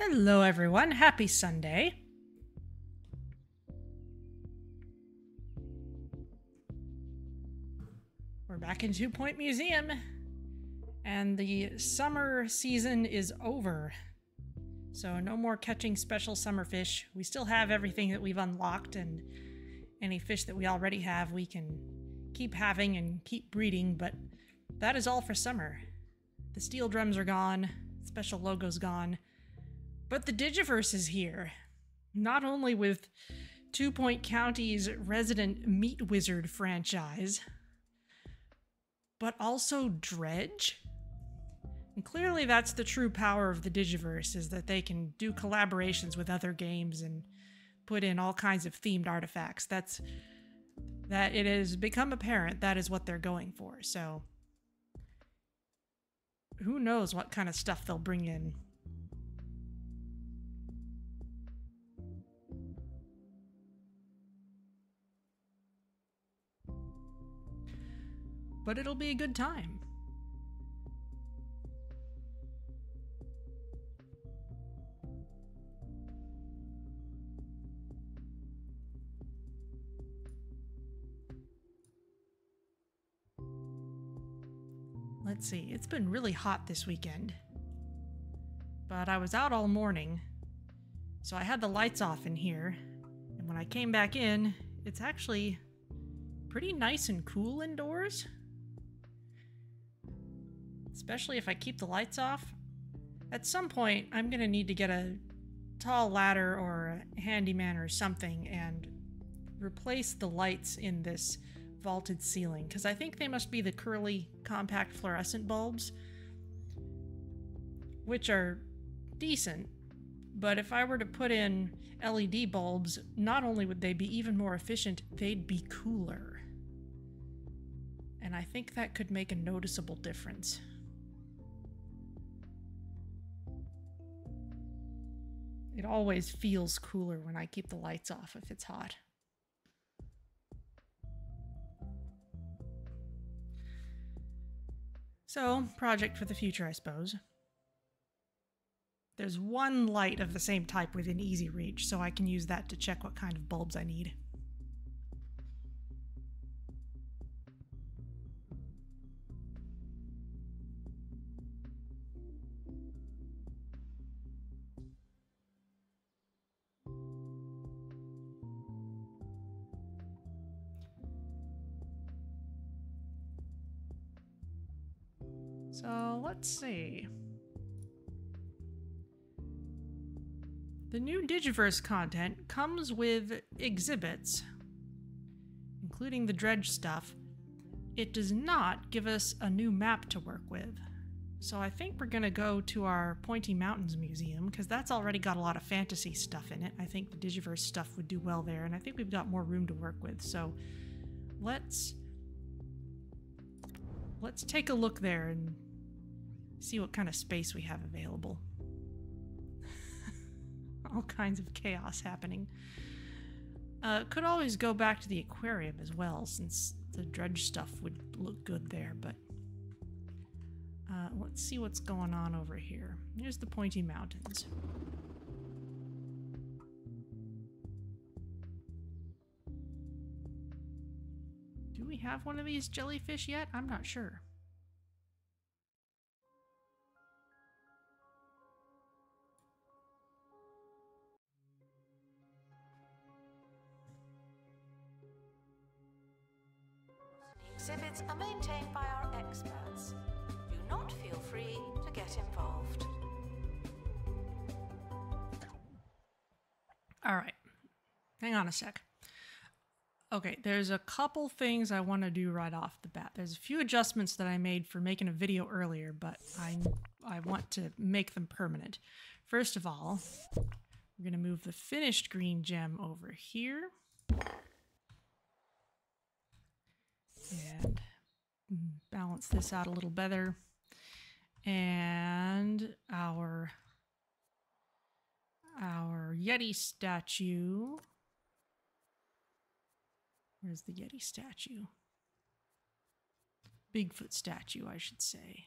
Hello everyone, happy Sunday. We're back in 2 Point Museum, and the summer season is over. So no more catching special summer fish. We still have everything that we've unlocked, and any fish that we already have we can keep having and keep breeding, but that is all for summer. The steel drums are gone, special logo's gone. But the Digiverse is here, not only with 2 Point County's resident Meat Wizard franchise, but also DREDGE. And clearly that's the true power of the Digiverse, is that they can do collaborations with other games and put in all kinds of themed artifacts. That it has become apparent that is what they're going for, so who knows what kind of stuff they'll bring in. But it'll be a good time. Let's see, it's been really hot this weekend, but I was out all morning, so I had the lights off in here, and when I came back in, it's actually pretty nice and cool indoors. Especially if I keep the lights off. At some point, I'm gonna need to get a tall ladder or a handyman or something and replace the lights in this vaulted ceiling, because I think they must be the curly compact fluorescent bulbs, which are decent, but if I were to put in LED bulbs, not only would they be even more efficient, they'd be cooler. And I think that could make a noticeable difference. It always feels cooler when I keep the lights off if it's hot. So, project for the future, I suppose. There's one light of the same type within easy reach, so I can use that to check what kind of bulbs I need. So let's see. The new Digiverse content comes with exhibits, including the dredge stuff. It does not give us a new map to work with. So I think we're gonna go to our Pointy Mountains Museum, because that's already got a lot of fantasy stuff in it. I think the Digiverse stuff would do well there, and I think we've got more room to work with. So let's take a look there and see what kind of space we have available. All kinds of chaos happening. Could always go back to the aquarium as well, since the dredge stuff would look good there, but let's see what's going on over here. Here's the Pointy Mountains. Do we have one of these jellyfish yet? I'm not sure. Exhibits are maintained by our experts. Do not feel free to get involved. All right, hang on a sec. Okay, there's a couple things I want to do right off the bat. There's a few adjustments that I made for making a video earlier, but I want to make them permanent. First of all, we're going to move the finished green gem over here. And balance this out a little better. And our Yeti statue. Where's the Yeti statue? Bigfoot statue, I should say.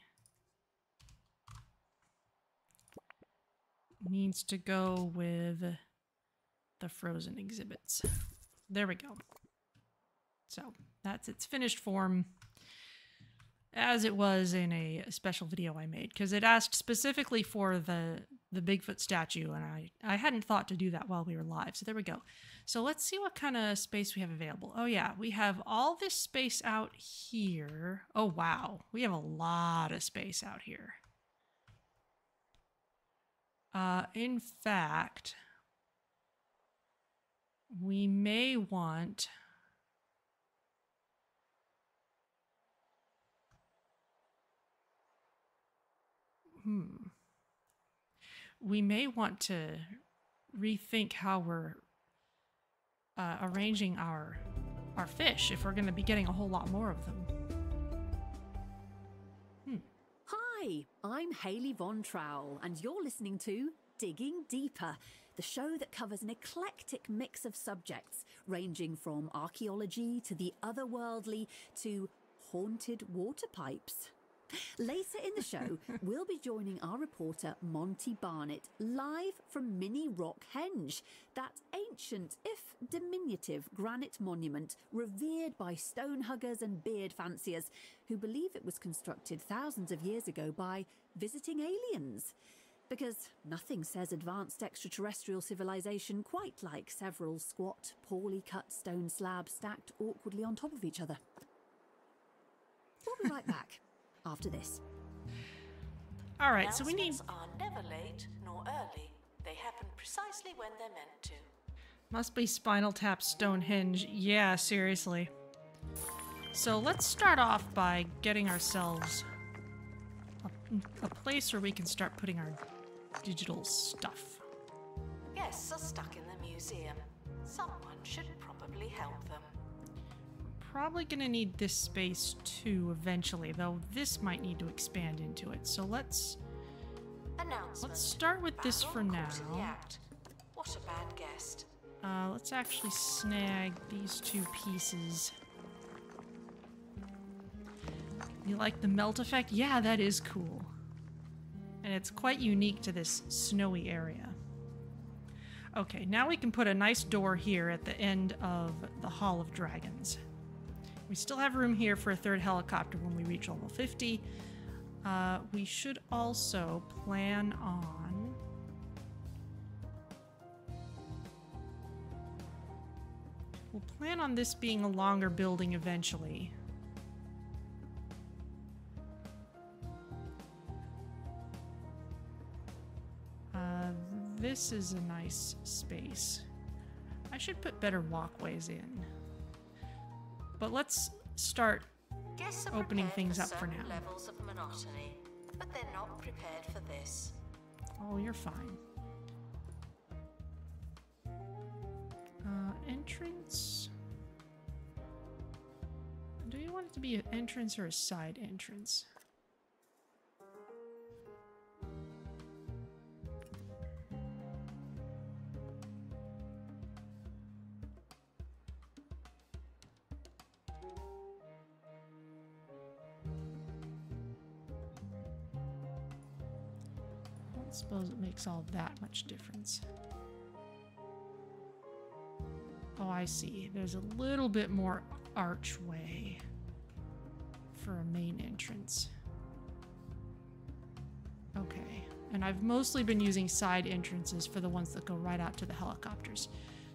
needs to go with the frozen exhibits. There we go. So that's its finished form as it was in a special video I made, because it asked specifically for the Bigfoot statue, and I hadn't thought to do that while we were live. So there we go. So let's see what kind of space we have available. Oh yeah, we have all this space out here. Oh wow, we have a lot of space out here. In fact, we may want... We may want to rethink how we're arranging our fish if we're going to be getting a whole lot more of them. Hi, I'm Hayley Von Trowell, and you're listening to Digging Deeper, the show that covers an eclectic mix of subjects, ranging from archaeology to the otherworldly to haunted water pipes. Later in the show, we'll be joining our reporter Monty Barnett live from Mini Rock Henge, that ancient, if diminutive, granite monument revered by stone huggers and beard fanciers who believe it was constructed thousands of years ago by visiting aliens. Because nothing says advanced extraterrestrial civilization quite like several squat, poorly cut stone slabs stacked awkwardly on top of each other. We'll be right back. After this. All right, so we need... Announcements are never late nor early. They happen precisely when they're meant to. Must be Spinal Tap Stonehenge. Yeah, seriously. So let's start off by getting ourselves a place where we can start putting our digital stuff. Guests are stuck in the museum. Someone should probably help them. Probably gonna need this space too eventually, though this might need to expand into it. So let's start with this for now. What a bad guest. Let's actually snag these two pieces. You like the melt effect? Yeah, that is cool. And it's quite unique to this snowy area. Okay, now we can put a nice door here at the end of the Hall of Dragons. We still have room here for a third helicopter when we reach level 50. We should also plan on... We'll plan on this being a longer building eventually. This is a nice space. I should put better walkways in. But let's start opening things up for now. Levels of monotony, but they're not prepared for this. Oh, you're fine. Entrance. Do you want it to be an entrance or a side entrance? I suppose it makes all that much difference. Oh, I see. There's a little bit more archway for a main entrance. Okay. And I've mostly been using side entrances for the ones that go right out to the helicopters.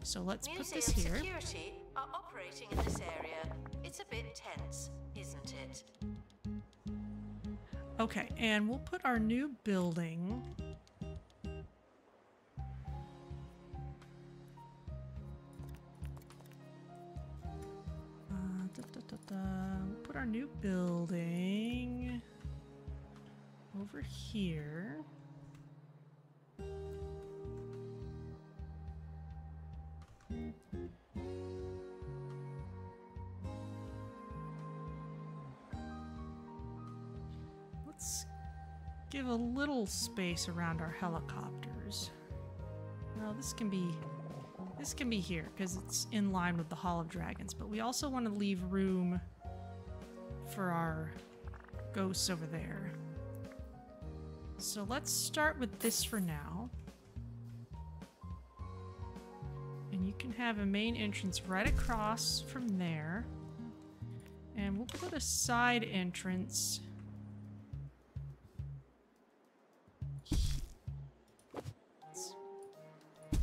So let's put this here. Security are operating in this area. It's a bit tense, isn't it? Okay, and we'll put our new building... We'll put our new building over here. Let's give a little space around our helicopters. Well, this can be here because it's in line with the Hall of Dragons, but we also want to leave room for our ghosts over there. So let's start with this for now. you can have a main entrance right across from there. And we'll put a side entrance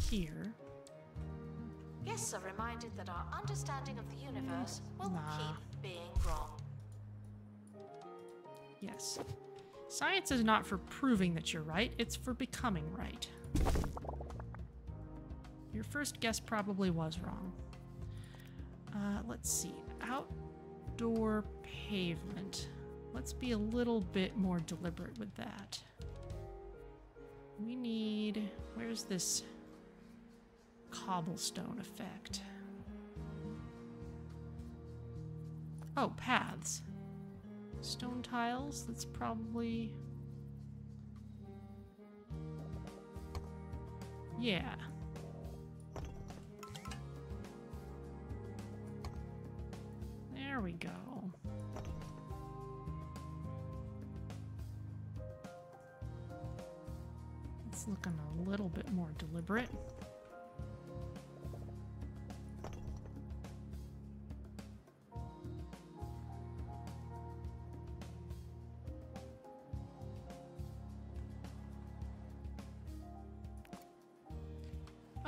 here. Guests are reminded that our understanding of the universe will keep being wrong. Yes. Science is not for proving that you're right, it's for becoming right. Your first guess probably was wrong. Let's see. Outdoor pavement. Let's be a little bit more deliberate with that. We need... Where's this cobblestone effect? Oh, paths. Stone tiles, that's probably... Yeah. There we go. It's looking a little bit more deliberate.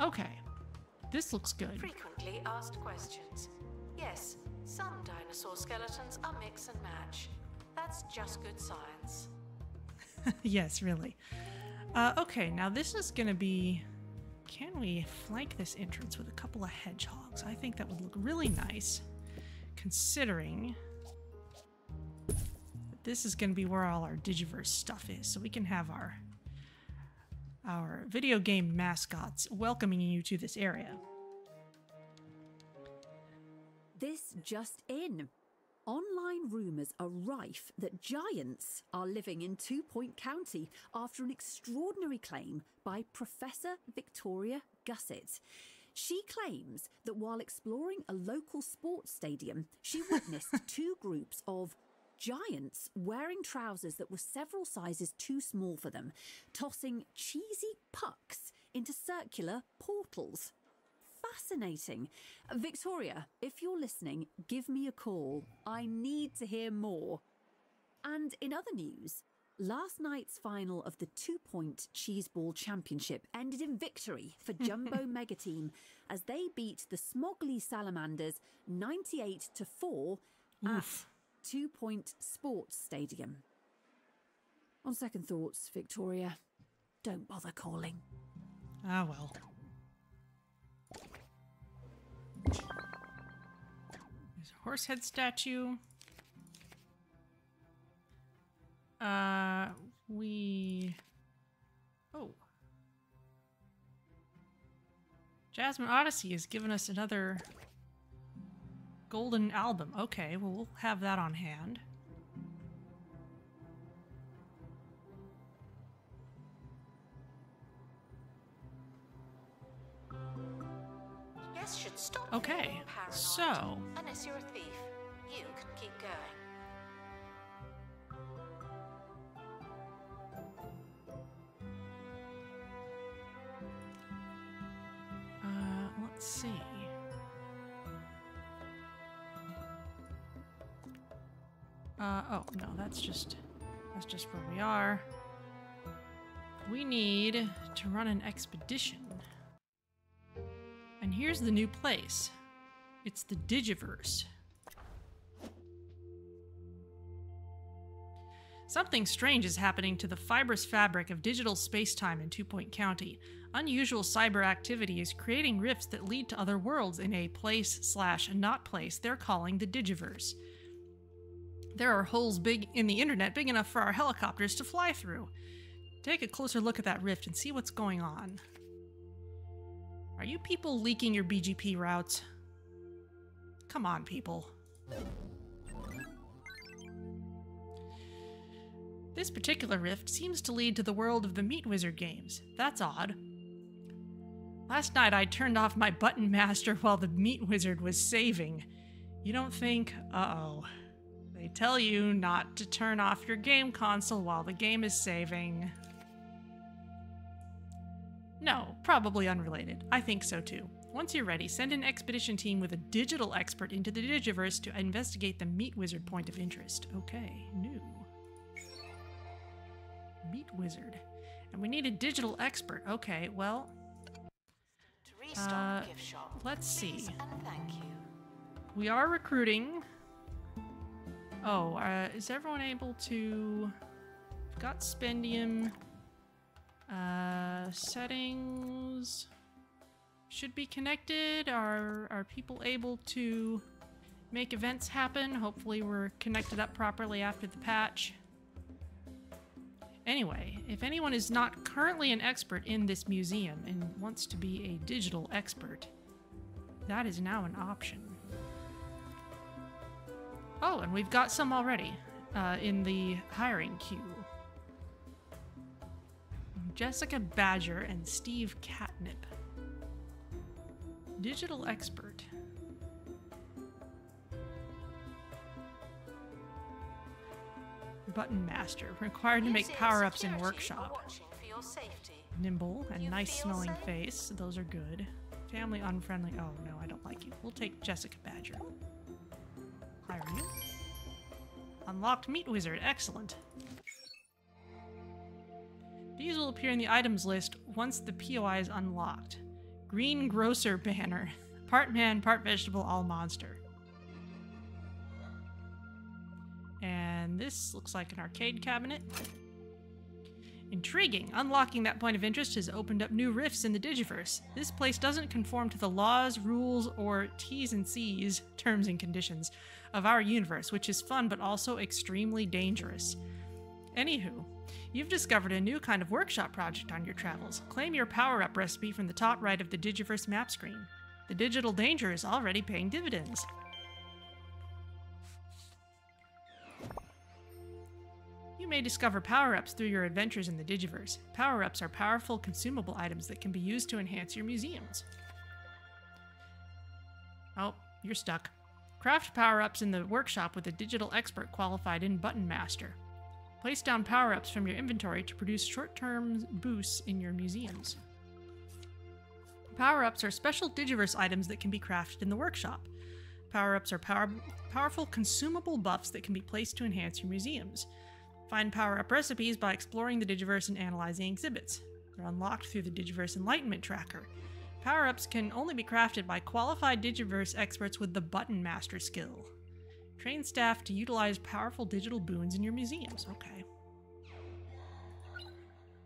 Okay, this looks good. Frequently asked questions. Yes, some dinosaur skeletons are mix and match. That's just good science. Yes, really. Okay, now this is gonna be... Can we flank this entrance with a couple of hedgehogs? I think that would look really nice, considering that this is gonna be where all our Digiverse stuff is, so we can have our video game mascots welcoming you to this area. This just in. Online rumours are rife that giants are living in 2 Point County after an extraordinary claim by Professor Victoria Gusset. She claims that while exploring a local sports stadium, she witnessed 2 groups of giants wearing trousers that were several sizes too small for them, tossing cheesy pucks into circular portals. Fascinating. Victoria, if you're listening, give me a call. I need to hear more. And in other news, last night's final of the 2 Point Cheeseball Championship ended in victory for Jumbo Mega Team as they beat the Smoggly Salamanders 98-4 at 2 Point Sports Stadium. On second thoughts, Victoria, don't bother calling. Ah, well. There's a horse head statue. Oh. Jasmine Odyssey has given us another golden album. Okay, well, we'll have that on hand. Guests should stop Okay, feeling paranoid. so... Unless you're a thief, you can keep going. Let's see. Oh, no, that's just where we are. We need to run an expedition. And here's the new place. It's the Digiverse. Something strange is happening to the fibrous fabric of digital space-time in 2 Point County. Unusual cyber activity is creating rifts that lead to other worlds in a place/not place they're calling the Digiverse. There are holes big in the internet big enough for our helicopters to fly through. Take a closer look at that rift and see what's going on. Are you people leaking your BGP routes? Come on, people. This particular rift seems to lead to the world of the Meat Wizard games. That's odd. Last night I turned off my button master while the Meat Wizard was saving. You don't think, uh-oh. They tell you not to turn off your game console while the game is saving. No, probably unrelated. I think so too. Once you're ready, send an expedition team with a digital expert into the Digiverse to investigate the Meat Wizard point of interest. Okay, new. Meat Wizard. And we need a digital expert. Okay, well... To restock the gift shop, let's see. please and thank you. We are recruiting. Oh, is everyone able to... We've got Spendium. Settings... should be connected. Are people able to make events happen? Hopefully we're connected up properly after the patch. Anyway, if anyone is not currently an expert in this museum and wants to be a digital expert, that is now an option. Oh, and we've got some already in the hiring queue. Jessica Badger and Steve Catnip. Digital expert. Button master. Required to make power-ups in workshop. Nimble and nice smelling face. Those are good. Family unfriendly. Oh no, I don't like you. We'll take Jessica Badger. Hire you. Unlocked Meat Wizard. Excellent. These will appear in the items list once the POI is unlocked. Green Grocer banner. Part man, part vegetable, all monster. And this looks like an arcade cabinet. Intriguing. Unlocking that point of interest has opened up new rifts in the Digiverse. This place doesn't conform to the laws, rules, or T's and C's, terms and conditions, of our universe, which is fun but also extremely dangerous. Anywho, you've discovered a new kind of workshop project on your travels. Claim your power-up recipe from the top right of the Digiverse map screen. The digital danger is already paying dividends. You may discover power-ups through your adventures in the Digiverse. Power-ups are powerful consumable items that can be used to enhance your museums. Oh, you're stuck. Craft power-ups in the workshop with a digital expert qualified in Button Master. Place down power-ups from your inventory to produce short-term boosts in your museums. Power-ups are special Digiverse items that can be crafted in the workshop. Power-ups are powerful consumable buffs that can be placed to enhance your museums. Find power-up recipes by exploring the Digiverse and analyzing exhibits. They're unlocked through the Digiverse Enlightenment Tracker. Power-ups can only be crafted by qualified Digiverse experts with the Button Master skill. Train staff to utilize powerful digital boons in your museums. Okay.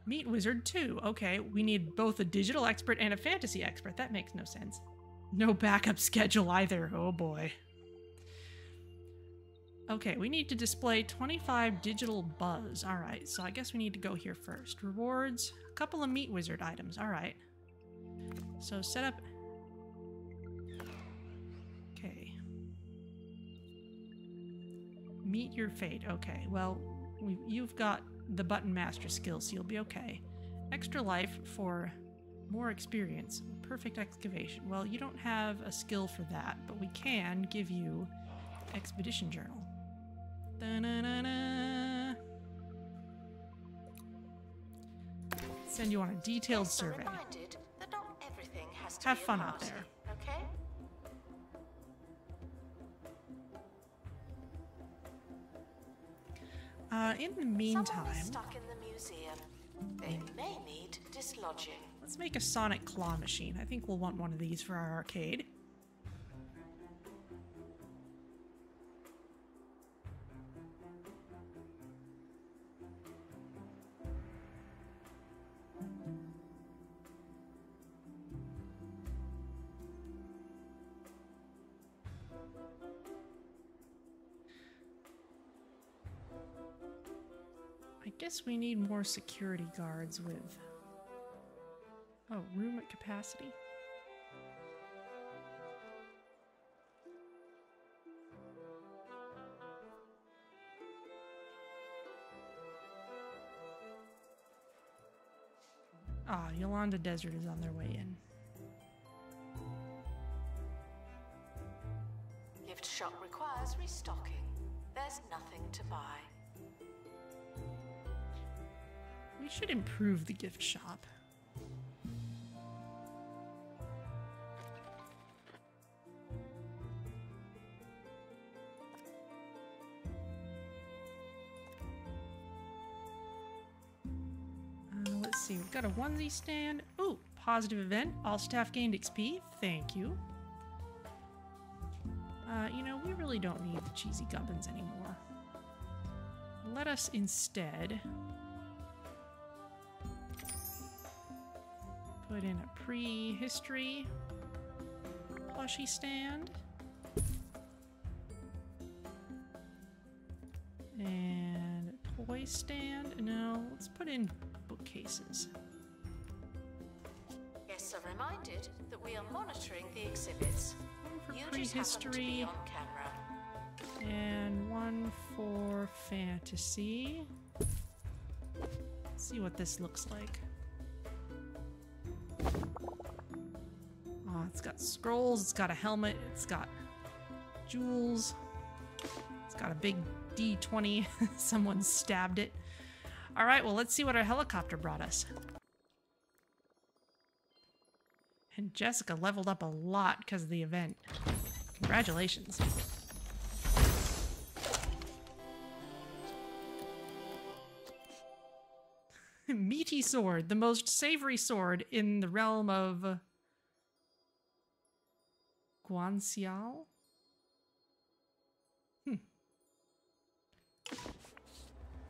Meat Wizard 2. Okay, we need both a digital expert and a fantasy expert. That makes no sense. No backup schedule either. Oh boy. Okay, we need to display 25 digital buzz. Alright, so I guess we need to go here first. Rewards, a couple of Meat Wizard items. Alright. So set up... Okay. Meet your fate. Okay, well, you've got the Button Master skill, so you'll be okay. Extra life for more experience. Perfect excavation. Well, you don't have a skill for that, but we can give you Expedition Journal. Da-na-na-na. Send you on a detailed survey. Have fun out there. Okay? In the meantime, Someone is stuck in the museum. They may need dislodging. let's make a sonic claw machine. I think we'll want one of these for our arcade. I guess we need more security guards with... Oh, room at capacity? Ah, Yolanda Desert is on their way in. Gift shop requires restocking. There's nothing to buy. We should improve the gift shop. see, we've got a onesie stand. Ooh, positive event. All staff gained XP. Thank you. You know, we really don't need the cheesy gubbins anymore. Let us instead put in a prehistory plushie stand. And a toy stand. No, let's put in bookcases. Guests are reminded that we are monitoring the exhibits. One You for just happen to be prehistory. on camera. And one for fantasy. Let's see what this looks like. Oh, it's got scrolls, it's got a helmet, it's got jewels, it's got a big D20. Someone stabbed it. All right, well, let's see what our helicopter brought us. And Jessica leveled up a lot because of the event. Congratulations. Meaty Sword, the most savory sword in the realm of Guancial?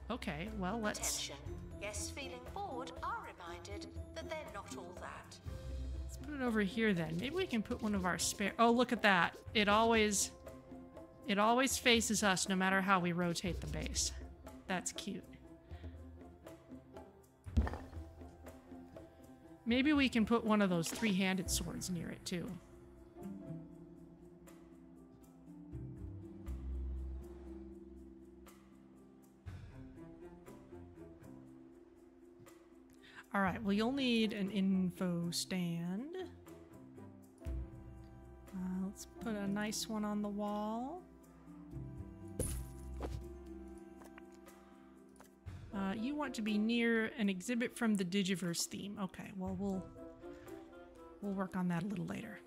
Okay, well, let's... Attention. Guests feeling bored are reminded that they're not all that. Let's put it over here then. Maybe we can put one of our spare... Oh, look at that. It always faces us no matter how we rotate the base. That's cute. Maybe we can put one of those three-handed swords near it too. All right, well, you'll need an info stand. Let's put a nice one on the wall. You want to be near an exhibit from the Digiverse theme. Okay, well, we'll work on that a little later.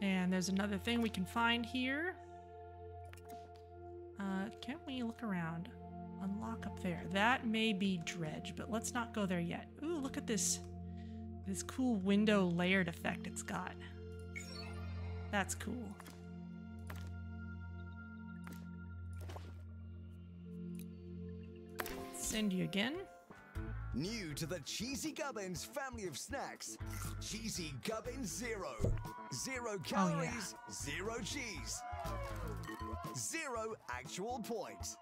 And there's another thing we can find here. Can't we look around? Unlock up there. That may be Dredge, but let's not go there yet. Ooh, look at this cool window layered effect it's got. That's cool. Send you again. New to the Cheesy Gubbins family of snacks, Cheesy Gubbins Zero. 0 calories, 0 cheese. 0 actual points.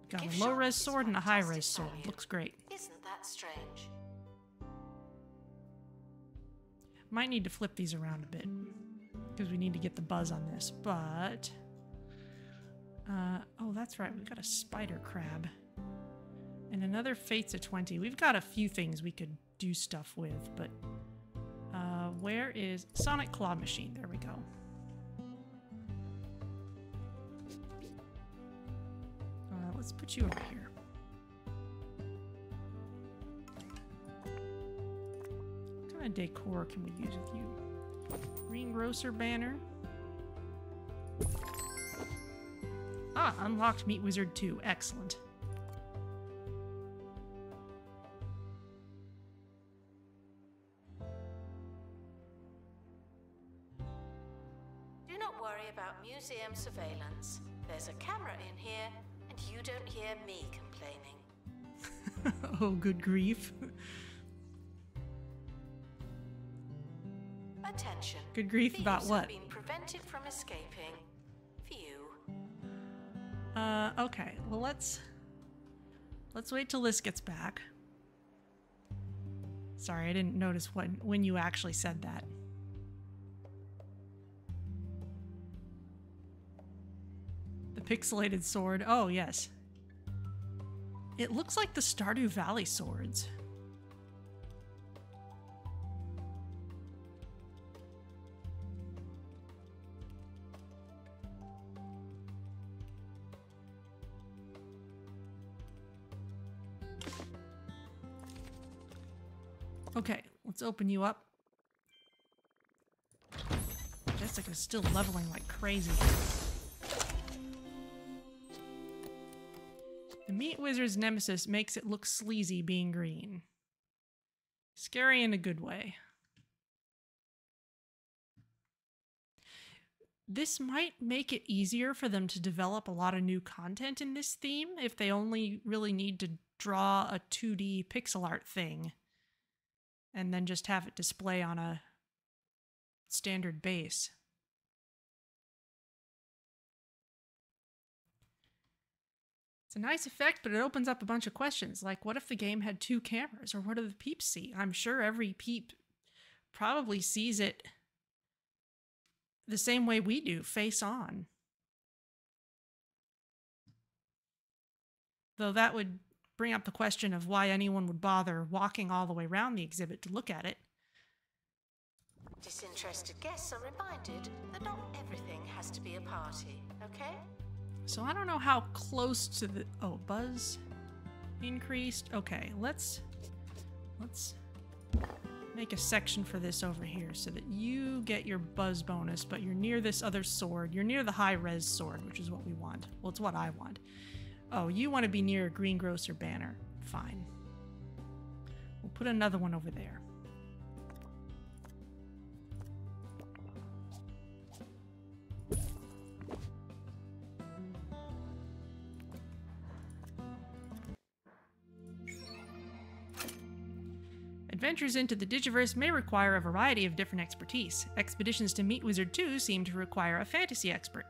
Got a low-res sword and a high-res sword. Looks great. Isn't that strange? Might need to flip these around a bit because we need to get the buzz on this, but... oh, that's right. We've got a spider crab. And another Fates of 20. We've got a few things we could do stuff with, but... where is... Sonic Claw Machine. There we go. Let's put you over here. What kind of decor can we use with you? Greengrocer banner. Ah, unlocked Meat Wizard 2. Excellent. Do not worry about museum surveillance. There's a camera in here, and you don't hear me complaining. Oh, good grief. Attention. Good grief about Thieves what? have been prevented from escaping. Phew. Okay. Well, let's wait till this gets back. Sorry, I didn't notice when you actually said that. The pixelated sword. Oh, yes. It looks like the Stardew Valley swords. Okay, let's open you up. Jessica's still leveling like crazy. The Meat Wizard's nemesis makes it look sleazy being green. Scary in a good way. This might make it easier for them to develop a lot of new content in this theme if they only really need to draw a 2D pixel art thing and then just have it display on a standard base. It's a nice effect, but it opens up a bunch of questions, like what if the game had 2 cameras, or what do the peeps see? I'm sure every peep probably sees it the same way we do, face on. Though that would bring up the question of why anyone would bother walking all the way around the exhibit to look at it. Disinterested guests are reminded that not everything has to be a party, okay? So I don't know how close to the... Oh, buzz increased. Okay, let's make a section for this over here so that you get your buzz bonus, but you're near this other sword. You're near the high-res sword, which is what we want. Well, it's what I want. Oh, you want to be near a greengrocer banner. Fine. We'll put another one over there. Adventures into the Digiverse may require a variety of different expertise. Expeditions to Meat Wizard 2 seem to require a fantasy expert.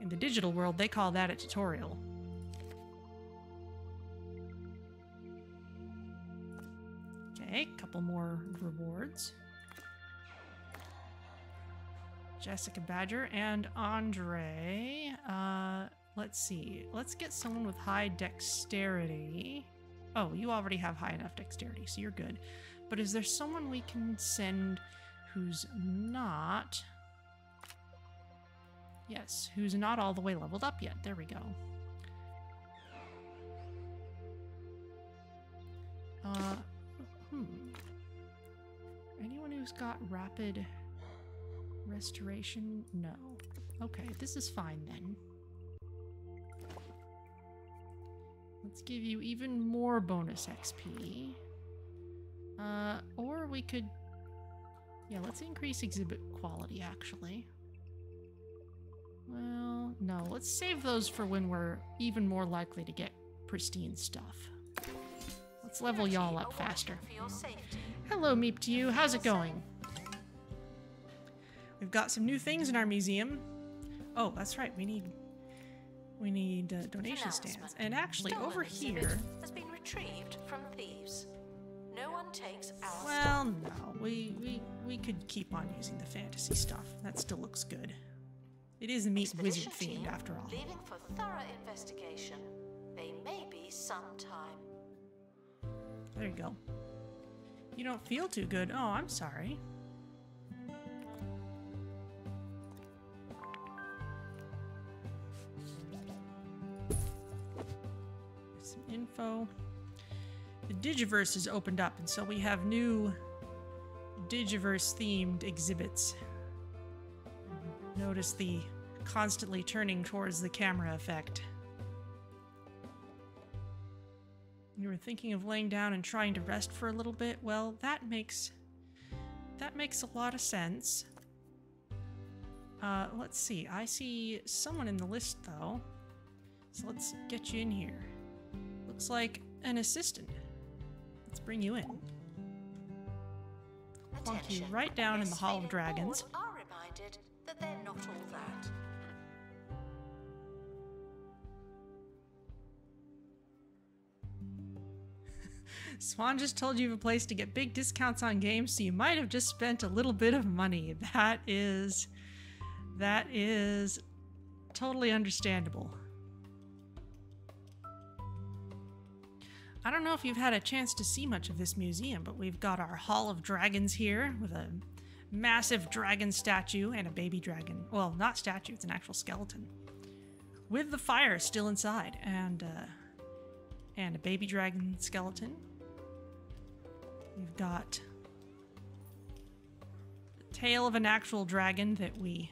In the digital world, they call that a tutorial. Okay, couple more rewards. Jessica Badger and Andre. Let's see. Let's get someone with high dexterity. Oh, you already have high enough dexterity, so you're good. But is there someone we can send who's not... Yes, who's not all the way leveled up yet. There we go. Anyone who's got rapid restoration? No. Okay, this is fine then. Let's give you even more bonus XP. Or we could... Yeah, let's increase exhibit quality, actually. Well, no. Let's save those for when we're even more likely to get pristine stuff. Let's level y'all up faster. Hello, Meep to you. How's it going? We've got some new things in our museum. Oh, that's right. We need donation stands. And actually, over here... has been retrieved from thieves. No one takes our Well, no. We could keep on using the fantasy stuff. That still looks good. It is a Meat Wizard themed, after all. Leaving for thorough investigation. They may be sometime. There you go. You don't feel too good. Oh, I'm sorry. Some info. The Digiverse is opened up, and so we have new Digiverse-themed exhibits. Notice the constantly turning towards the camera effect. You were thinking of laying down and trying to rest for a little bit? Well, that makes a lot of sense. Let's see. I see someone in the list, though. So let's get you in here. Looks like an assistant. Let's bring you in. Plunk you right down in the Hall of Dragons. Are reminded that they're not all that. Swan just told you of a place to get big discounts on games, so you might have just spent a little bit of money. That is totally understandable. I don't know if you've had a chance to see much of this museum, but we've got our Hall of Dragons here with a massive dragon statue and a baby dragon. Well, not statue, it's an actual skeleton. With the fire still inside, and a baby dragon skeleton. We've got a tail of an actual dragon that we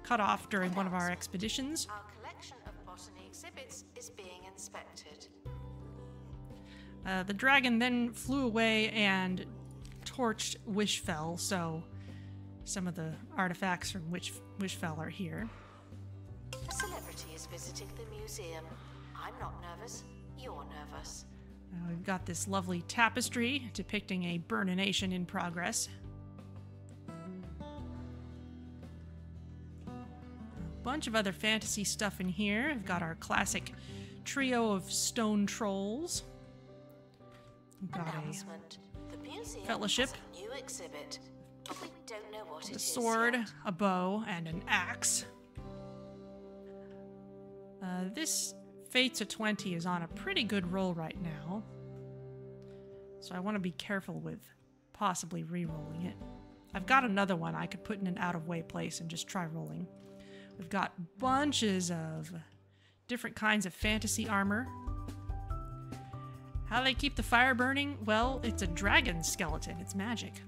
cut off during one of our expeditions. Our collection of botany exhibits is being inspected. The dragon then flew away and torched Wishfell, so some of the artifacts from Wishfell are here. A celebrity is visiting the museum. I'm not nervous. You're nervous. We've got this lovely tapestry depicting a burnination in progress. A bunch of other fantasy stuff in here. We've got our classic trio of stone trolls. We've got Announcement. The museum fellowship. has a new exhibit, but we don't know what it a is sword, yet. a bow, and an axe. This Fates of 20 is on a pretty good roll right now, so I want to be careful with possibly re-rolling it. I've got another one I could put in an out-of-way place and just try rolling. We've got bunches of different kinds of fantasy armor. How do they keep the fire burning? Well, it's a dragon skeleton. It's magic.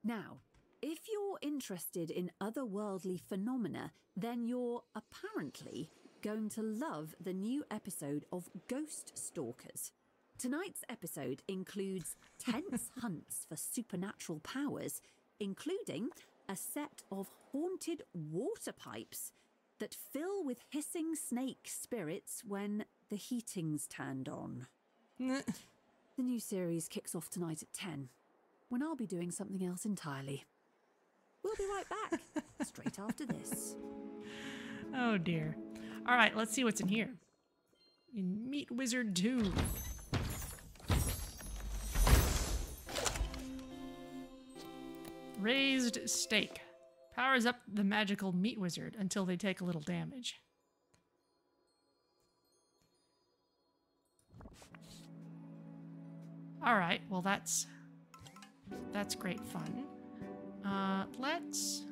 Now, if you're interested in otherworldly phenomena, then you're apparently going to love the new episode of Ghost Stalkers. Tonight's episode includes tense hunts for supernatural powers, including a set of haunted water pipes that fill with hissing snake spirits when the heating's turned on. The new series kicks off tonight at 10, when I'll be doing something else entirely. We'll be right back, straight after this. Oh dear. All right, let's see what's in here. In Meat Wizard 2. Raised Stake. Powers up the magical Meat Wizard until they take a little damage. All right, well that's great fun. Let's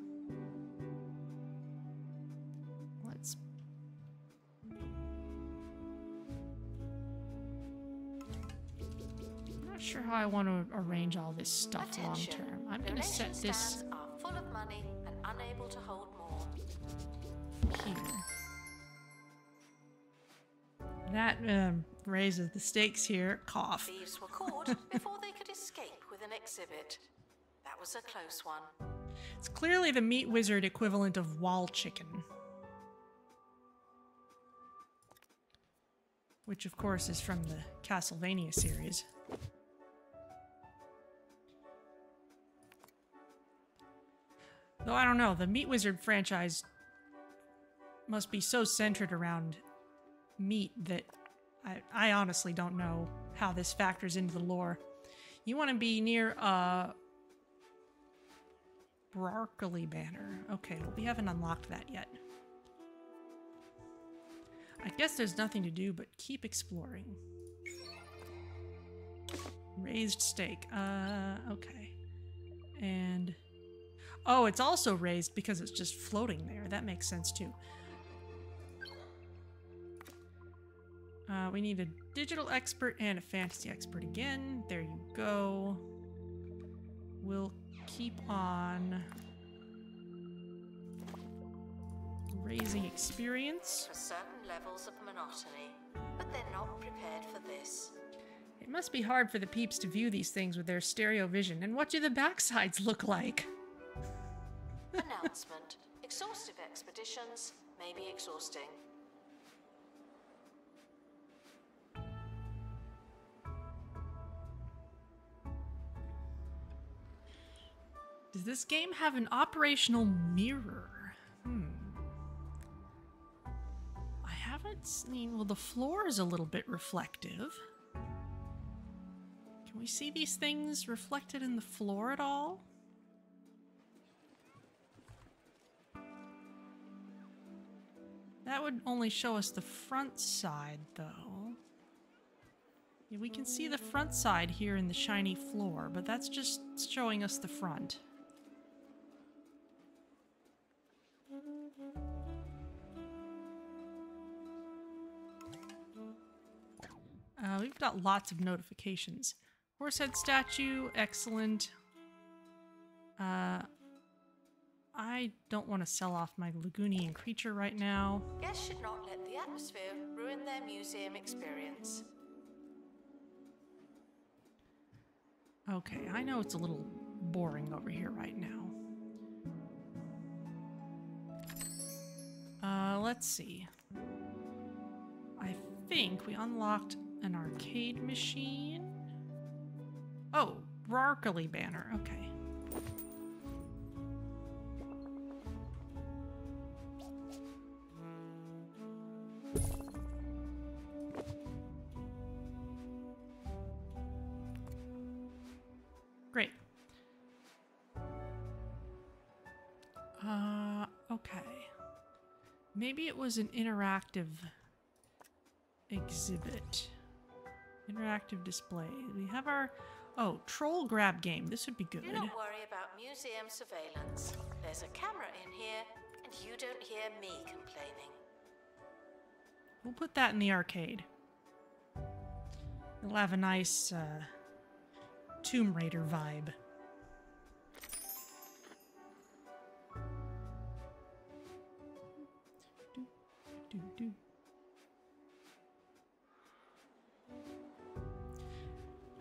I'm not sure how I want to arrange all this stuff long Attention. term. I'm going to set Donation this stands are full of money and unable to hold more. here. That raises the stakes here. Cough. Thieves were caught before they could escape with an exhibit. That was a close one. It's clearly the Meat Wizard equivalent of wall chicken. Which, of course, is from the Castlevania series. Though I don't know, the Meat Wizard franchise must be so centered around meat that I honestly don't know how this factors into the lore. You want to be near a Brorcolli banner. Okay, well, we haven't unlocked that yet. I guess there's nothing to do but keep exploring. Raised stake. Okay. And... oh, it's also raised because it's just floating there. That makes sense, too. We need a digital expert and a fantasy expert again. There you go. We'll keep on raising experience. For certain levels of monotony, but they're not prepared for this. It must be hard for the peeps to view these things with their stereo vision. And what do the backsides look like? Announcement. Exhaustive expeditions may be exhausting. Does this game have an operational mirror? I haven't seen... well, the floor is a little bit reflective. Can we see these things reflected in the floor at all? That would only show us the front side, though. Yeah, we can see the front side here in the shiny floor, but that's just showing us the front. We've got lots of notifications. Horsehead statue, excellent. I don't want to sell off my Lagunian creature right now. Guests should not let the atmosphere ruin their museum experience. Okay, I know it's a little boring over here right now. Let's see. I think we unlocked an arcade machine. Oh, Brorcolli banner. Okay. Great. Okay. Maybe it was an interactive exhibit. Interactive display. We have our... Oh, troll grab game. This would be good. Do not worry about museum surveillance. There's a camera in here, and you don't hear me complaining. We'll put that in the arcade. It'll have a nice Tomb Raider vibe.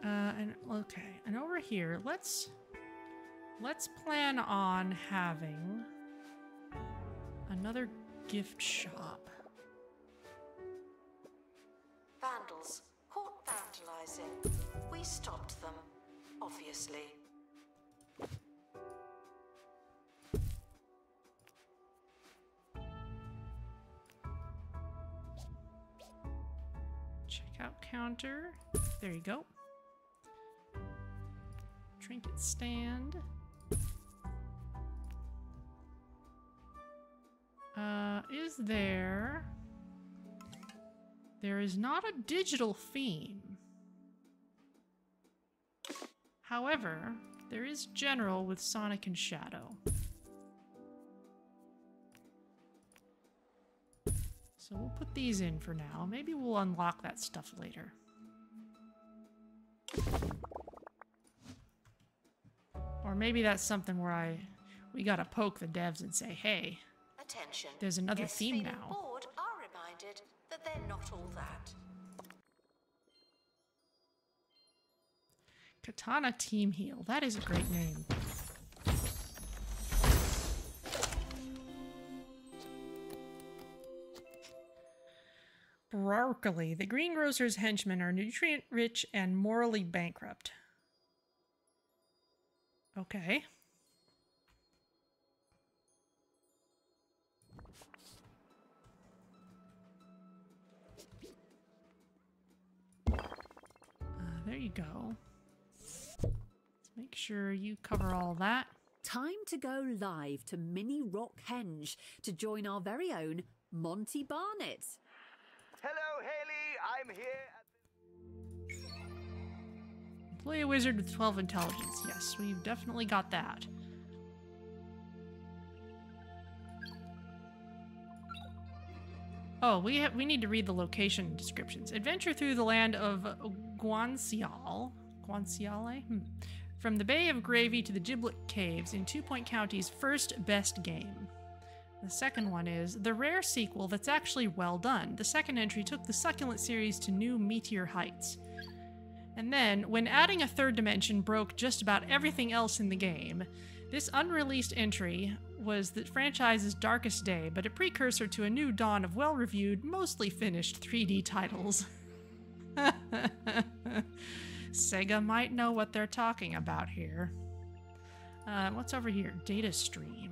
And okay, and over here, let's plan on having another gift shop. Vandals caught vandalizing. We stopped them, obviously. Checkout counter. There you go. Trinket stand. Is there... There is not a digital theme. However, there is general with Sonic and Shadow. So we'll put these in for now. Maybe we'll unlock that stuff later. Or maybe that's something where we gotta poke the devs and say, hey, attention. There's another Guests theme feeling now. Bored are reminded that they're not all that. Katana Team Heal. That is a great name. Brorcolli. The greengrocer's henchmen are nutrient-rich and morally bankrupt. Okay. There you go. Let's make sure you cover all that. Time to go live to Mini Rock Henge to join our very own Monty Barnett. Hello, Haley. I'm here at the... Play a wizard with 12 intelligence. Yes, we've definitely got that. Oh, we need to read the location descriptions. Adventure through the land of Guanciale. Guanciale? From the Bay of Gravy to the Giblet Caves in 2 Point County's first best game. The second one is the rare sequel that's actually well done. The second entry took the succulent series to new meteor heights. And then, when adding a third dimension broke just about everything else in the game, this unreleased entry was the franchise's darkest day, but a precursor to a new dawn of well-reviewed, mostly finished 3D titles. Sega might know what they're talking about here. What's over here? Data stream.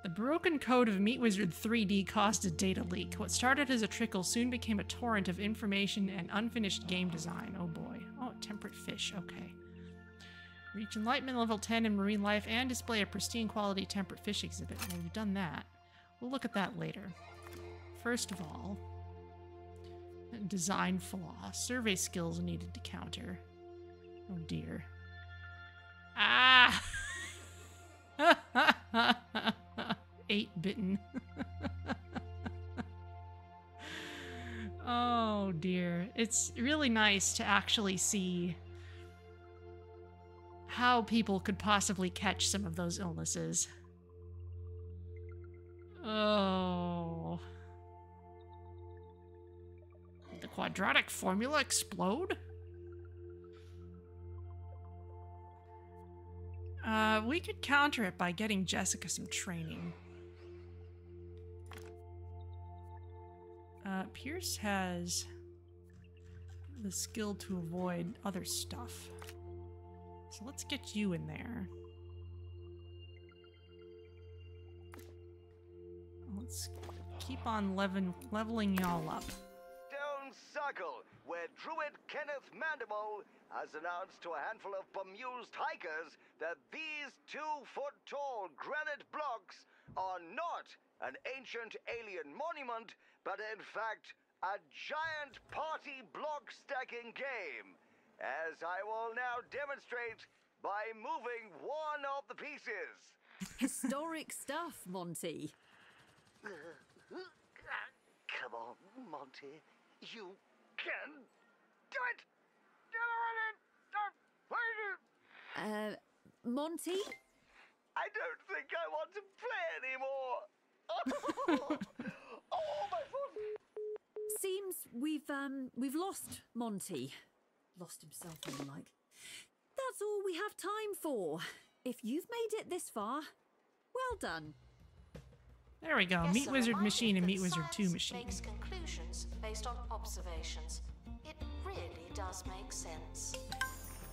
The broken code of Meat Wizard 3D caused a data leak. What started as a trickle soon became a torrent of information and unfinished game design. Oh boy. Oh, temperate fish. Okay. Reach Enlightenment level 10 in marine life and display a pristine quality temperate fish exhibit. Well, we've done that. We'll look at that later. First of all, design flaw. Survey skills needed to counter. Oh dear. Ah! 8-bitten. Oh dear. It's really nice to actually see how people could possibly catch some of those illnesses. Oh. Did the quadratic formula explode? We could counter it by getting Jessica some training. Pierce has the skill to avoid other stuff. So let's get you in there. Let's keep on leveling y'all up. Stone Circle, where Druid Kenneth Mandible has announced to a handful of bemused hikers that these 2-foot-tall granite blocks are not an ancient alien monument, but in fact a giant party block stacking game, as I will now demonstrate by moving one of the pieces. Historic stuff, Monty. Come on, Monty. You can do it! Monty? I don't think I want to play anymore. Oh, my foot! Seems we've lost Monty. Lost himself, more like. That's all we have time for. If you've made it this far, well done. There we go. Yes, Meat a Wizard reminder machine and that Meat Wizard 2 science machine. makes conclusions based on observations. It really does make sense.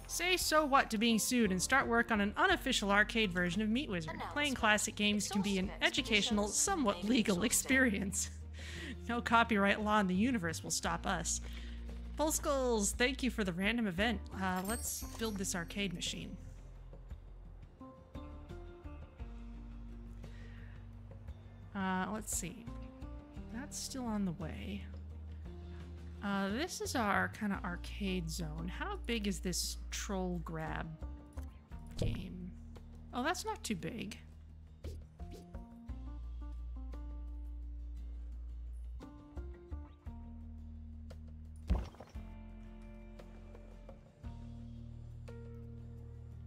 Say so what to being sued and start work on an unofficial arcade version of Meat Wizard. Playing classic games can be an educational, somewhat legal experience. No copyright law in the universe will stop us. Polskulls, thank you for the random event. Let's build this arcade machine. Let's see. That's still on the way. This is our kind of arcade zone. How big is this troll grab game? Oh, that's not too big.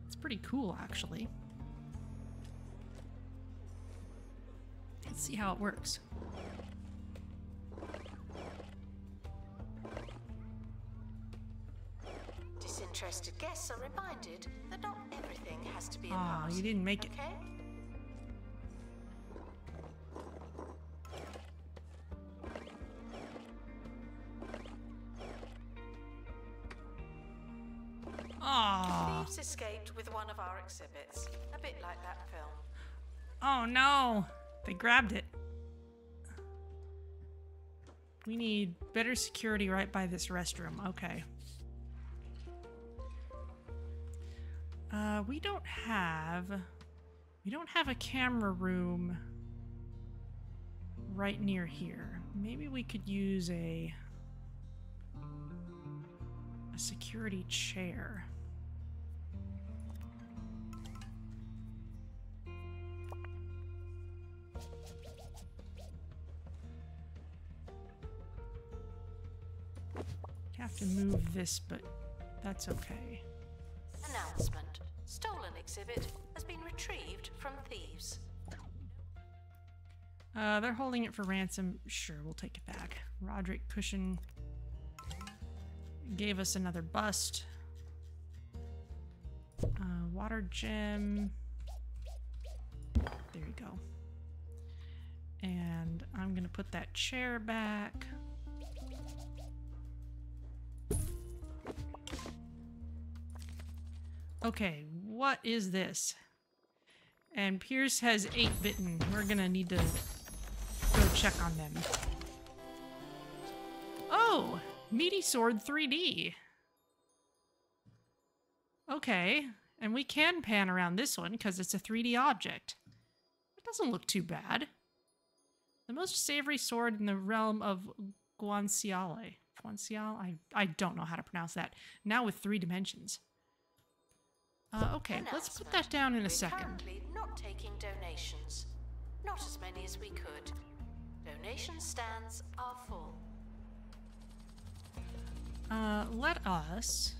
It's pretty cool, actually. Let's see how it works. Disinterested guests are reminded that not everything has to be a Ah, party. you didn't make it. Okay? Ah. Thieves escaped with one of our exhibits, a bit like that film. Oh no! They grabbed it. We need better security right by this restroom. Okay. We don't have a camera room right near here. Maybe we could use a security chair. Have to move this, but that's okay. Announcement. Stolen exhibit has been retrieved from thieves. They're holding it for ransom. Sure, we'll take it back. Roderick Cushion gave us another bust. Water gem. There you go. And I'm gonna put that chair back. Okay, what is this? And Pierce has 8-bitten. We're gonna need to go check on them. Oh! Meaty Sword 3D! Okay, and we can pan around this one because it's a 3D object. It doesn't look too bad. The most savory sword in the realm of Guanciale. Guanciale? I don't know how to pronounce that. Now with 3 dimensions. Okay, let's put that down in a second. We're currently not taking donations. Not as many as we could. Donation stands are full. Let us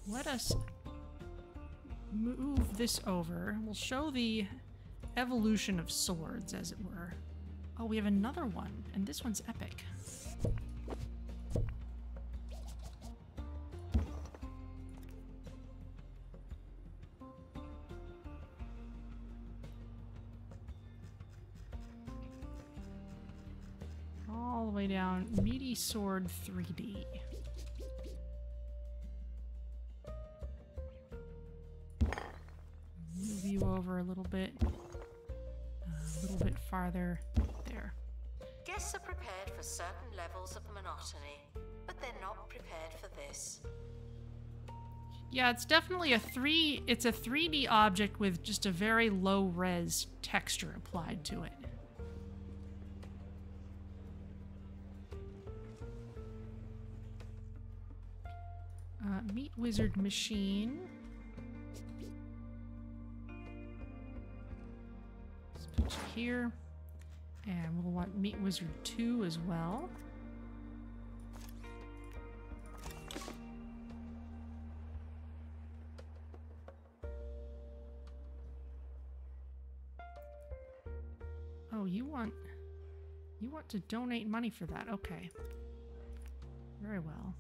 let us move this over. We'll show the evolution of swords, as it were. Oh, we have another one, and this one's epic. All the way down, Meaty Sword 3D. Move you over a little bit farther. There. Guests are prepared for certain levels of monotony, but they're not prepared for this. Yeah, it's definitely it's a 3D object with just a very low res texture applied to it. Meat Wizard Machine. Let's put you here. And we'll want Meat Wizard 2 as well. Oh, you want to donate money for that. Okay. Very well.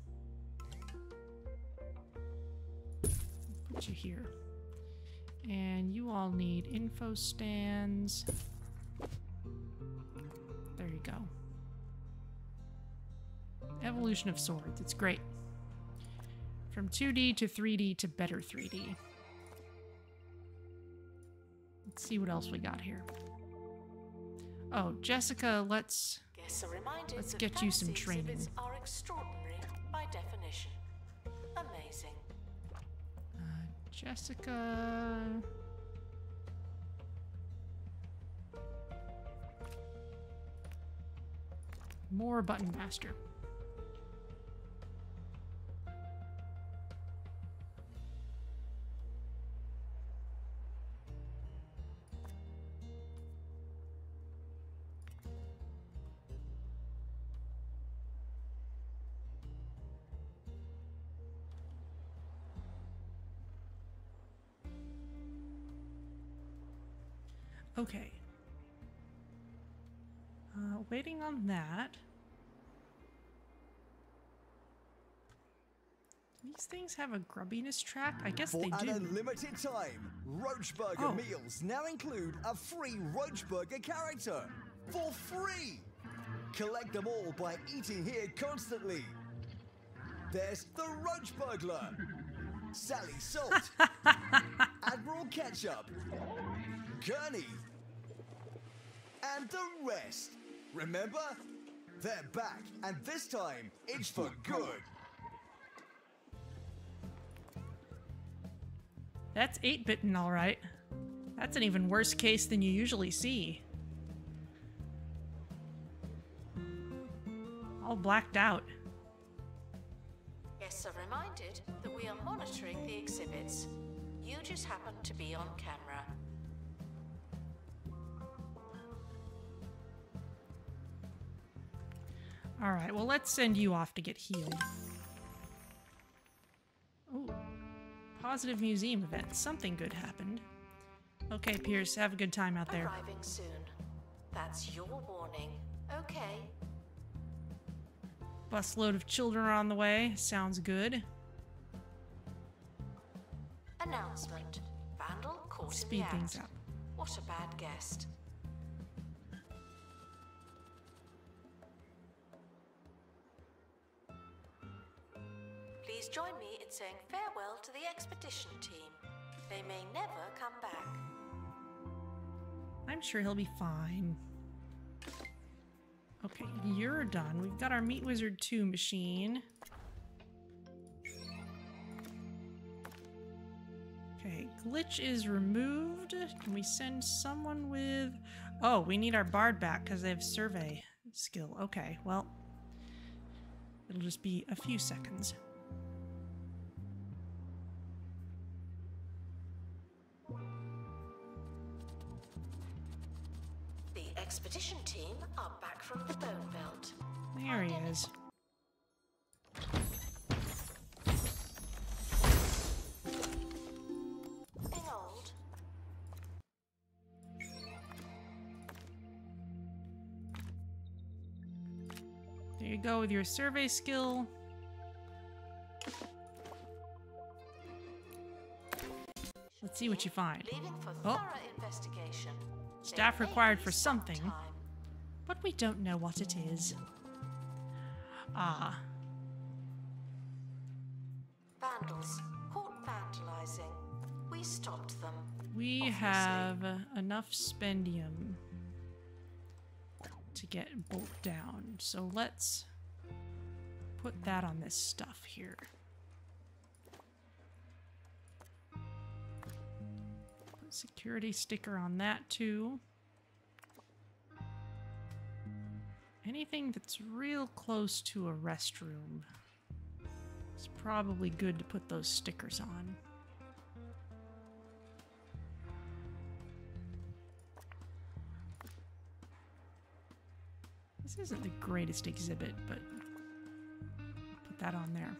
Put you here. And you all need info stands. There you go. Evolution of swords. It's great. From 2D to 3D to better 3D. Let's see what else we got here. Oh, Jessica, let's get you some training. Are extraordinary by definition. Amazing. Jessica. More button master. Okay. Waiting on that. Do these things have a grubbiness track? I guess they do. For an unlimited time, Roachburger meals now include a free Roachburger character. For free! Collect them all by eating here constantly. There's the Roach Burglar, Sally Salt, Admiral Ketchup, Gurney, and the rest. Remember? They're back, and this time, it's for good. That's 8-bitten, all right. That's an even worse case than you usually see. All blacked out. Guests are reminded that we are monitoring the exhibits. You just happen to be on camera. All right, well, let's send you off to get healed. Ooh, positive museum event. Something good happened. Okay, Pierce, have a good time out there. Arriving soon. That's your warning. Okay. Busload of children are on the way. Sounds good. Announcement. Vandal caught Speed in the things act. up. What a bad guest. Please join me in saying farewell to the expedition team. They may never come back. I'm sure he'll be fine. Okay, you're done. We've got our Meat Wizard 2 machine. Okay, glitch is removed. Can we send someone with... Oh, we need our bard back because they have survey skill. Okay, well, it'll just be a few seconds. The expedition team are back from the Bone Belt. There he is. you go with your survey skill. Let's see what you find. Leaving for Oh. thorough investigation. Staff There may required be for some something, time. but we don't know what it is. Ah. Vandals caught vandalizing. We stopped them. We Obviously. have enough spendium to get bolt down, so let's put that on this stuff here. Put security sticker on that too. Anything that's real close to a restroom, it's probably good to put those stickers on. This isn't the greatest exhibit, but put that on there.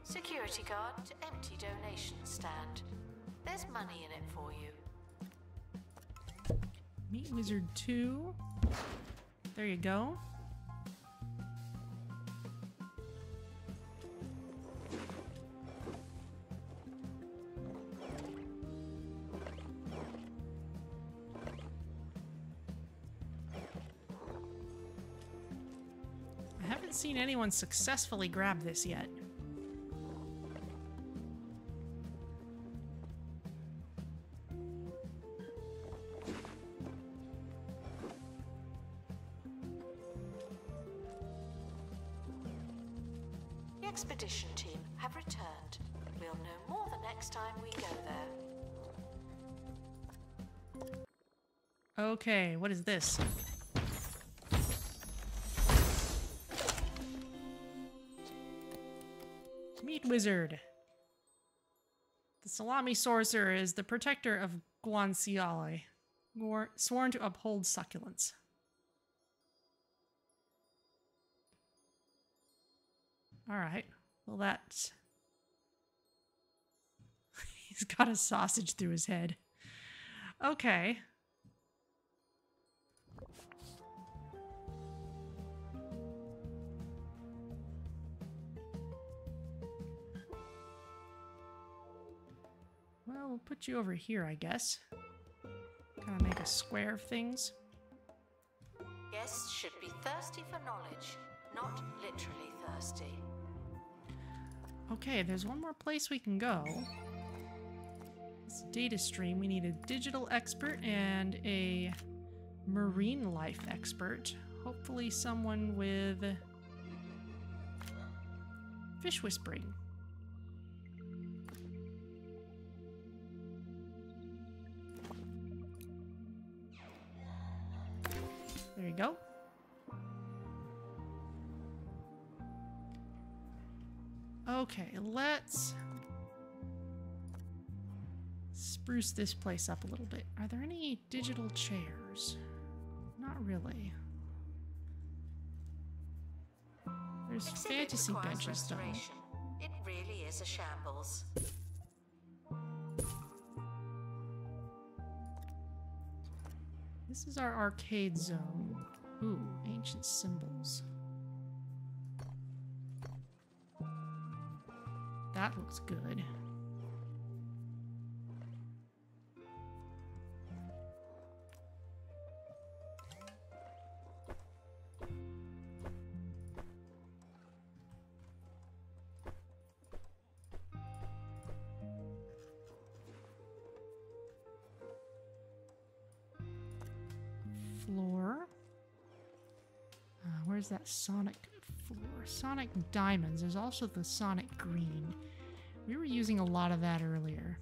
Security guard to empty donation stand. There's money in it for you. Meat Wizard 2. There you go. I haven't seen anyone successfully grab this yet. The expedition team have returned. We'll know more the next time we go there. Okay, what is this? Meat Wizard. The Salami Sorcerer is the protector of Guanciale, sworn to uphold succulence. Alright, well that's... He's got a sausage through his head. Okay. Well, we'll put you over here, I guess. Kind of make a square of things. Guests should be thirsty for knowledge, not literally thirsty. Okay, there's one more place we can go. This data stream, we need a digital expert and a marine life expert. Hopefully someone with fish whispering. There you go. Okay, let's spruce this place up a little bit. Are there any digital chairs? Not really. There's Exhibit fantasy requires benches though. restoration. It really is a shambles. This is our arcade zone. Ooh, ancient symbols. That looks good. Floor. Where's that Sonic floor? Sonic Diamonds. There's also the Sonic Green. We were using a lot of that earlier.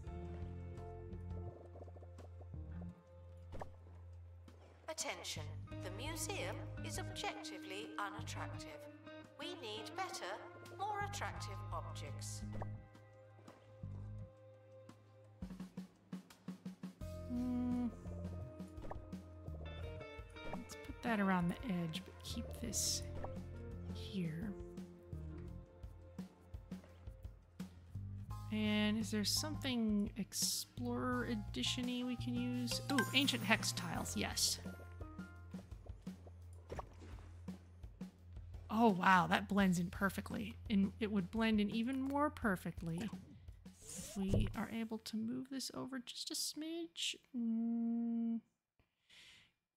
Attention, the museum is objectively unattractive. We need better, more attractive objects. Let's put that around the edge, but keep this here. And is there something Explorer Edition-y we can use? Ooh, Ancient Hex Tiles, yes. Oh wow, that blends in perfectly. And it would blend in even more perfectly if we are able to move this over just a smidge.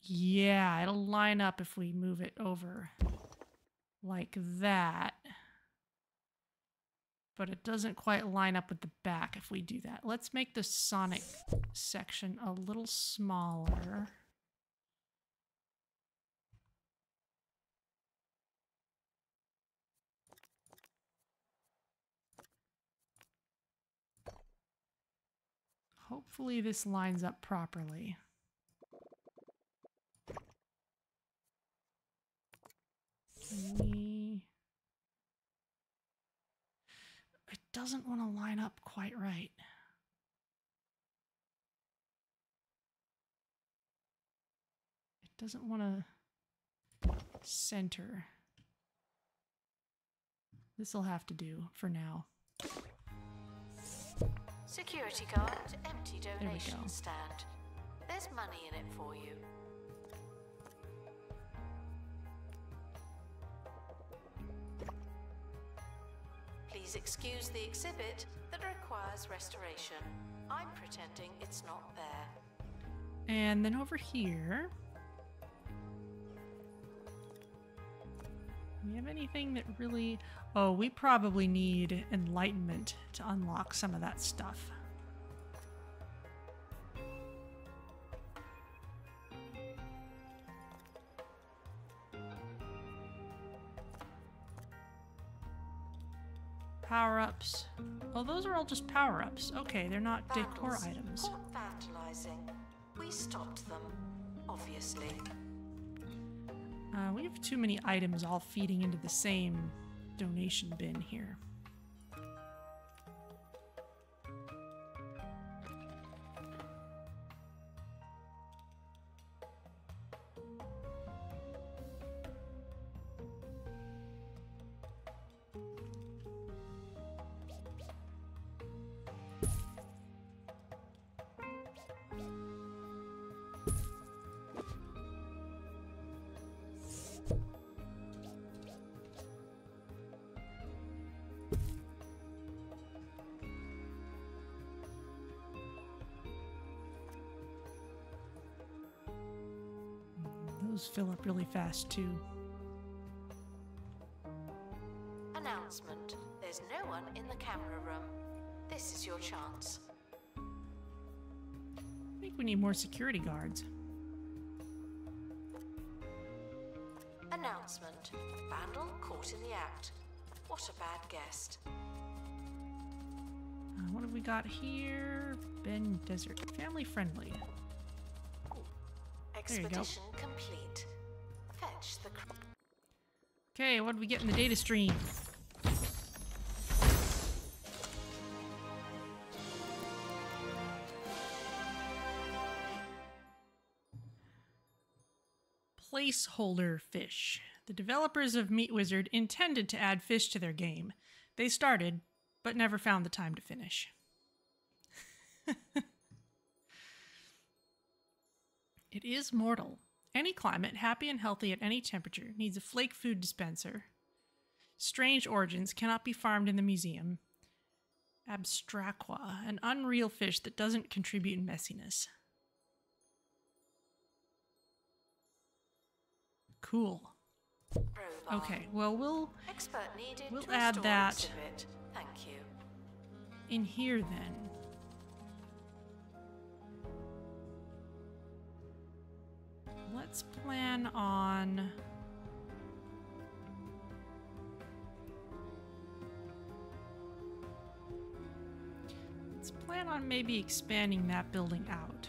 Yeah, it'll line up if we move it over like that. But it doesn't quite line up with the back if we do that. Let's make the Sonic section a little smaller. Hopefully this lines up properly. It doesn't want to line up quite right. It doesn't want to center. This'll have to do for now. Security guard, empty There we donation go. stand. There's money in it for you. Please excuse the exhibit that requires restoration. I'm pretending it's not there. And then over here, do we have anything that really... Oh, we probably need Enlightenment to unlock some of that stuff. Power-ups. Oh, those are all just power-ups. Okay, they're not decor Vandals. items. Caught vandalizing. We stopped them, obviously. We have too many items all feeding into the same donation bin here. Those fill up really fast too. Announcement. There's no one in the camera room. This is your chance. I think we need more security guards. Announcement. Vandal caught in the act. What a bad guest. What have we got here? Bend Desert. Family friendly. There you go. Expedition complete. Fetch the... Okay, what do we get in the data stream? Placeholder fish. The developers of Meat Wizard intended to add fish to their game. They started, but never found the time to finish. It is mortal. Any climate, happy and healthy at any temperature, needs a flake food dispenser. Strange origins cannot be farmed in the museum. Abstraqua, an unreal fish that doesn't contribute messiness. Cool. Crowbar. Okay, well we'll Expert needed we'll to add restore that exhibit. Thank you. in here then. Let's plan on... Let's plan on maybe expanding that building out.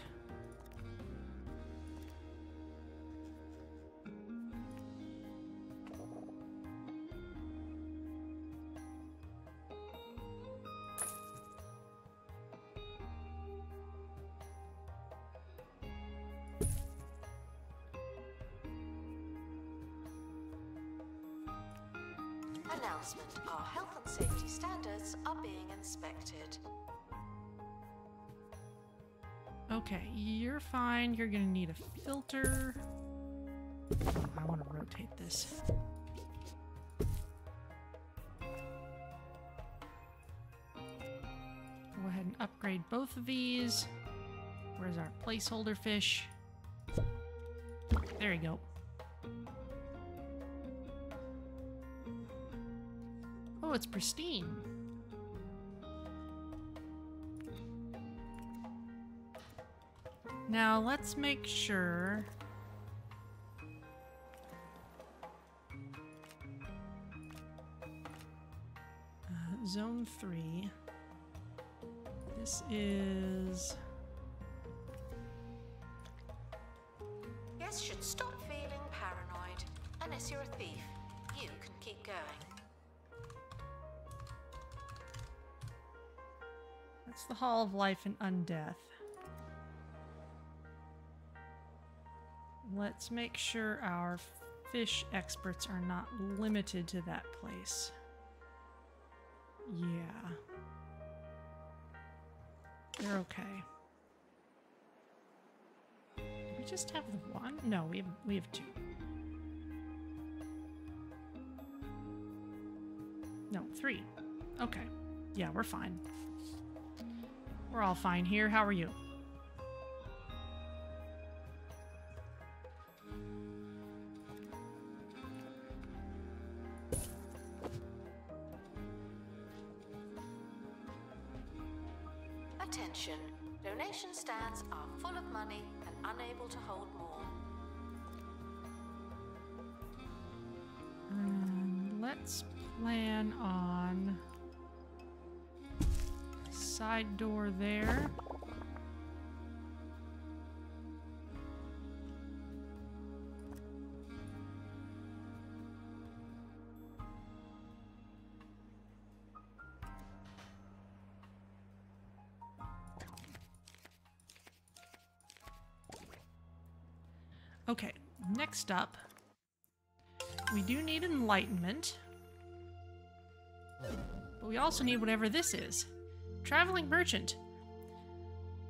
Announcement. Our health and safety standards are being inspected. Okay, you're fine. You're gonna need a filter. I want to rotate this. Go ahead and upgrade both of these. Where's our placeholder fish? There you go. Oh, it's pristine. Now let's make sure. Zone 3. This is... Guests should stop feeling paranoid. Unless you're a thief, you can keep going. That's the Hall of Life and Undeath. Let's make sure our fish experts are not limited to that place. Yeah. They're okay. Do we just have the one? No, we have two. No, 3. Okay. Yeah, we're fine. We're all fine here. How are you? Attention. Donation stands are full of money and unable to hold more. Let's plan on side door there. Okay, next up, we do need enlightenment, but we also need whatever this is. Traveling merchant.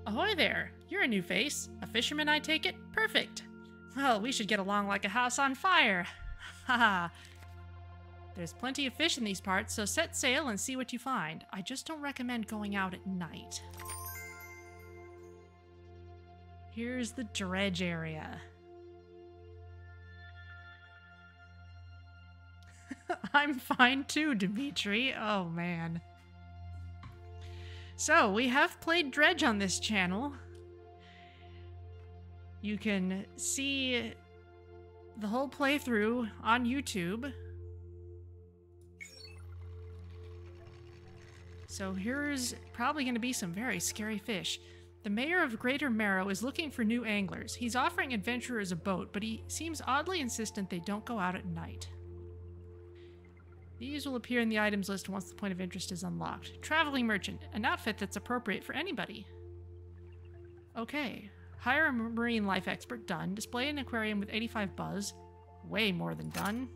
Ahoy there! You're a new face. A fisherman, I take it? Perfect! Well, we should get along like a house on fire. Haha. There's plenty of fish in these parts, so set sail and see what you find. I just don't recommend going out at night. Here's the dredge area. I'm fine too, Dimitri. Oh, man. So, we have played Dredge on this channel. You can see the whole playthrough on YouTube. So here's probably going to be some very scary fish. The mayor of Greater Marrow is looking for new anglers. He's offering adventurers a boat, but he seems oddly insistent they don't go out at night. These will appear in the items list once the point of interest is unlocked. Traveling merchant, an outfit that's appropriate for anybody. Okay, hire a marine life expert, done. Display an aquarium with 85 buzz, way more than done.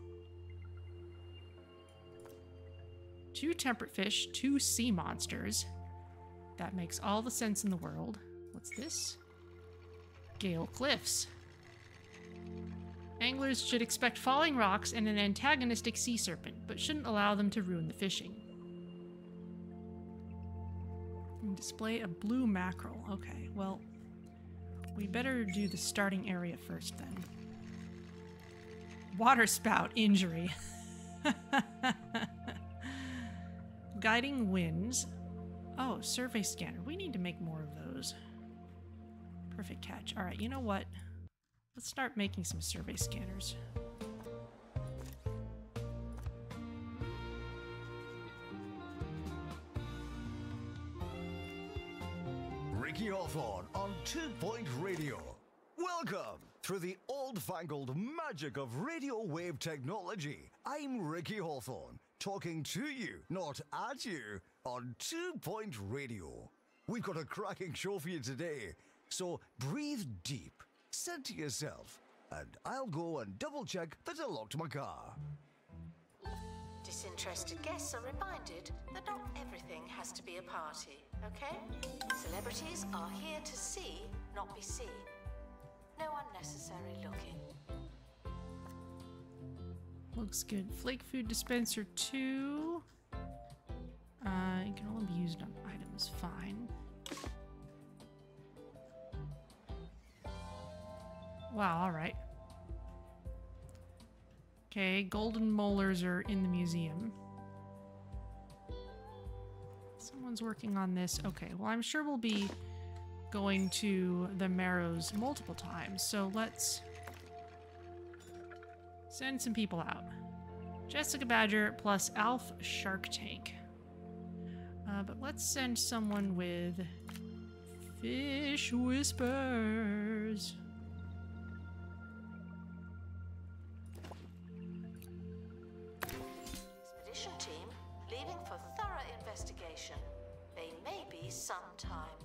2 temperate fish, 2 sea monsters. That makes all the sense in the world. What's this? Gale Cliffs. Anglers should expect falling rocks and an antagonistic sea serpent, but shouldn't allow them to ruin the fishing. And display a blue mackerel. Okay, well, we better do the starting area first then. Water spout injury. Guiding winds. Oh, survey scanner. We need to make more of those. Perfect catch. All right, you know what? Let's start making some survey scanners. Ricky Hawthorne on 2 Point Radio. Welcome through the old-fangled magic of radio wave technology. I'm Ricky Hawthorne, talking to you, not at you, on 2 Point Radio. We've got a cracking show for you today, so breathe deep, center yourself, and I'll go and double-check that I locked my car. Disinterested guests are reminded that not everything has to be a party, okay? Celebrities are here to see, not be seen. No unnecessary looking. Looks good. Flake food dispenser 2. It can only be used on items. Fine. Wow, alright. Okay, golden molars are in the museum. Someone's working on this. Okay, well, I'm sure we'll be going to the Marrows multiple times, so let's send some people out. Jessica Badger plus Alf Shark Tank. But let's send someone with Fish Whispers. Expedition team leaving for thorough investigation. They may be some time.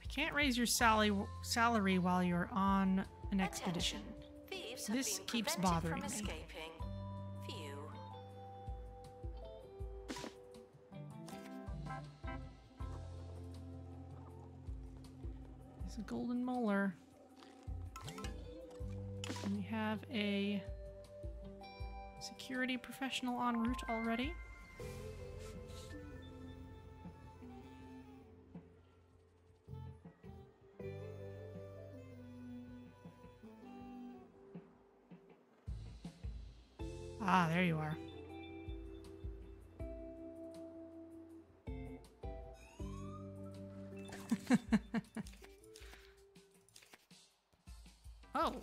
I can't raise your salary while you're on an expedition. Thieves have This been keeps prevented bothering from me. escaping. Phew. It's a golden molar. And we have a security professional en route already. Ah, there you are. Oh.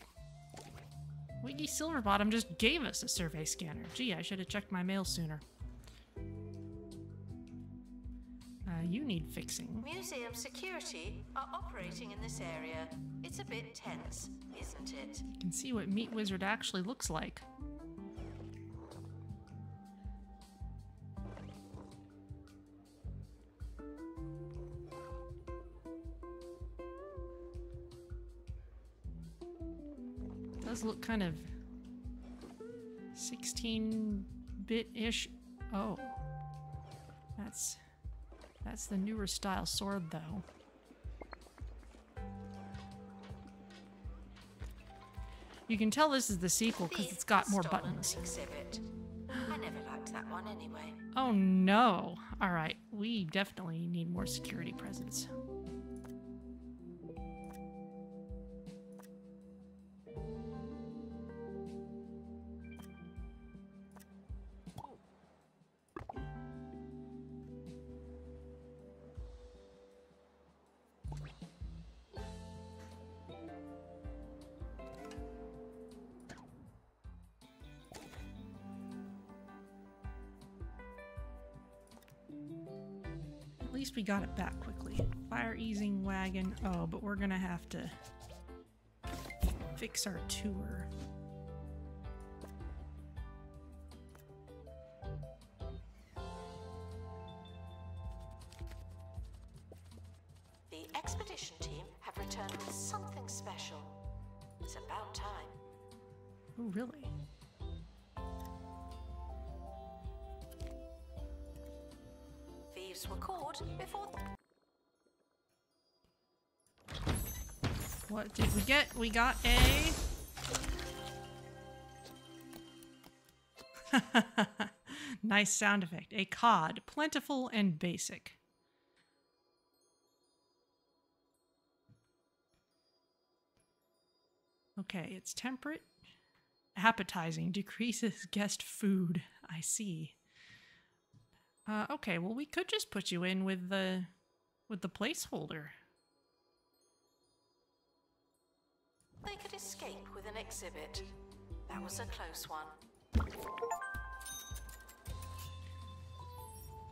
Wiggy Silverbottom just gave us a survey scanner. Gee, I should have checked my mail sooner. You need fixing. Museum security are operating in this area. It's a bit tense, isn't it? You can see what Meat Wizard actually looks like. Does look kind of 16-bit-ish. Oh, that's the newer style sword, though. You can tell this is the sequel because it's got more buttons. Exhibit. I never liked that one anyway. Oh no! All right, we definitely need more security presence. At least we got it back quickly. Fire easing wagon. Oh, but we're gonna have to fix our tour. The expedition team have returned with something special. It's about time. Oh, really? Thieves were caught before. What did we get? We got a... Nice sound effect. A cod. Plentiful and basic. Okay, it's temperate. Appetizing. Decreases guest food. I see. Okay, well, we could just put you in with the placeholder. They could escape with an exhibit. That was a close one.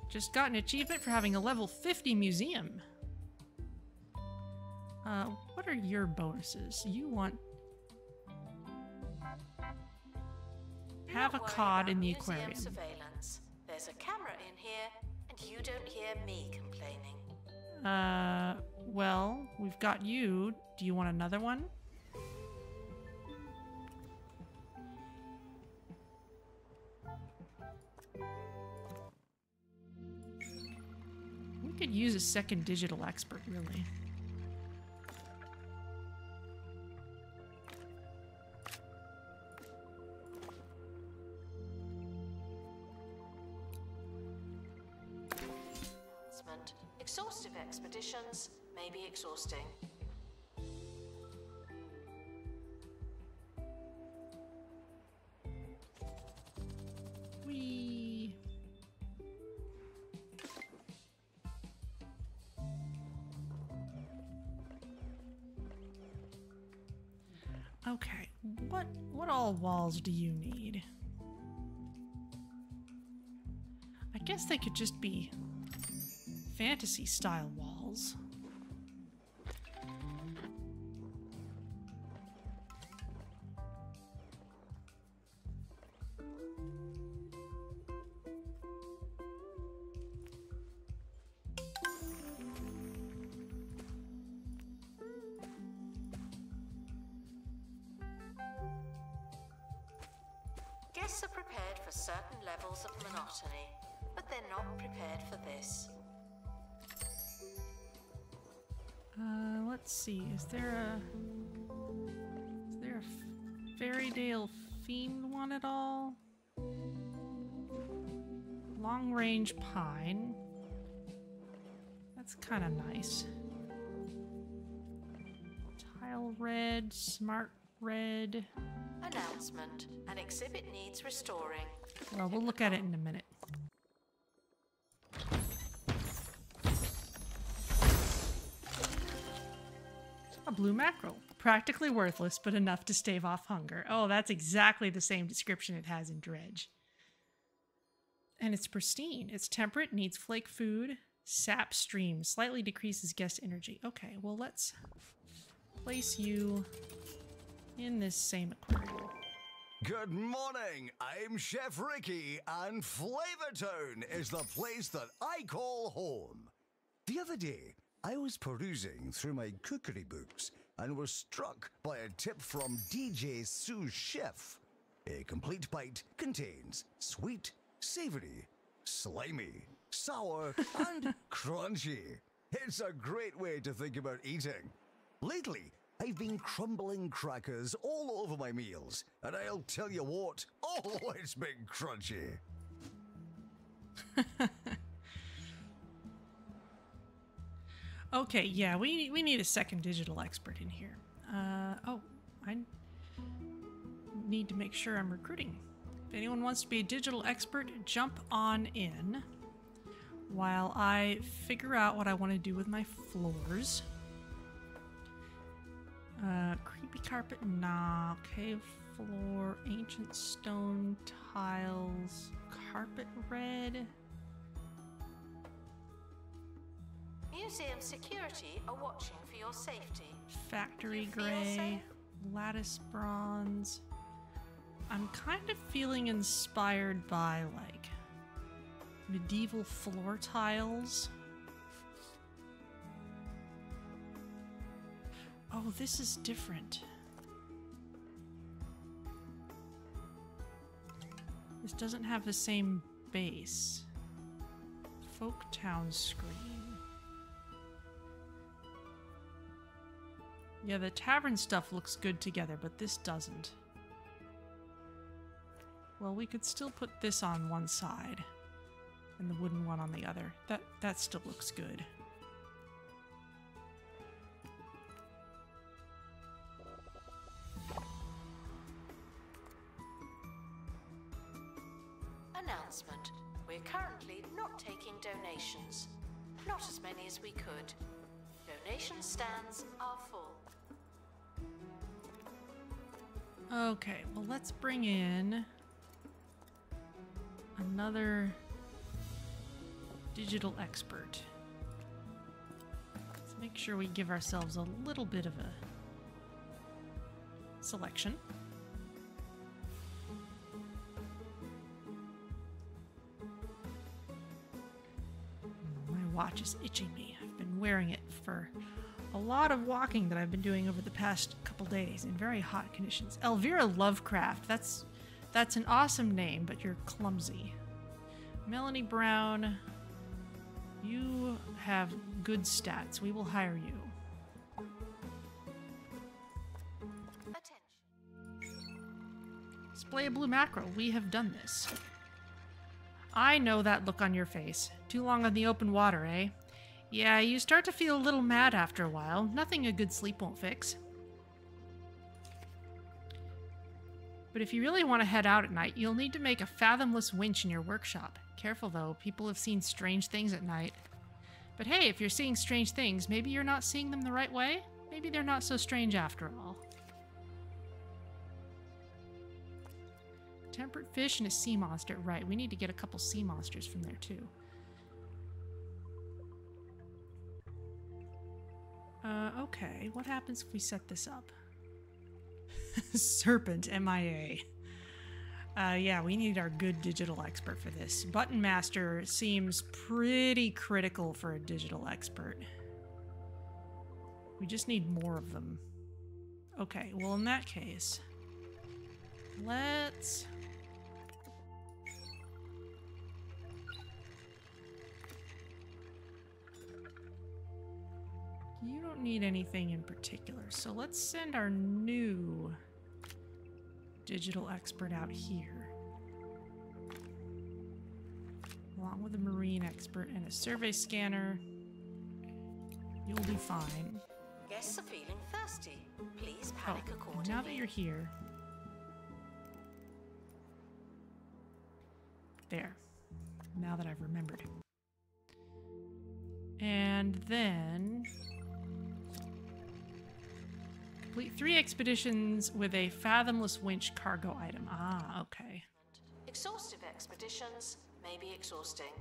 Just got an achievement for having a level 50 museum. What are your bonuses? You want... Have a cod in the aquarium. Surveillance. There's a camera in here, and you don't hear me complaining. Well, we've got you. Do you want another one? use a second digital expert, really. Exhaustive expeditions may be exhausting. Whee! Okay, what all walls do you need? I guess they could just be fantasy style walls. Guests are prepared for certain levels of monotony, but they're not prepared for this. Let's see. Is there a fairy tale themed one at all? Long range pine. That's kind of nice. Tile red, smart red. Announcement. An exhibit needs restoring. Well, we'll look at it in a minute. A blue mackerel. Practically worthless, but enough to stave off hunger. Oh, that's exactly the same description it has in Dredge. And it's pristine. It's temperate, needs flake food, sap stream, slightly decreases guest energy. Okay, well, let's place you in this same aquarium. Good morning, I'm Chef Ricky, and Flavortown is the place that I call home. The other day, I was perusing through my cookery books and was struck by a tip from DJ Sous Chef. A complete bite contains sweet, savory, slimy, sour, and crunchy. It's a great way to think about eating. Lately, I've been crumbling crackers all over my meals, and I'll tell you what, oh, it's been crunchy. Okay, yeah, we need a second digital expert in here. Oh, I need to make sure I'm recruiting. If anyone wants to be a digital expert, jump on in while I figure out what I want to do with my floors. Creepy carpet, nah. Cave floor, ancient stone tiles, carpet red. Museum security are watching for your safety. Factory Do you feel gray, safe? lattice bronze. I'm kind of feeling inspired by like medieval floor tiles. Oh, this is different. This doesn't have the same base. Folktown screen. Yeah, the tavern stuff looks good together, but this doesn't. Well, we could still put this on one side and the wooden one on the other. That still looks good. Announcement. We're currently not taking donations. Not as many as we could. Donation stands are full. Okay, well, let's bring in another digital expert. Let's make sure we give ourselves a little bit of a selection. My watch is itching me. I've been wearing it for a lot of walking that I've been doing over the past couple days in very hot conditions. Elvira Lovecraft, that's an awesome name, but you're clumsy. Melanie Brown, You have good stats. We will hire you. Attention. Display a blue mackerel. We have done this. I know that look on your face. Too long on the open water, eh? Yeah, you start to feel a little mad after a while. Nothing a good sleep won't fix. But if you really want to head out at night, you'll need to make a fathomless winch in your workshop. Careful though, people have seen strange things at night. But hey, if you're seeing strange things, maybe you're not seeing them the right way? Maybe they're not so strange after all. Temperate fish and a sea monster. Right, we need to get a couple sea monsters from there too. Okay, what happens if we set this up? Serpent, MIA. Yeah, we need our good digital expert for this. Button Master seems pretty critical for a digital expert. We just need more of them. Okay, well in that case, let's... You don't need anything in particular, so let's send our new digital expert out here. Along with a marine expert and a survey scanner. You'll be fine. Guests are feeling thirsty. Please panic accordingly. Now that you're here. There. Now that I've remembered. And then... complete 3 expeditions with a fathomless winch cargo item. Ah, okay. Exhaustive expeditions may be exhausting.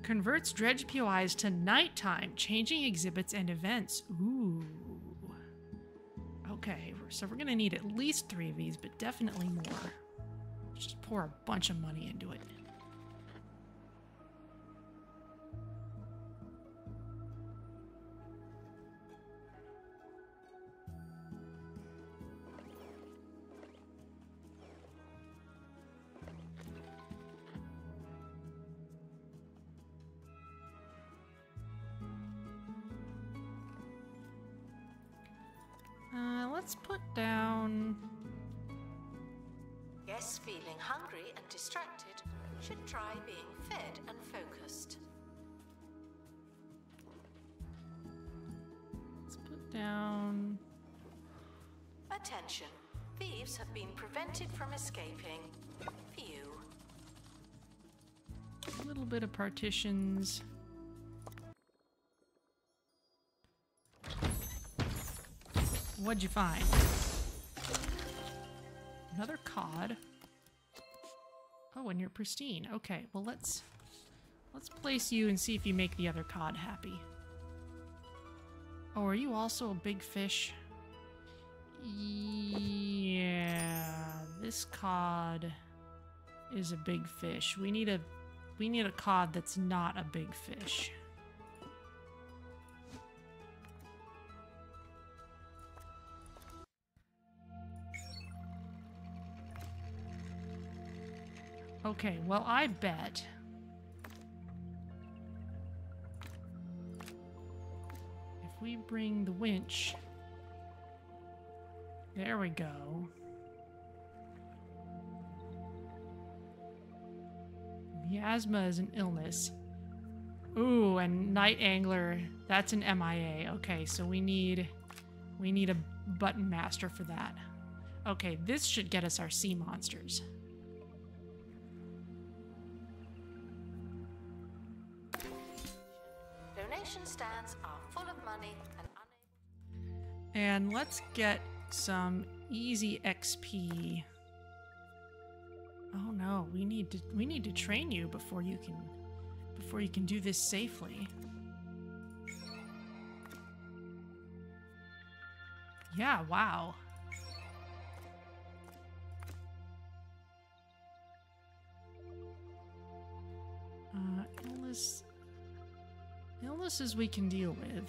Converts dredge POIs to nighttime, changing exhibits and events. Ooh. Okay, so we're gonna need at least 3 of these, but definitely more. Just pour a bunch of money into it. Let's put down... Guests feeling hungry and distracted should try being fed and focused. Let's put down... Attention. Thieves have been prevented from escaping. Few. a little bit of partitions. What'd you find? Another cod. Oh, and you're pristine. Okay, well let's place you and see if you make the other cod happy. Oh, are you also a big fish? Yeah, this cod is a big fish. We need a cod that's not a big fish. Okay, well, I bet if we bring the winch, there we go. Miasma is an illness. Ooh, and night angler, that's an MIA. Okay, so we need a button master for that. Okay, this should get us our sea monsters. Donation stands are full of money and unable. And let's get some easy XP. Oh no, we need to train you before you can do this safely. Yeah, wow. Illnesses we can deal with.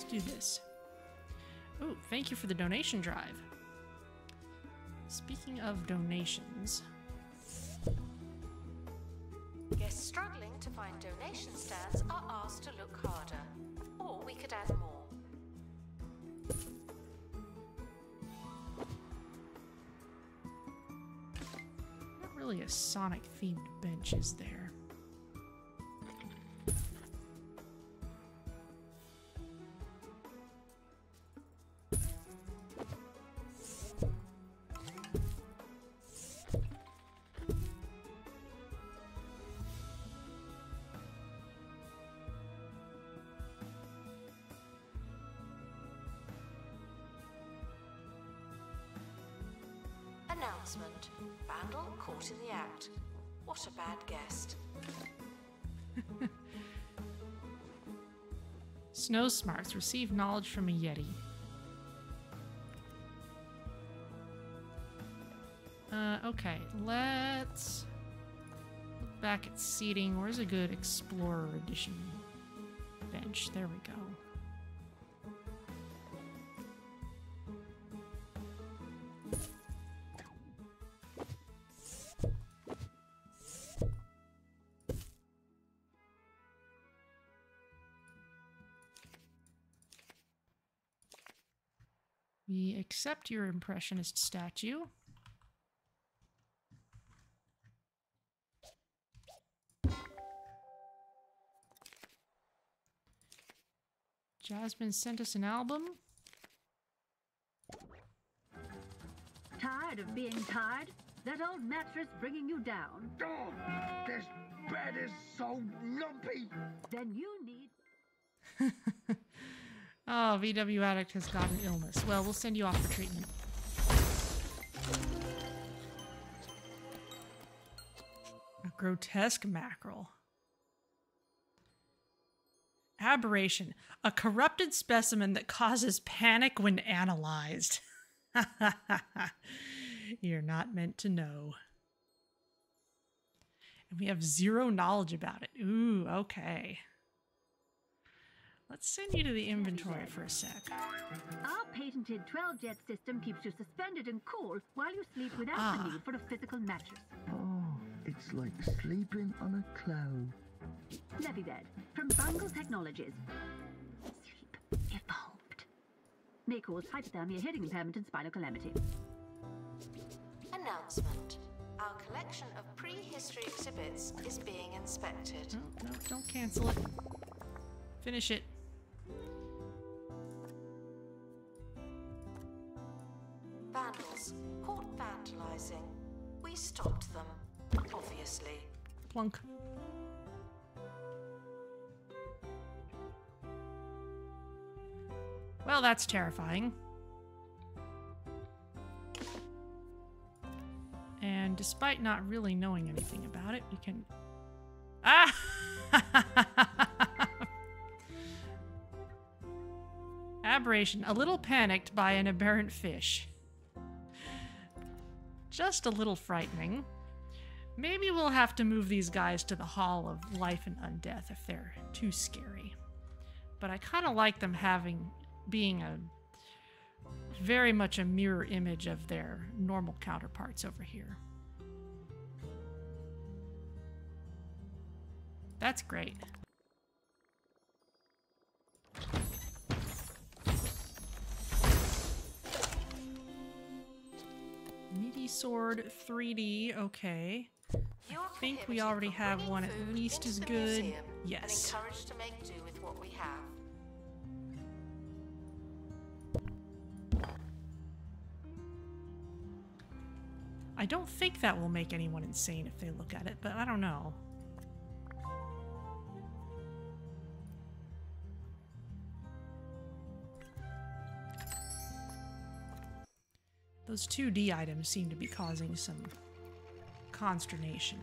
Let's do this. Oh, thank you for the donation drive. Speaking of donations... Guests struggling to find donation stands are asked to look harder. Or we could add more. Not really a Sonic-themed bench, is there? Announcement. Vandal caught in the act. What a bad guest. Snow Smarts. Receive knowledge from a Yeti. Okay, let's look back at seating. Where's a good Explorer Edition bench? There we go. We accept your Impressionist statue. Jasmine sent us an album. Tired of being tired? That old mattress bringing you down? Oh, this bed is so lumpy. Then you need... Oh, VW Addict has got an illness. Well, we'll send you off for treatment. A grotesque mackerel. Aberration. A corrupted specimen that causes panic when analyzed. You're not meant to know. And we have 0 knowledge about it. Ooh, okay. Let's send you to the inventory for a sec. Our patented 12-jet system keeps you suspended and cool while you sleep without the need for a physical mattress. Oh, it's like sleeping on a cloud. Levy bed from Bungle Technologies. Sleep evolved. May cause hypothermia, hearing impairment, and spinal calamity. Announcement. Our collection of prehistory exhibits is being inspected. No, don't cancel it. Finish it. Vandals caught vandalizing. We stopped them, obviously. Plunk. Well, that's terrifying. And despite not really knowing anything about it, we can... Ah! Aberration. A little panicked by an aberrant fish. Just a little frightening. Maybe we'll have to move these guys to the Hall of Life and Undeath if they're too scary. But I kind of like them being a very much a mirror image of their normal counterparts over here. That's great. Meaty Sword 3D, okay. I think we already have one at least as good. Yes. And encouraged to make do with what we have. I don't think that will make anyone insane if they look at it, but I don't know. Those 2D items seem to be causing some consternation.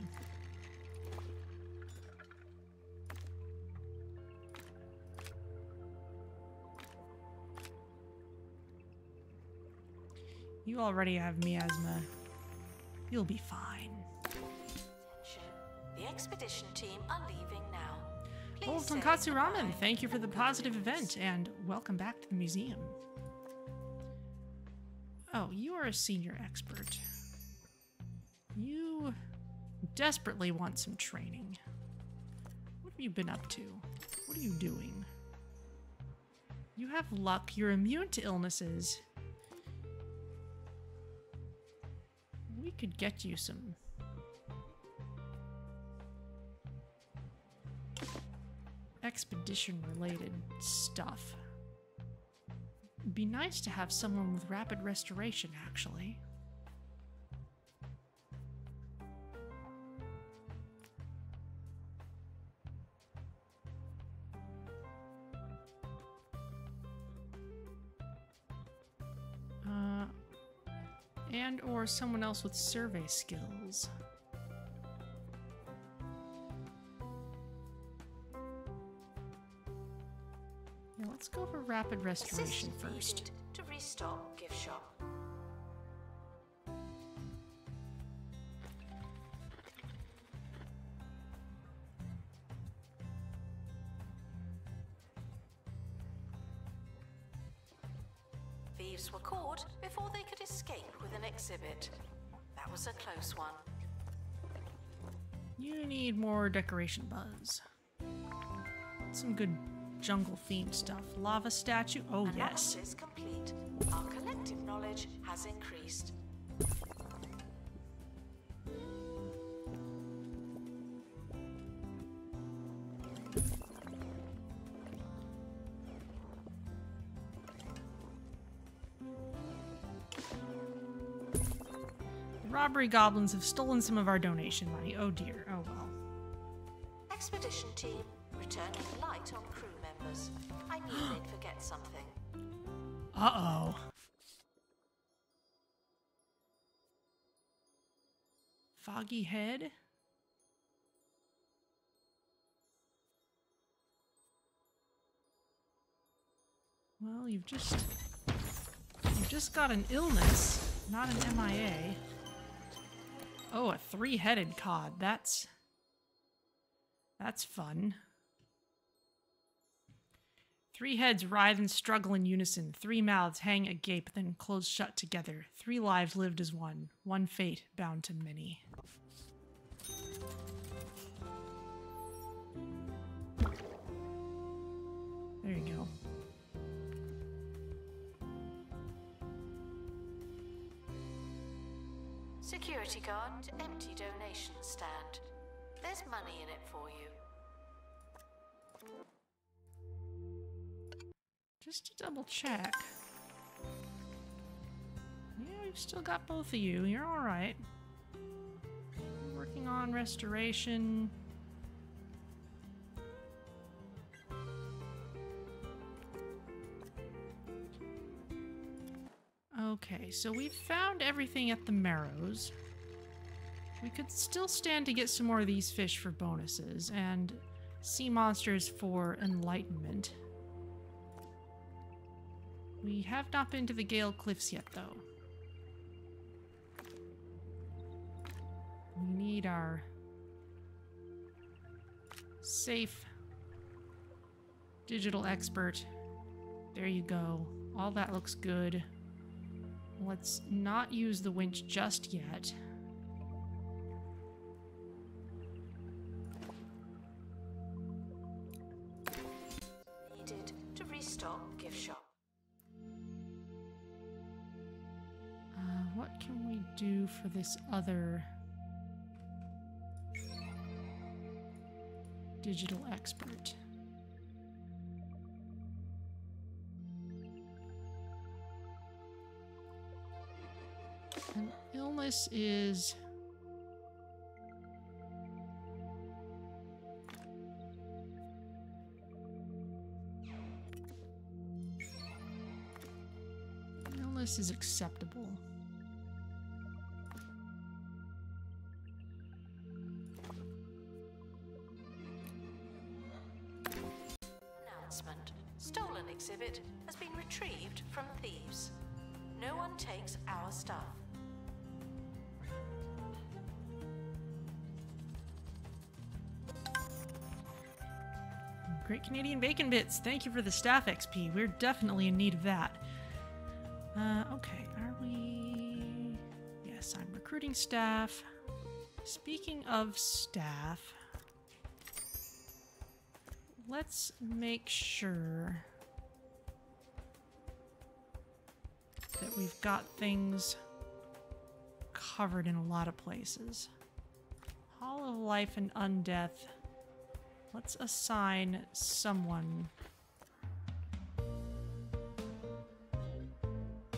You already have miasma. You'll be fine. Attention. The expedition team are leaving now. Oh, Tonkatsu Ramen, thank you for the positive event, and welcome back to the museum. Oh, you are a senior expert. You desperately want some training. What have you been up to? What are you doing? You have luck, you're immune to illnesses. We could get you some expedition-related stuff. It'd be nice to have someone with rapid restoration, actually. And or someone else with survey skills. Yeah, let's go for rapid restoration first. To restock gift shop. Thieves were caught before they could escape with an exhibit. That was a close one. You need more decoration buzz. Some good jungle-themed stuff. Lava statue? Oh, yes. Analysis complete. Our collective knowledge has increased. Robbery goblins have stolen some of our donation money. Oh dear. Oh well. Expedition team, returning light on crew members. I knew they'd forget something. Uh-oh. Foggy head? Well, you've just got an illness, not an MIA. Oh, a three-headed cod. That's fun. 3 heads writhe and struggle in unison. 3 mouths hang agape, then close shut together. 3 lives lived as one. 1 fate bound to many. There you go. Security guard to empty donation stand. There's money in it for you. Just to double check. Yeah, we've still got both of you. You're alright. Working on restoration. Okay, so we've found everything at the Marrows. We could still stand to get some more of these fish for bonuses, and sea monsters for enlightenment. We have not been to the Gale Cliffs yet, though. We need our safe digital expert. There you go. All that looks good. Let's not use the winch just yet. Needed to restock gift shop. What can we do for this other digital expert? An illness is acceptable. Announcement. Stolen exhibit has been retrieved from thieves. No one takes our stuff. Great Canadian Bacon Bits. Thank you for the staff XP. We're definitely in need of that. Okay, are we... Yes, I'm recruiting staff. Speaking of staff, let's make sure that we've got things covered in a lot of places. Hall of Life and Undeath. Let's assign someone.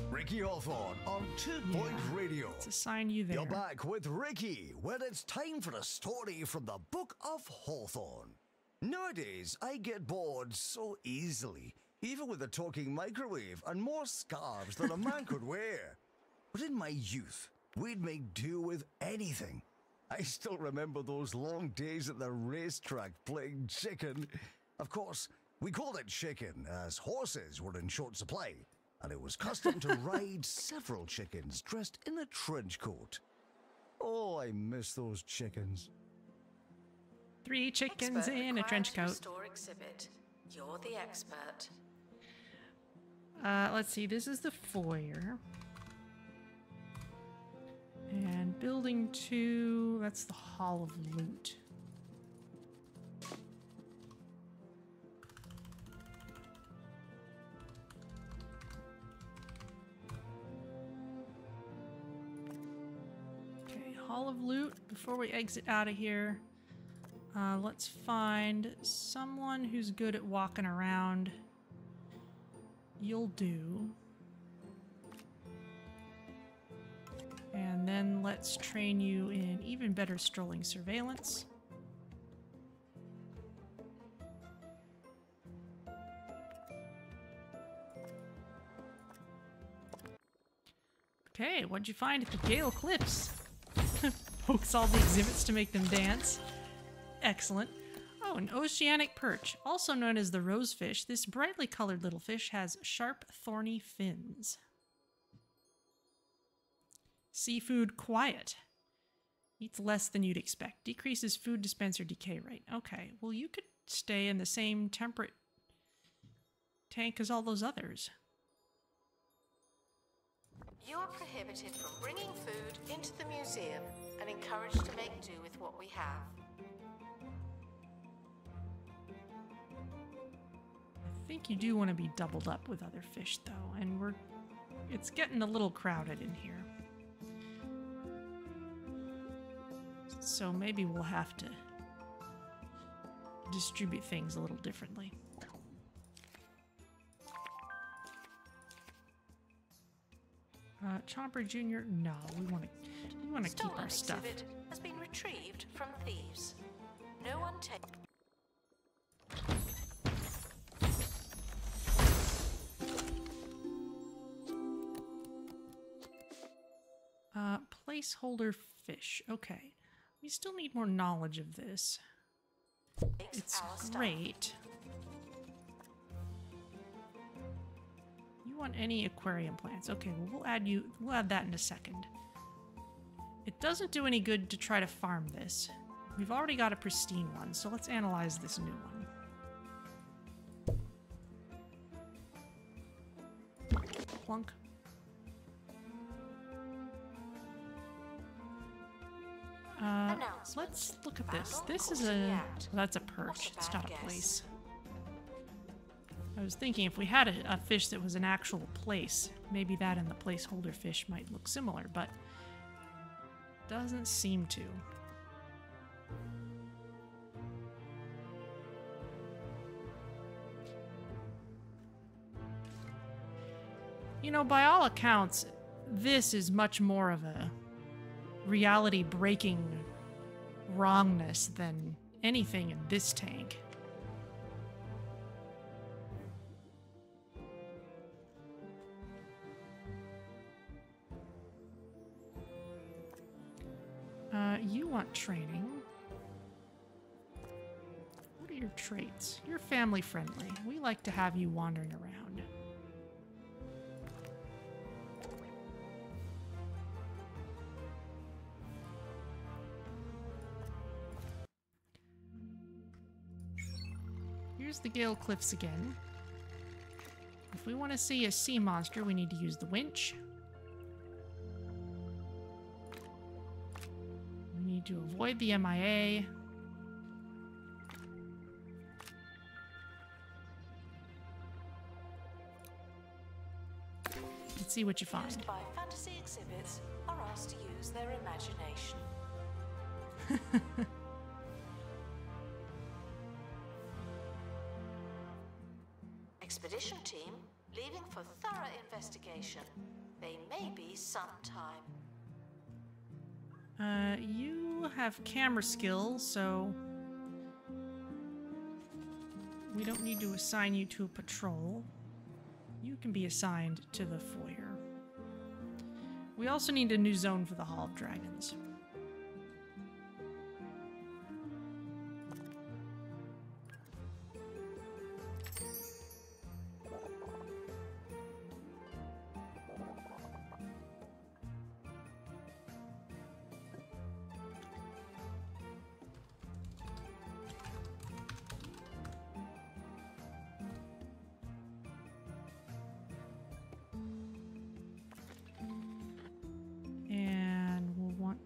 Ricky Hawthorne on 2 Point Radio. Let's assign you there. You're back with Ricky, when it's time for a story from the Book of Hawthorne. Nowadays, I get bored so easily, even with a talking microwave and more scarves than a man could wear. But in my youth, we'd make do with anything. I still remember those long days at the racetrack playing chicken. Of course, we called it chicken as horses were in short supply, and it was custom to ride several chickens dressed in a trench coat. Oh, I miss those chickens. 3 chickens in a trench coat. Restore exhibit. You're the expert. Let's see, this is the foyer. And building 2, that's the Hall of Loot. Okay, Hall of Loot. Before we exit out of here, let's find someone who's good at walking around. You'll do. And then let's train you in even better strolling surveillance. Okay, what'd you find at the Gale Cliffs? Pokes all the exhibits to make them dance. Excellent. Oh, an oceanic perch, also known as the rosefish. This brightly colored little fish has sharp, thorny fins. Seafood quiet. Eats less than you'd expect. Decreases food dispenser decay rate. Okay, well you could stay in the same temperate tank as all those others. You are prohibited from bringing food into the museum and encouraged to make do with what we have. I think you do want to be doubled up with other fish though, and it's getting a little crowded in here. So maybe we'll have to distribute things a little differently. Chomper Jr. No, we want to keep our stuff. Exhibit has been retrieved from thieves. No one take. Placeholder fish. Okay. We still need more knowledge of this. It's great. You want any aquarium plants? Okay, well we'll add that in a second. It doesn't do any good to try to farm this. We've already got a pristine one, so let's analyze this new one. Plunk. Let's look at this. This is that's a perch. It's not a place. I was thinking if we had a fish that was an actual place, maybe that and the placeholder fish might look similar, but doesn't seem to. You know, by all accounts, this is much more of a reality-breaking wrongness than anything in this tank. You want training. What are your traits? You're family friendly. We like to have you wandering around. here's the Gale Cliffs again. If we want to see a sea monster, we need to use the winch. We need to avoid the MIA. Let's see what you find. Used by fantasy exhibits are asked to use their imagination. Expedition team leaving for thorough investigation. They may be some time. You have camera skills, so we don't need to assign you to a patrol. You can be assigned to the foyer. We also need a new zone for the Hall of Dragons.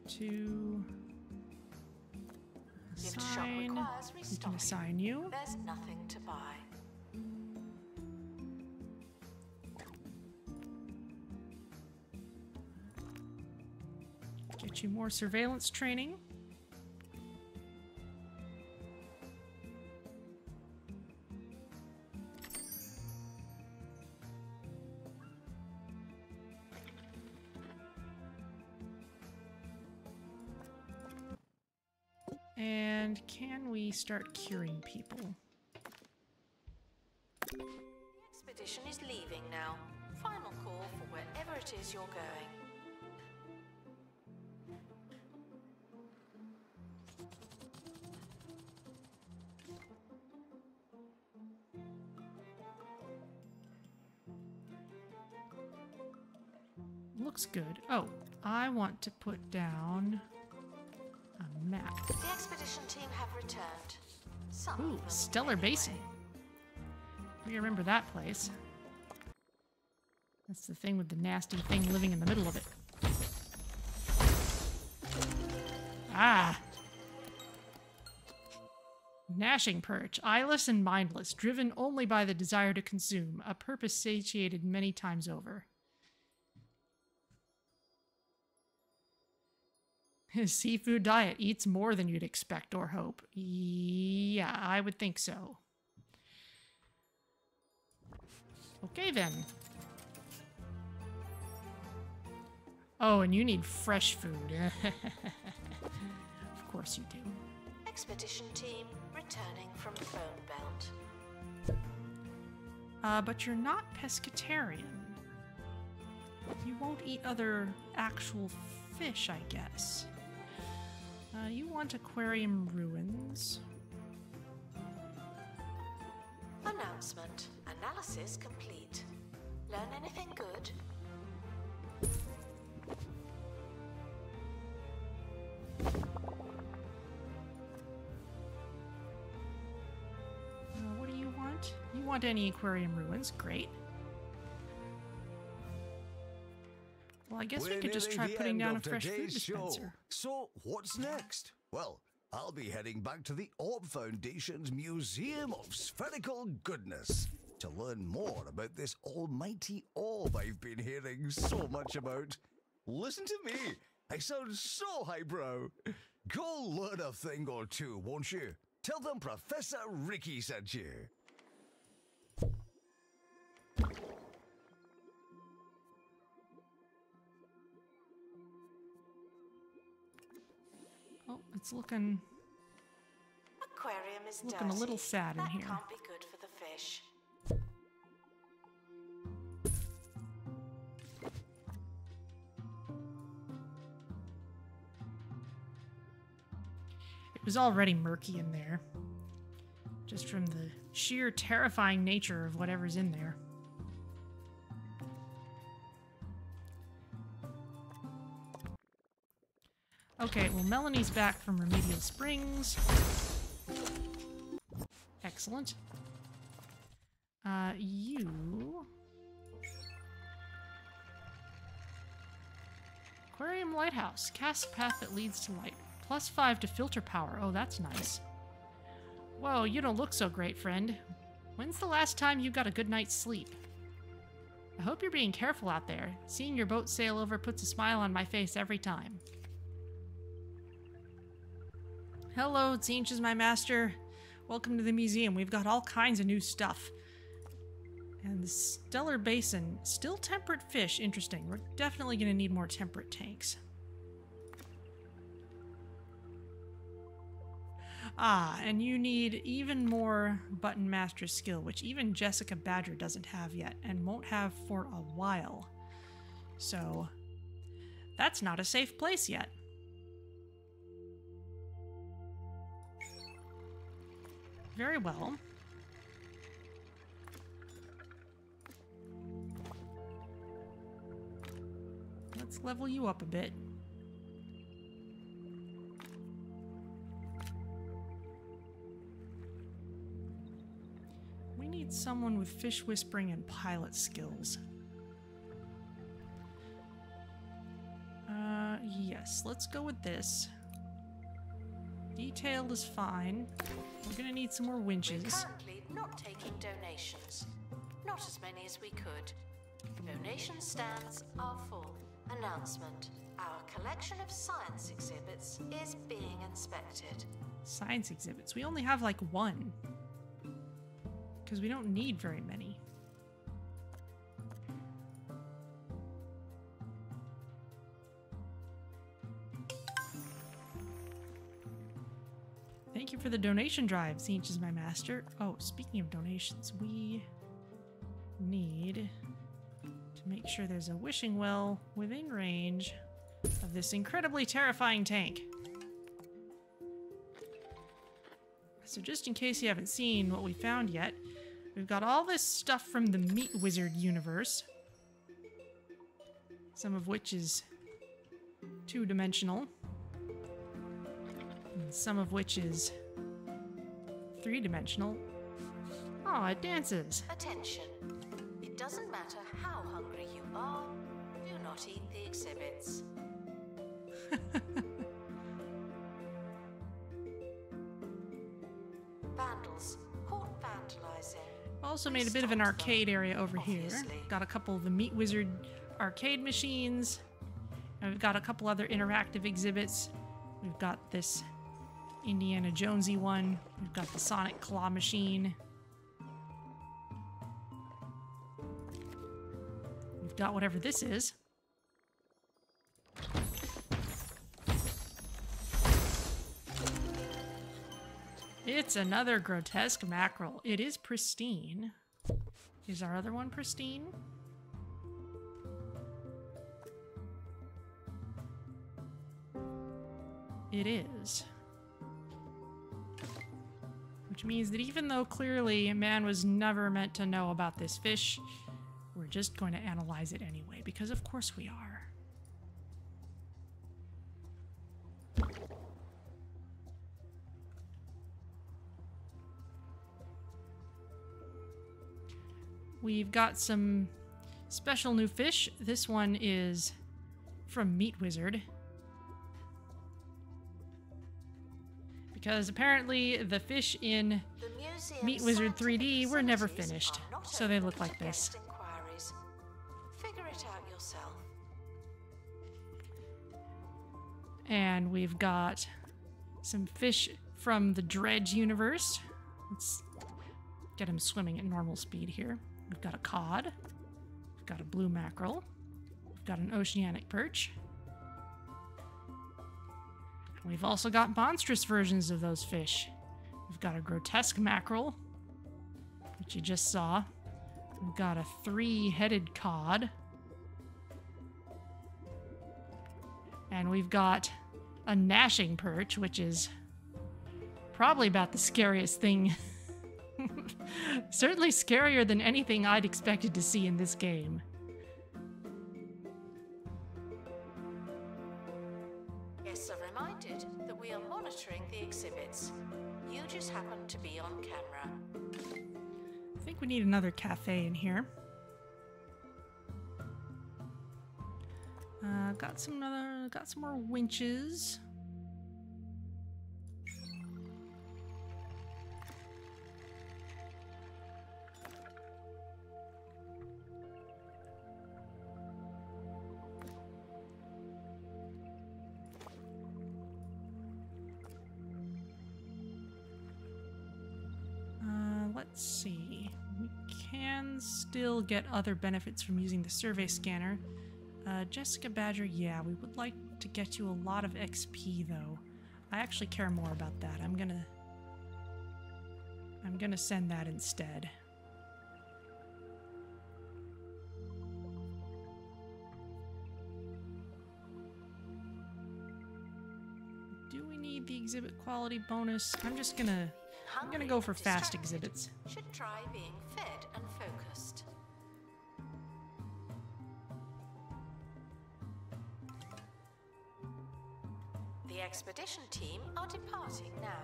To assign, we can assign you. There's nothing to buy. Get you more surveillance training. And can we start curing people? The expedition is leaving now. Final call for wherever it is you're going. Looks good. Oh, I want to put down a map. The expedition team have returned. Some Ooh, of them Stellar anyway. Basin. We remember that place. That's the thing with the nasty thing living in the middle of it. Ah! Gnashing perch, eyeless and mindless, driven only by the desire to consume, a purpose satiated many times over. His seafood diet eats more than you'd expect or hope. Yeah, I would think so. Okay, then. Oh, and you need fresh food. Of course you do. Expedition team returning from the bone belt. But you're not pescatarian. You won't eat other actual fish, I guess. You want aquarium ruins. Announcement. Analysis complete. Learn anything good? What do you want? You want any aquarium ruins? Great. Well, I guess we could just try putting down a fresh food dispenser. So, what's next? Well, I'll be heading back to the Orb Foundation's Museum of Spherical Goodness to learn more about this almighty orb I've been hearing so much about. Listen to me, I sound so highbrow. Go learn a thing or two, won't you? Tell them Professor Ricky sent you. Oh, it's looking Aquarium is dirty. a little sad in that here. Can't be good for the fish. It was already murky in there. Just from the sheer terrifying nature of whatever's in there. Okay, well, Melanie's back from Remedial Springs. Excellent. You... Aquarium Lighthouse. Cast path that leads to light. +5 to filter power. Oh, that's nice. Whoa, you don't look so great, friend. When's the last time you got a good night's sleep? I hope you're being careful out there. Seeing your boat sail over puts a smile on my face every time. Hello, Zinch is my master. Welcome to the museum. We've got all kinds of new stuff. And the Stellar Basin. Still temperate fish. Interesting. We're definitely going to need more temperate tanks. Ah, and you need even more Button Master skill, which even Jessica Badger doesn't have yet, and won't have for a while. So, that's not a safe place yet. Very well. Let's level you up a bit. We need someone with fish whispering and pilot skills. Yes, let's go with this. Detailed is fine. We're gonna need some more winches. We're currently not taking donations. Not as many as we could. Donation stands are full. Announcement. Our collection of science exhibits is being inspected. Science exhibits. We only have like one. Because we don't need very many. Thank you for the donation drive, Zinch is my master. Oh, speaking of donations, we need to make sure there's a wishing well within range of this incredibly terrifying tank. So just in case you haven't seen what we found yet, we've got all this stuff from the Meat Wizard universe. Some of which is two-dimensional. And some of which is three-dimensional. Oh, it dances. Attention. It doesn't matter how hungry you are, do not eat the exhibits. Vandals, caught vandalizing. Also made a bit of an arcade area over here. Got a couple of the Meat Wizard arcade machines. And we've got a couple other interactive exhibits. We've got this Indiana Jonesy one. We've got the Sonic Claw machine. We've got whatever this is. It's another grotesque mackerel. It is pristine. Is our other one pristine? It is. Which means that even though clearly man was never meant to know about this fish, we're just going to analyze it anyway, because of course we are. We've got some special new fish. This one is from Meat Wizard. Because apparently the fish in Meat Wizard 3D were never finished, so they look like this. Figure it out yourself. And we've got some fish from the Dredge universe. Let's get him swimming at normal speed here. We've got a cod. We've got a blue mackerel. We've got an oceanic perch. We've also got monstrous versions of those fish. We've got a grotesque mackerel, which you just saw. We've got a three-headed cod. And we've got a gnashing perch, which is probably about the scariest thing. Certainly scarier than anything I'd expected to see in this game. Guests are reminded that we are monitoring the exhibits. You just happen to be on camera. I think we need another cafe in here. Got some more winches. Let's see. We can still get other benefits from using the survey scanner. Jessica Badger, yeah, we would like to get you a lot of XP though. I actually care more about that. I'm gonna send that instead. Do we need the exhibit quality bonus? I'm gonna go for fast exhibits. Should try being fed and focused. The expedition team are departing now.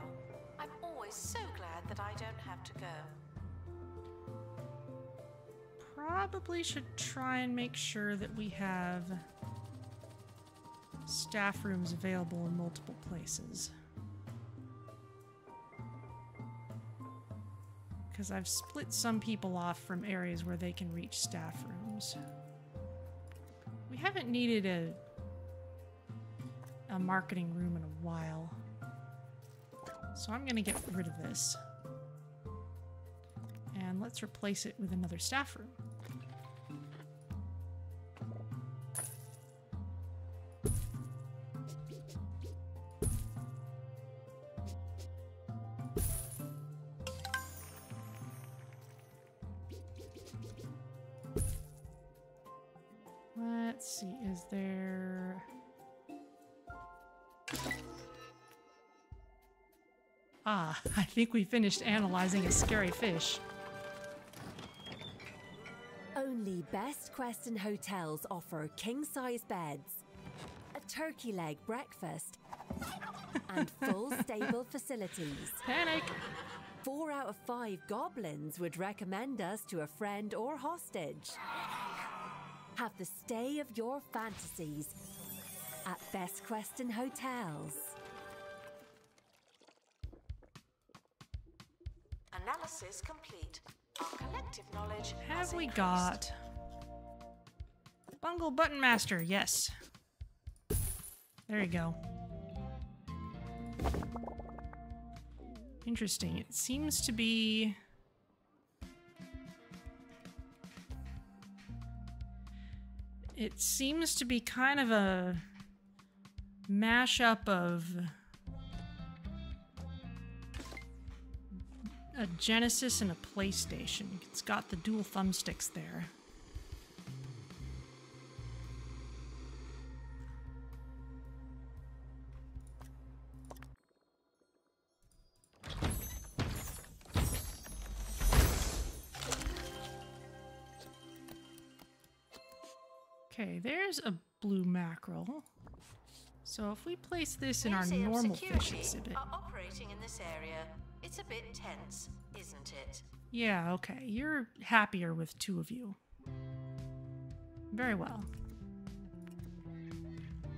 I'm always so glad that I don't have to go. Probably should try and make sure that we have staff rooms available in multiple places. Because I've split some people off from areas where they can reach staff rooms. We haven't needed a marketing room in a while. So I'm gonna get rid of this. And let's replace it with another staff room. Let's see, is there... Ah, I think we finished analyzing a scary fish. Only Best Quest and hotels offer king-size beds, a turkey leg breakfast, and full stable facilities. Panic! 4 out of 5 goblins would recommend us to a friend or hostage. Have the stay of your fantasies at Best Quest and hotels. Analysis complete. Our collective knowledge Have has we increased. got... Bungle Button Master, yes. There you go. Interesting. It seems to be... It seems to be kind of a mashup of a Genesis and a PlayStation. It's got the dual thumbsticks there. Okay, there's a blue mackerel. So if we place this in our Museum normal fish security exhibit... are operating in this area. It's a bit tense, isn't it? Yeah, okay. You're happier with 2 of you. Very well.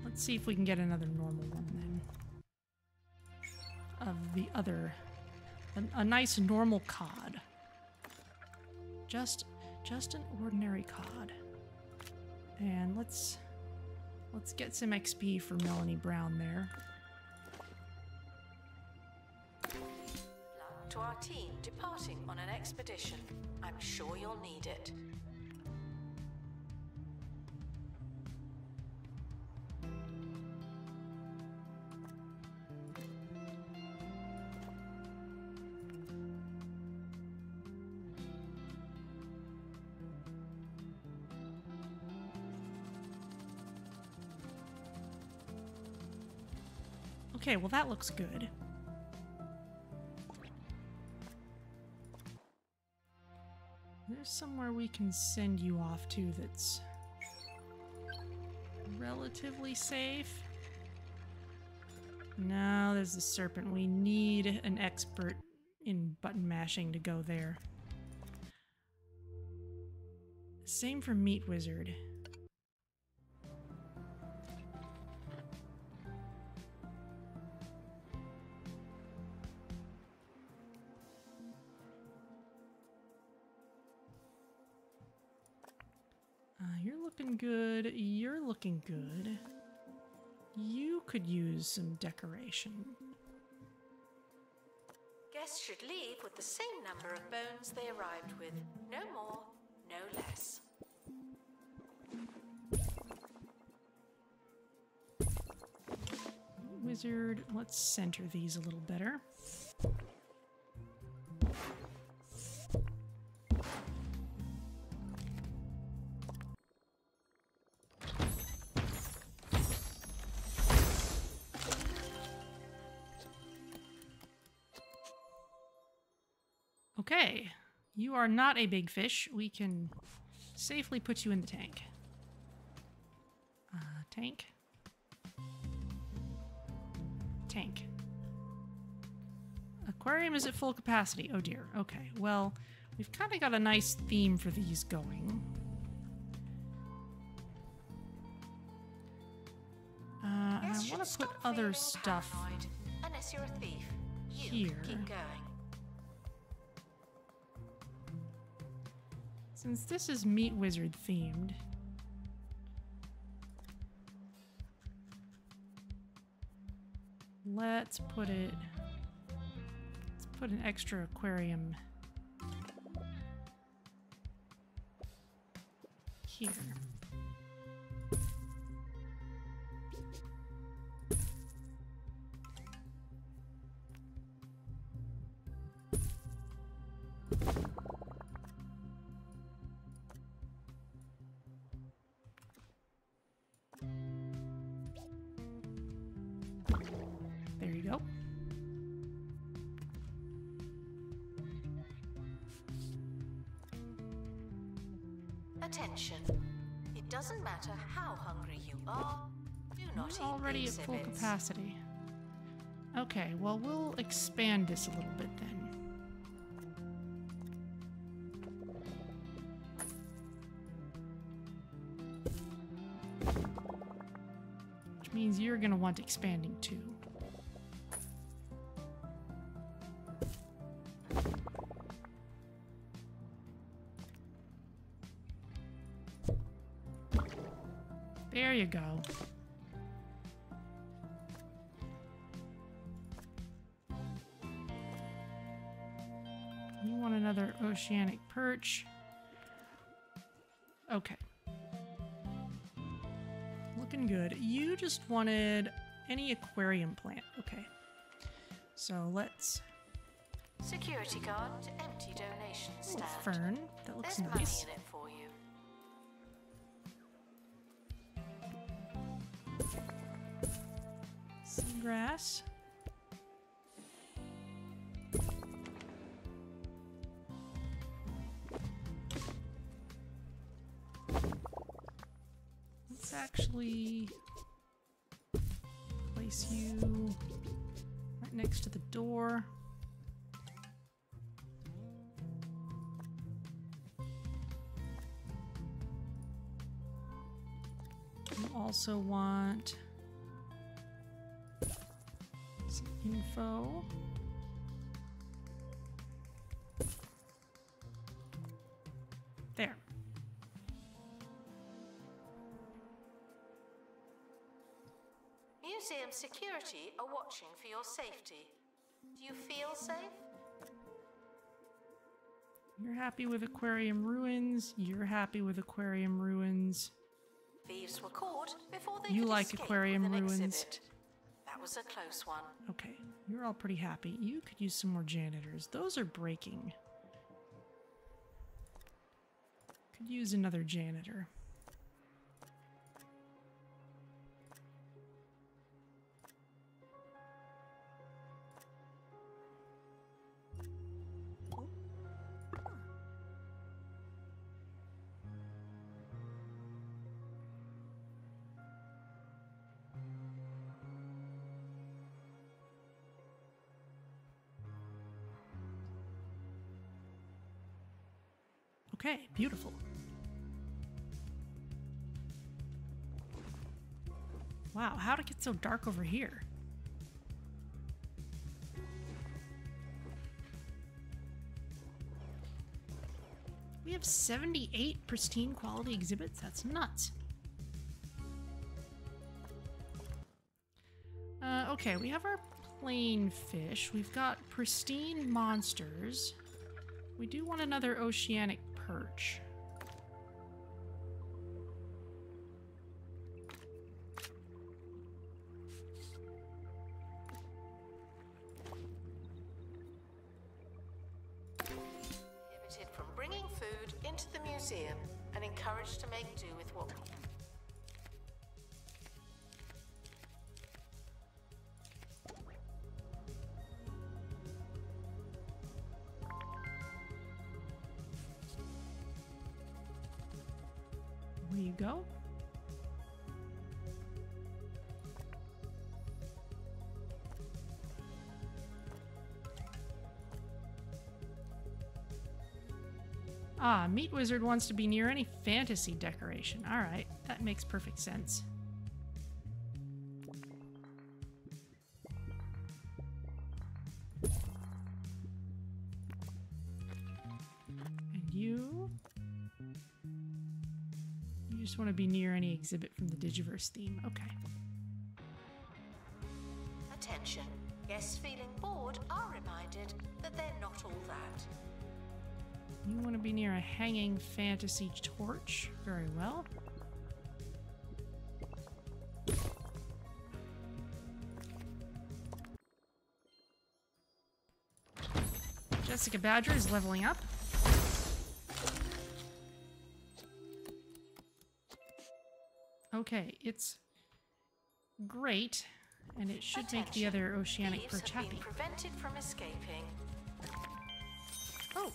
Let's see if we can get another normal one then. Of the other... A nice normal cod. Just an ordinary cod. And let's get some XP for Melanie Brown there. To our team departing on an expedition. I'm sure you'll need it. Okay, well that looks good. There's somewhere we can send you off to that's relatively safe. No, there's the serpent. We need an expert in button mashing to go there. Same for Meat Wizard. You're looking good. You're looking good. You could use some decoration. Guests should leave with the same number of bones they arrived with. No more, no less. Wizard, let's center these a little better. Okay, you are not a big fish. We can safely put you in the tank. Tank. Tank. Aquarium is at full capacity. Oh dear. Okay, well, we've kind of got a nice theme for these going. And I want to put other stuff unless you're a thief. Here. Keep going. Since this is Meat Wizard themed, let's put an extra aquarium here. There you go. Attention. It doesn't matter how hungry you are, do not eat Already at full capacity. Okay, well, we'll expand this a little bit then. Which means you're going to want expanding too. There you go. You want another Oceanic Perch. Okay. Looking good. You just wanted any aquarium plant. Okay. So let's... Security guard, empty donation stand. Fern. That looks There's nice. money in it for you. Grass. Let's actually place you right next to the door. You also want info. There. Museum security are watching for your safety. Do you feel safe? You're happy with aquarium ruins. You're happy with aquarium ruins. Thieves were caught before they You could like escape aquarium with an ruins. exhibit. That was a close one. Okay, you're all pretty happy. You could use some more janitors. Those are breaking. Could use another janitor. Okay, beautiful. Wow, how'd it get so dark over here? We have 78 pristine quality exhibits? That's nuts. Okay, we have our plain fish. We've got pristine monsters. We do want another oceanic perch. Prohibited from bringing food into the museum and encouraged to make do with what we Where you go? Ah, Meat Wizard wants to be near any fantasy decoration. Alright, that makes perfect sense. And you just want to be near any exhibit from the Digiverse theme. Okay. Attention. Guests feeling bored are reminded that they're not all that. You want to be near a hanging fantasy torch. Very well. Jessica Badger is leveling up. Okay, it's great, and it should make the other oceanic Thieves perch have been happy. prevented from escaping. Oh!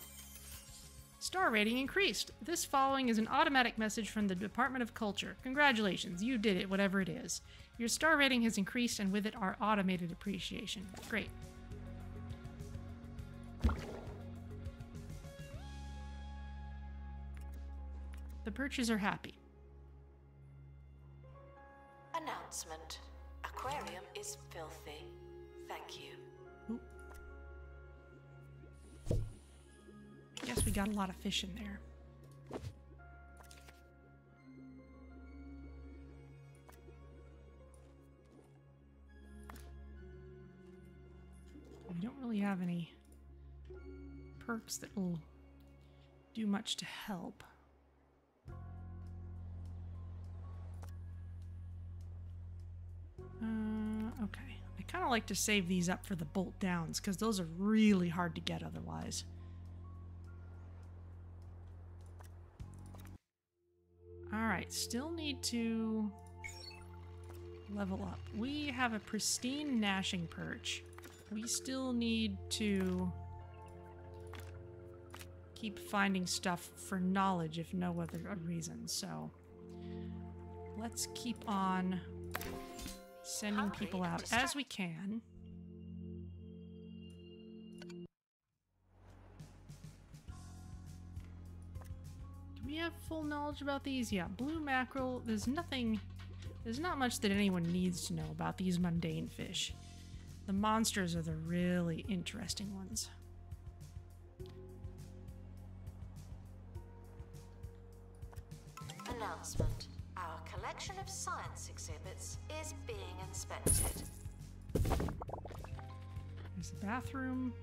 Star rating increased. This following is an automatic message from the Department of Culture. Congratulations, you did it, whatever it is. Your star rating has increased, and with it, our automated appreciation. Great. The perches are happy. Announcement. Aquarium is filthy. Thank you. Oop. I guess we got a lot of fish in there. We don't really have any perks that will do much to help. Okay. I kind of like to save these up for the bolt downs, because those are really hard to get otherwise. Alright, still need to level up. We have a pristine gnashing perch. We still need to keep finding stuff for knowledge, if no other reason. So let's keep on sending people out as we can. Do we have full knowledge about these? Yeah, blue mackerel. There's not much that anyone needs to know about these mundane fish. The monsters are the really interesting ones. Announcement. Our collection of science exhibits is being inspected. There's the bathroom.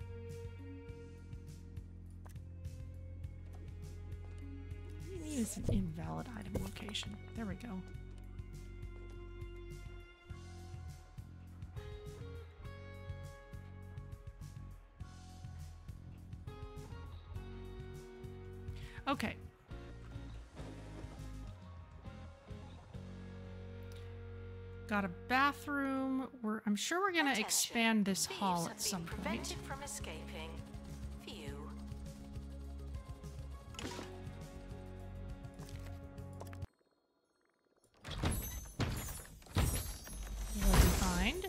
It's an invalid item location. There we go. Okay. Got a bathroom. I'm sure we're gonna expand this hall at some point. Prevented from escaping. View. What do we find?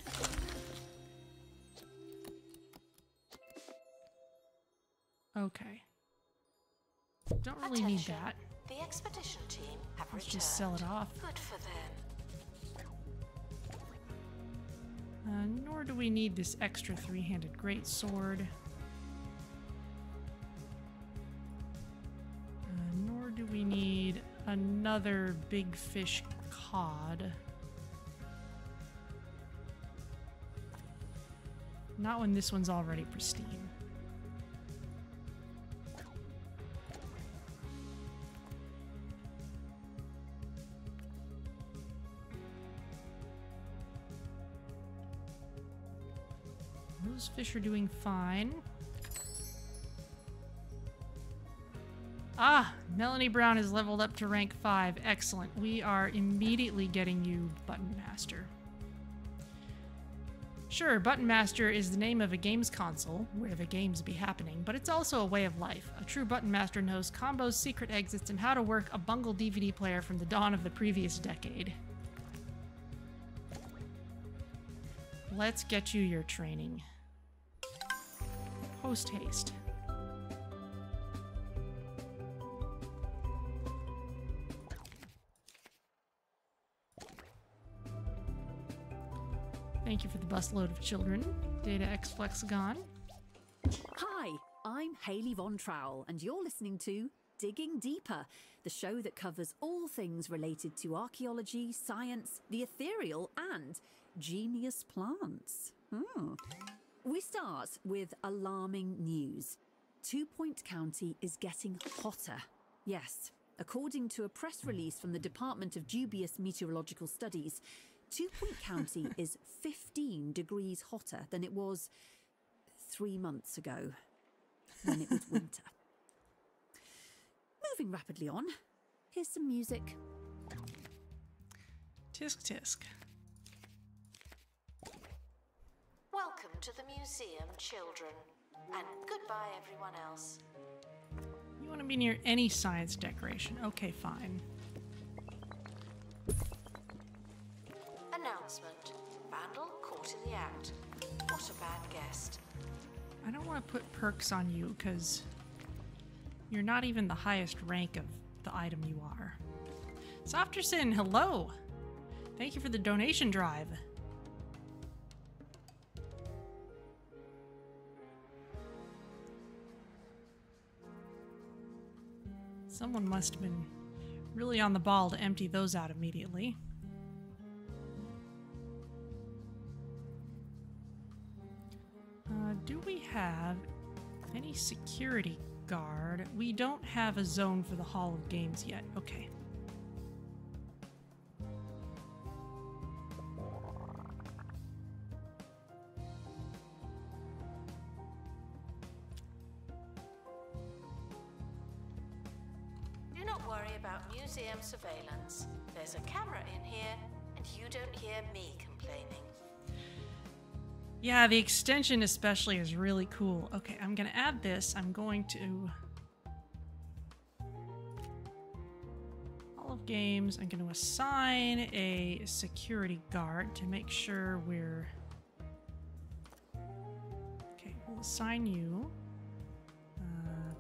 Okay. Don't really need that. The expedition team have Let's returned. just sell it off. Good for them. Nor do we need this extra three-handed great sword. Nor do we need another big fish cod. Not when this one's already pristine. Those fish are doing fine. Ah! Melanie Brown is leveled up to rank 5. Excellent. We are immediately getting you Button Master. Sure, Button Master is the name of a games console, where the games be happening, but it's also a way of life. A true Button Master knows combos, secret exits, and how to work a bungled DVD player from the dawn of the previous decade. Let's get you your training. Post haste. Thank you for the busload of children. Data X Flexagon. Hi, I'm Hayley Von Trowell, and you're listening to Digging Deeper, the show that covers all things related to archaeology, science, the ethereal, and genius plants. We start with alarming news. 2 Point County is getting hotter. Yes, according to a press release from the Department of Dubious Meteorological Studies, 2 Point County is 15 degrees hotter than it was 3 months ago, when it was winter. Moving rapidly on, here's some music. Tisk tisk. Welcome to the museum, children. And goodbye, everyone else. You want to be near any science decoration? Okay, fine. Announcement. Vandal caught in the act. What a bad guest. I don't want to put perks on you, because you're not even the highest rank of the item you are. Softerson, hello! Thank you for the donation drive. Someone must have been really on the ball to empty those out immediately. Do we have any security guard? We don't have a zone for the Hall of Games yet. Okay. Do not worry about museum surveillance. There's a camera in here, and you don't hear me complaining. Yeah, the extension especially is really cool. Okay, I'm gonna add this. I'm going to Hall of Games. I'm gonna assign a security guard to make sure we're... Okay, we'll assign you.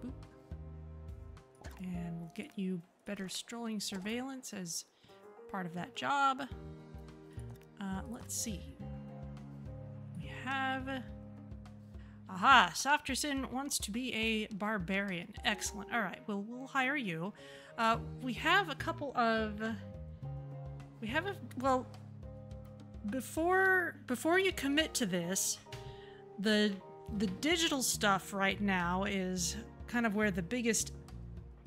Boop. And we'll get you better strolling surveillance as part of that job. Let's see. Have... Aha! Softerson wants to be a barbarian. Excellent. Alright, well, we'll hire you. We have a couple of... Well, before you commit to this, the digital stuff right now is kind of where the biggest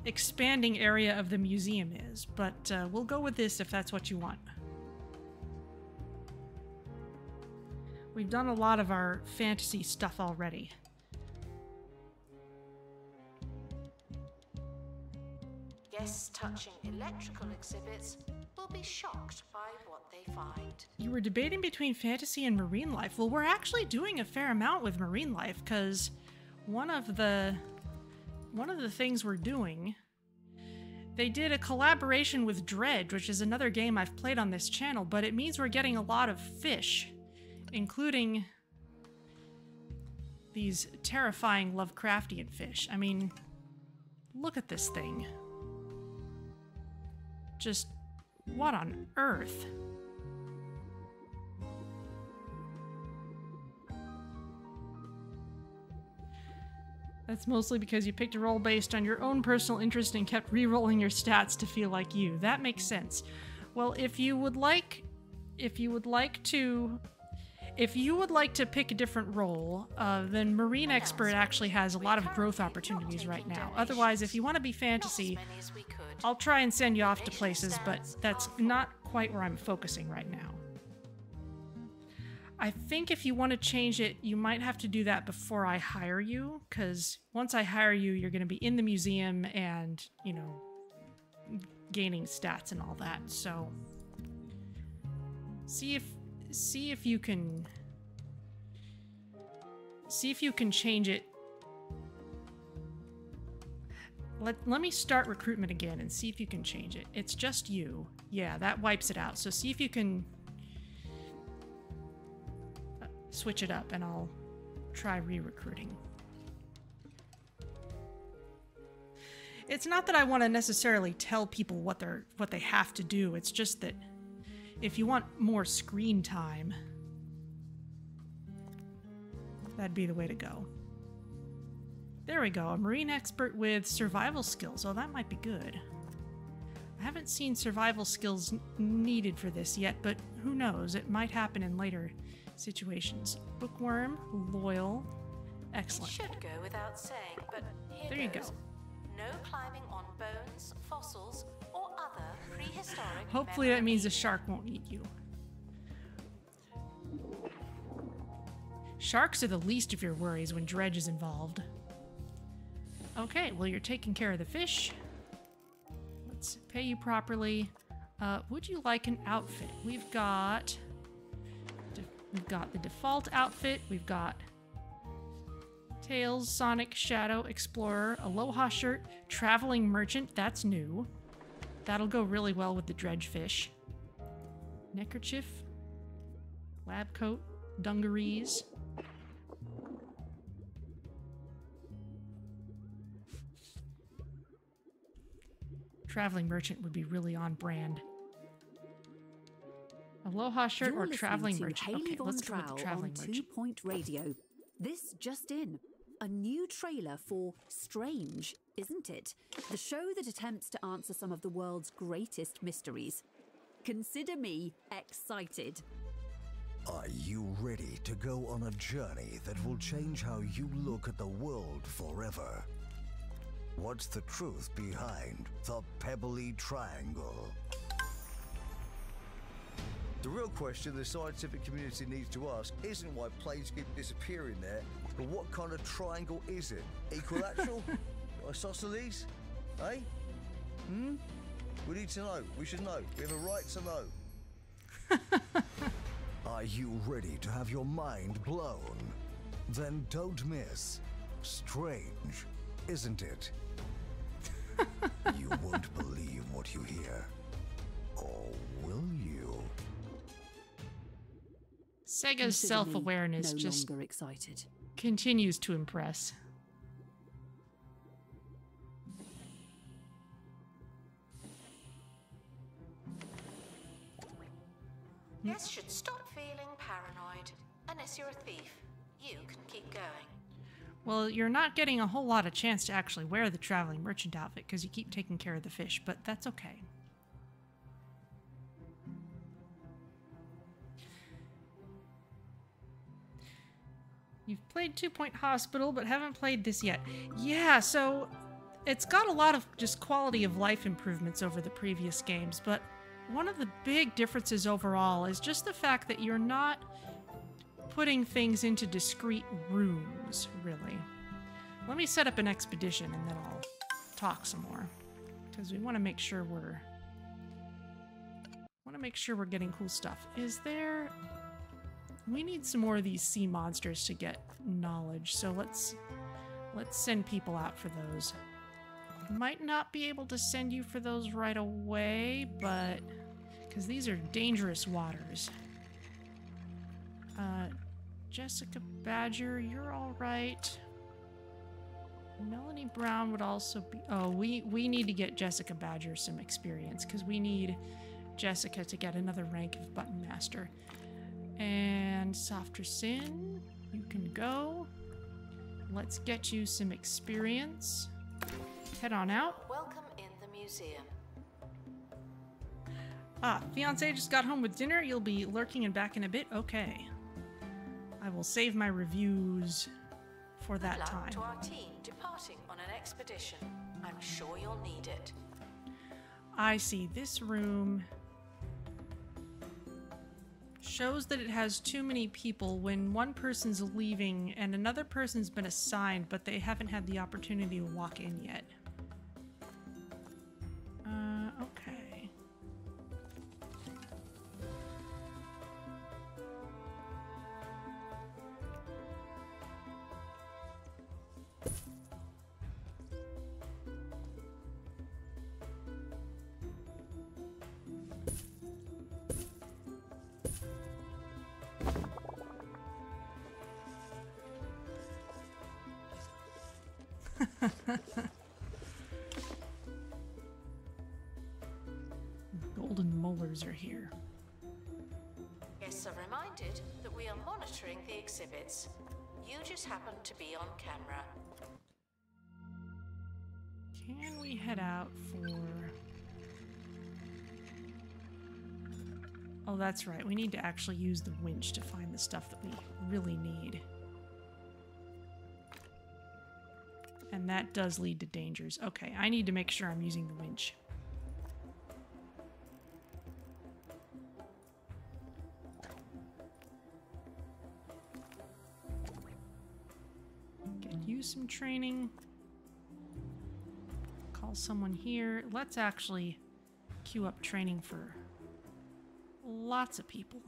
expanding area of the museum is. But we'll go with this if that's what you want. We've done a lot of our fantasy stuff already. Guests touching electrical exhibits will be shocked by what they find. You were debating between fantasy and marine life. Well, we're actually doing a fair amount with marine life, because one of the things we're doing, they did a collaboration with DREDGE, which is another game I've played on this channel, but it means we're getting a lot of fish, including these terrifying Lovecraftian fish. I mean, look at this thing. Just, what on earth? That's mostly because you picked a role based on your own personal interest and kept re-rolling your stats to feel like you. That makes sense. Well, if you would like to pick a different role, then Marine Expert actually has a lot of growth opportunities right now. Otherwise, if you want to be fantasy, I'll try and send you off to places, but that's not quite where I'm focusing right now. I think if you want to change it, you might have to do that before I hire you, because once I hire you, you're going to be in the museum and, you know, gaining stats and all that. So see if you can change it. Let me start recruitment again and see if you can change it. It's just you. Yeah, that wipes it out. So see if you can switch it up, and I'll try re-recruiting. It's not that I want to necessarily tell people what they have to do. It's just that if you want more screen time, that'd be the way to go. There we go. A Marine Expert with survival skills. Oh, that might be good. I haven't seen survival skills needed for this yet, but who knows? It might happen in later situations. Bookworm, loyal, excellent. It should go without saying, but here there you go. No climbing on bones, fossils, or other prehistoric. Hopefully that means a shark won't eat you. Sharks are the least of your worries when dredge is involved. Okay, well, you're taking care of the fish. Let's pay you properly. Would you like an outfit? We've got the default outfit. We've got Tails, Sonic, Shadow, Explorer, Aloha shirt, Traveling Merchant. That's new. That'll go really well with the dredge fish. Neckerchief, lab coat, dungarees. Traveling Merchant would be really on brand. Aloha shirt or Traveling Merchant? Okay, let's go with the Traveling Merchant. 2 Point Radio. This just in. A new trailer for Strange, isn't it? The show that attempts to answer some of the world's greatest mysteries. Consider me excited. Are you ready to go on a journey that will change how you look at the world forever? What's the truth behind the Pebbly Triangle? The real question the scientific community needs to ask isn't why planes keep disappearing there, but what kind of triangle is it? Equilateral? Isosceles? Eh? We need to know. We should know. We have a right to know. Are you ready to have your mind blown? Then don't miss Strange, isn't it? You won't believe what you hear. Or will you? Sega's self-awareness just excited. Continues to impress. Guess should stop feeling paranoid. Unless you're a thief, you can keep going. Well, you're not getting a whole lot of chance to actually wear the Traveling Merchant outfit because you keep taking care of the fish, but that's okay. You've played 2 Point Hospital, but haven't played this yet. Yeah, so it's got a lot of just quality of life improvements over the previous games, but one of the big differences overall is just the fact that you're not putting things into discrete rooms, really. Let me set up an expedition and then I'll talk some more, because we want to make sure we're getting cool stuff. Is there... We need some more of these sea monsters to get knowledge, so let's send people out for those. Might not be able to send you for those right away, but because these are dangerous waters. Jessica Badger, you're all right. Melanie Brown would also be... Oh, we need to get Jessica Badger some experience, because we need Jessica to get another rank of Button Master. And Softer Sin, you can go. let's get you some experience. Head on out. Welcome in the museum. Ah, fiancé just got home with dinner. You'll be lurking and back in a bit. Okay. I will save my reviews for that Good luck time. to our team departing on an expedition. I'm sure you'll need it. I see. This room shows that it has too many people when one person's leaving and another person's been assigned, but they haven't had the opportunity to walk in yet. Okay. Golden molars are here. Guests are reminded that we are monitoring the exhibits. You just happen to be on camera. Can we head out for... Oh, that's right. We need to actually use the winch to find the stuff that we really need. And that does lead to dangers. Okay, I need to make sure I'm using the winch. Get you some training. Call someone here. Let's actually queue up training for lots of people.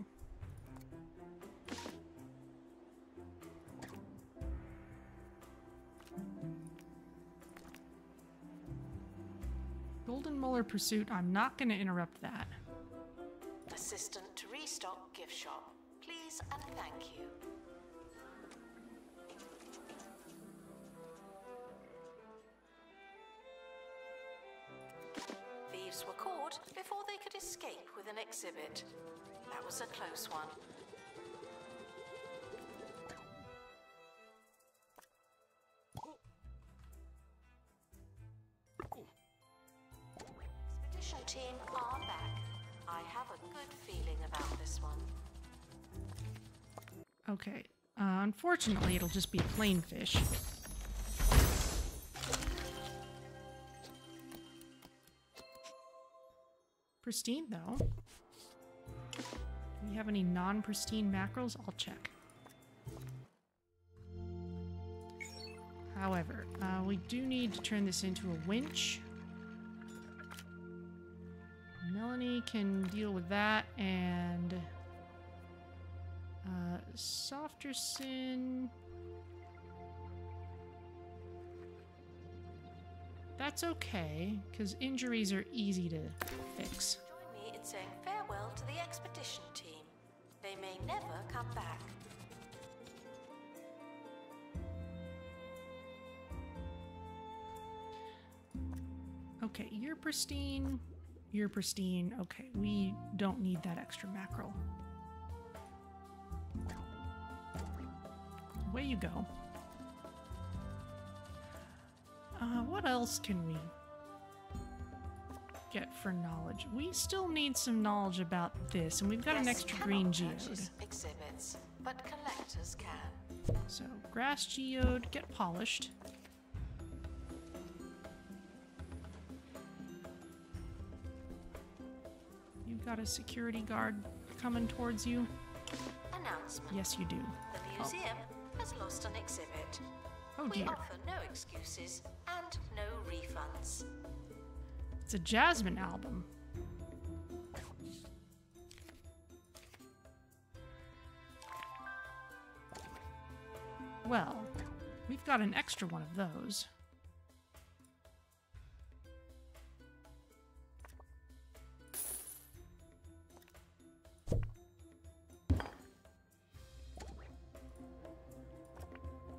Golden Molar Pursuit, I'm not going to interrupt that. Assistant to restock gift shop. Please and thank you. Thieves were caught before they could escape with an exhibit. That was a close one. Expedition team are back. I have a good feeling about this one. Okay, unfortunately it'll just be a plain fish. Pristine, though. Do we have any non-pristine mackerels? I'll check. However, we do need to turn this into a winch. Melanie can deal with that, and Softer Sin. That's okay, because injuries are easy to fix. Join me in saying farewell to the expedition team. They may never come back. Okay, you're pristine. You're pristine. Okay, we don't need that extra mackerel. Away you go. What else can we get for knowledge? We still need some knowledge about this, and we've got an extra green geode. Exhibits, but collectors can. So, grass geode, get polished. You've got a security guard coming towards you. Announcement. Yes, you do. The museum has lost an exhibit. Oh dear. We offer no excuses and no refunds. It's a Jasmine album. Well, we've got an extra one of those.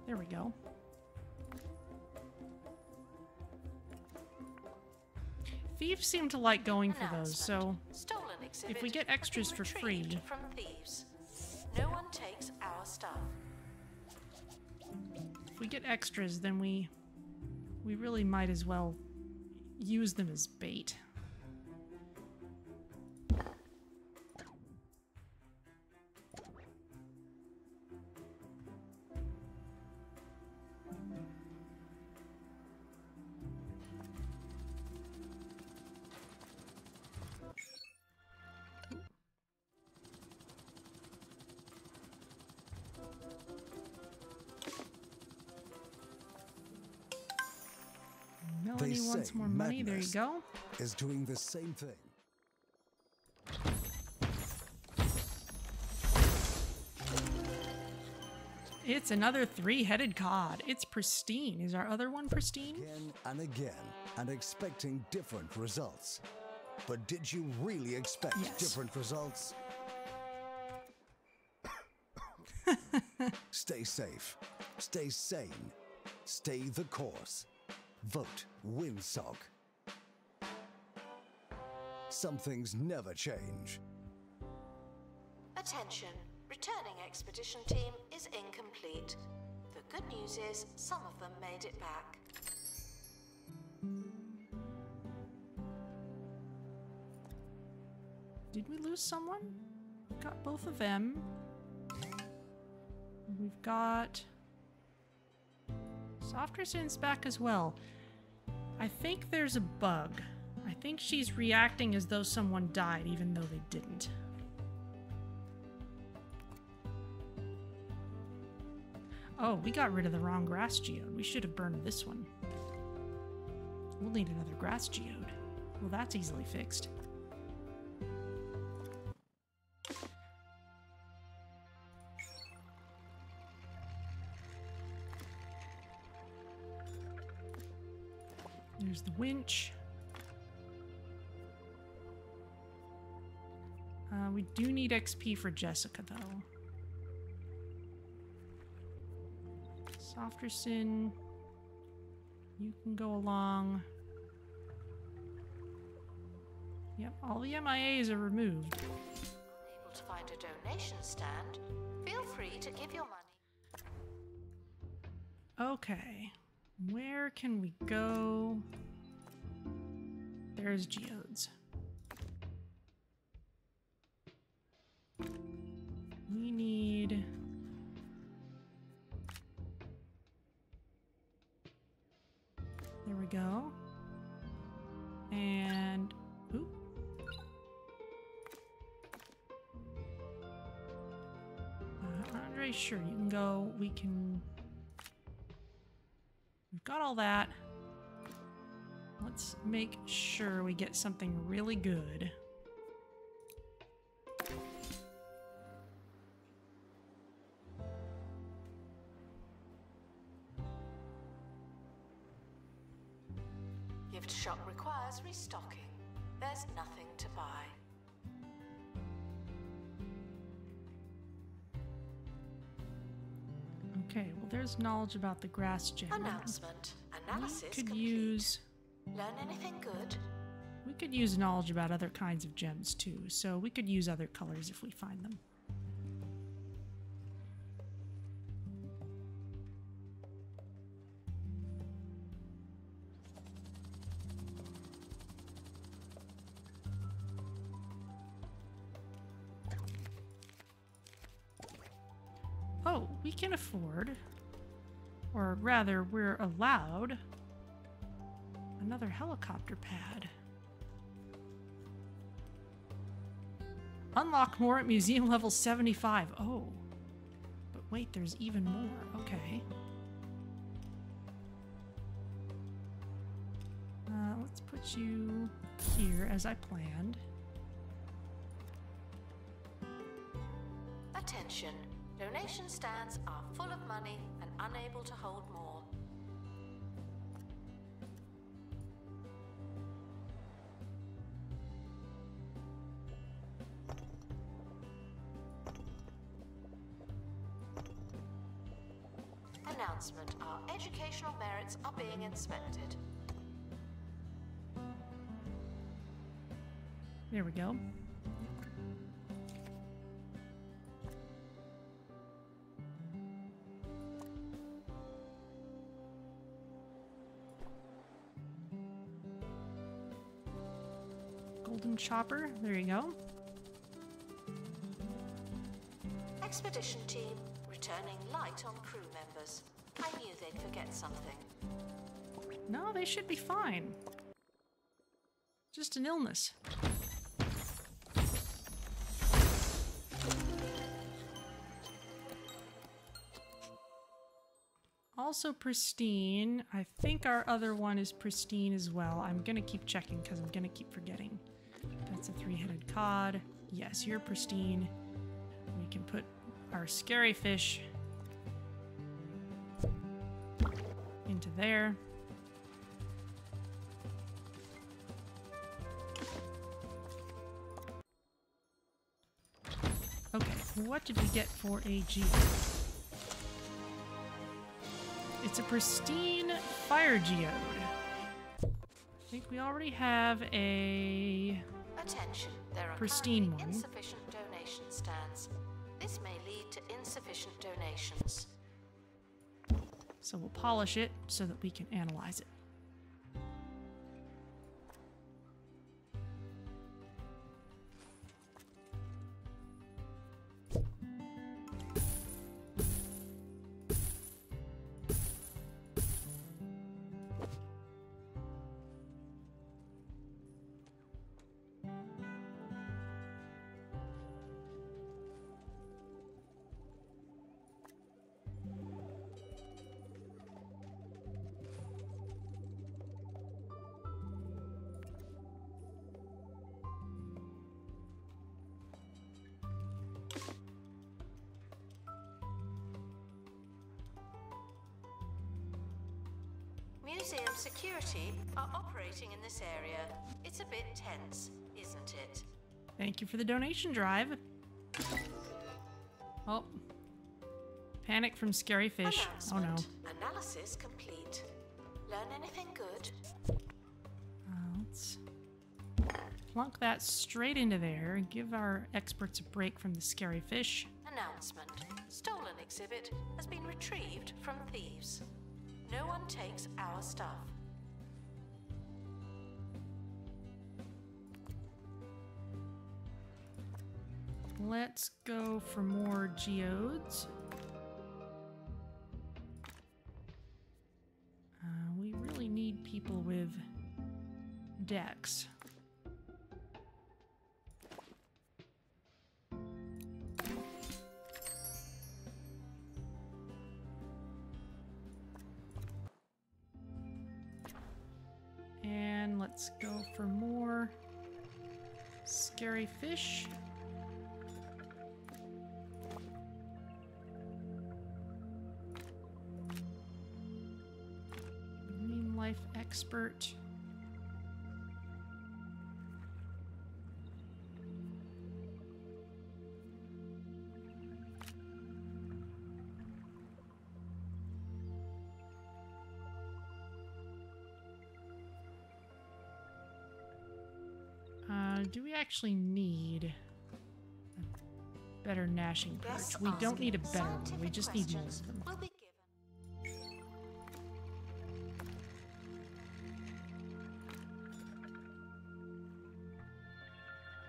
There we go. Thieves seem to like going for those, so if we get extras for free... From thieves. No one takes our stuff. we get extras, then we really might as well use them as bait. Melanie wants more money. There you go. Is doing the same thing. It's another three-headed cod. It's pristine. Is our other one pristine? Again and again, and expecting different results. But did you really expect different results? Stay safe. Stay sane. Stay the course. Vote Windsock. Some things never change. Attention. Returning expedition team is incomplete. The good news is some of them made it back. Did we lose someone? We've got both of them. We've got Softersin's back as well. I think there's a bug. I think she's reacting as though someone died even though they didn't. Oh, we got rid of the wrong grass geode. We should have burned this one. We'll need another grass geode. Well, that's easily fixed. There's the winch. We do need XP for Jessica, though. Softersin, you can go along. Yep, all the MIAs are removed. Unable to find a donation stand? Feel free to give your money. Okay, where can we go? There's geodes. We need... There we go. And... Oop. Andre, sure, you can go. We can... We've got all that. Let's make sure we get something really good. Gift shop requires restocking. There's nothing to buy. Okay, well there's knowledge about the grass gem. Announcement. Analysis We could complete. use... Learn anything good? We could use knowledge about other kinds of gems too, so we could use other colors if we find them. Oh, we can afford, or rather we're allowed, another helicopter pad. Unlock more at museum level 75. Oh. But wait, there's even more. Okay. Let's put you here as I planned. Attention. Donation stands are full of money and unable to hold more. Announcement. Our educational merits are being inspected. There we go. Golden chopper. There you go. Expedition team returning light on crew members. I knew they'd forget something. No, they should be fine. Just an illness. Also pristine. I think our other one is pristine as well. I'm gonna keep checking because I'm gonna keep forgetting. That's a three-headed cod. Yes, you're pristine. We can put our scary fish into there. Okay, what did we get for a geode? It's a pristine fire geode. I think we already have a Attention, there are pristine currently one. insufficient donation stands. This may lead to insufficient donations. So we'll polish it so that we can analyze it. Museum security are operating in this area. It's a bit tense, isn't it? Thank you for the donation drive. Oh. Panic from scary fish. Oh no. Analysis complete. Learn anything good? Let's plunk that straight into there and give our experts a break from the scary fish. Announcement. Stolen exhibit has been retrieved from thieves. No one takes our stuff. Let's go for more geodes. We really need people with decks. And let's go for more scary fish. Marine life expert. Do we actually need a better gnashing perch? We don't need a better one, we just need more of them. Will be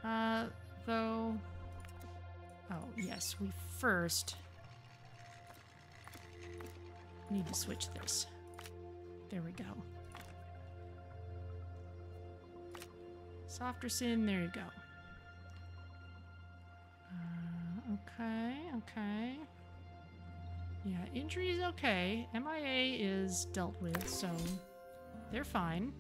given. Though... Oh, yes, we first need to switch this. There we go. Softer sin, there you go. Okay, okay. Yeah, injury is okay. MIA is dealt with, so they're fine.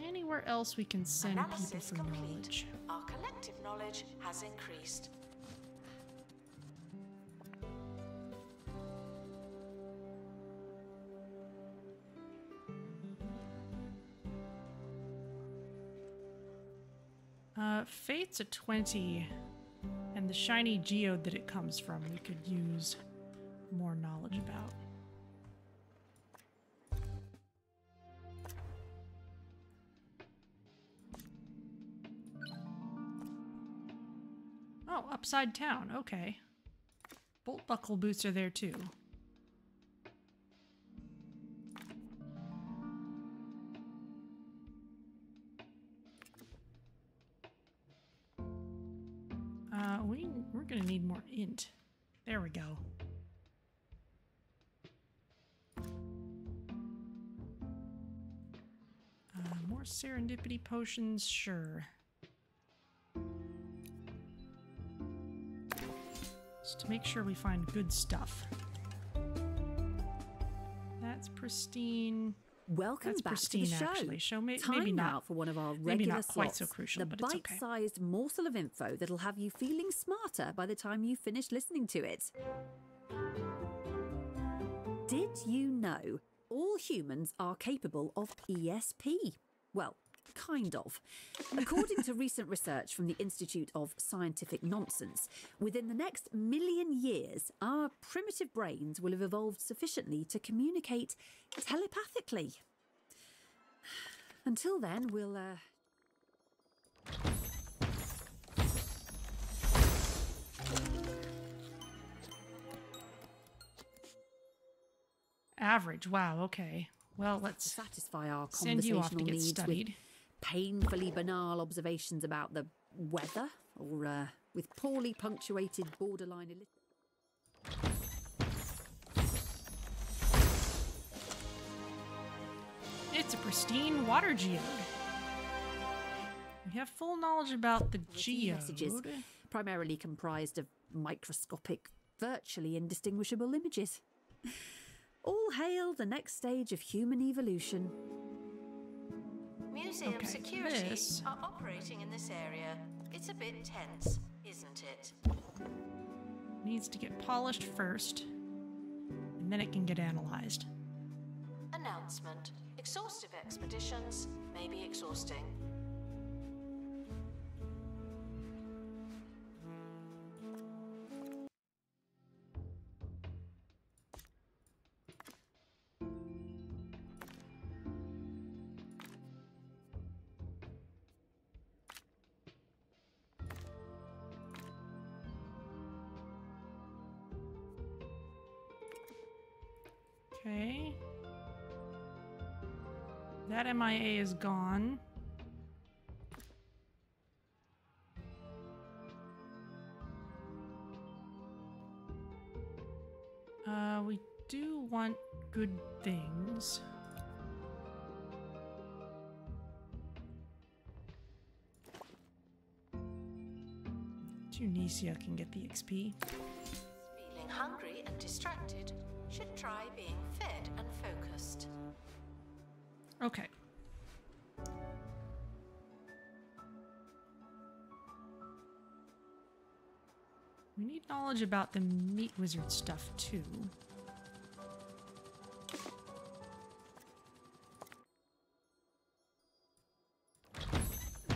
Anywhere else we can send people Analysis for complete. knowledge? Our collective knowledge has increased. Fate's a 20, and the shiny geode that it comes from we could use more knowledge about. Oh, upside town, okay. Bolt buckle boots are there too. gonna need more int. There we go. More serendipity potions, sure. Just to make sure we find good stuff. That's pristine. Welcome That's back pristine, to the show. Actually. Time maybe now not, for one of our maybe regular not quite slots, so crucial, the but it's okay. bite-sized morsel of info that'll have you feeling smarter by the time you finish listening to it. Did you know all humans are capable of ESP? Well, kind of. According to recent research from the Institute of Scientific Nonsense, within the next 1,000,000 years, our primitive brains will have evolved sufficiently to communicate telepathically. Until then, we'll, Average, wow, okay. Well, let's satisfy our send you off to conversational get needs studied. with painfully banal observations about the weather, or with poorly punctuated borderline It's a pristine water geode. We have full knowledge about the geode. messages, primarily comprised of microscopic, virtually indistinguishable images. All hail the next stage of human evolution. Museum Okay, security this- are operating in this area. It's a bit tense, isn't it? Needs to get polished first, and then it can get analyzed. Announcement. Exhaustive expeditions may be exhausting. Okay. That MIA is gone. We do want good things. Tunisia can get the XP. Feeling hungry and distracted should try being fed and focused. Okay. We need knowledge about the meat wizard stuff too.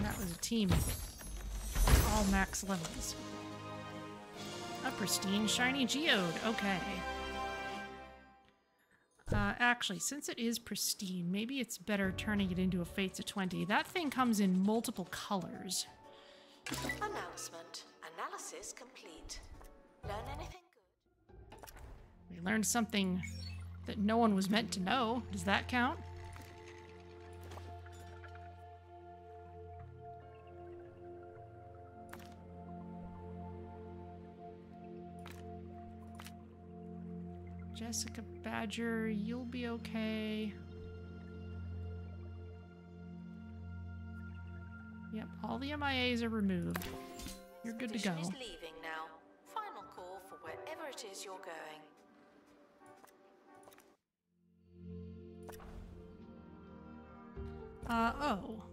That was a team. All max levels. A pristine shiny geode. Okay. Actually, since it is pristine, maybe it's better turning it into a Fates of 20. That thing comes in multiple colors. Announcement. Analysis complete. Learn anything good? We learned something that no one was meant to know. Does that count? Jessica Badger, you'll be okay. Yep, all the MIAs are removed. You're good to go. Expedition is leaving now. Final call for wherever it is you're going. Oh.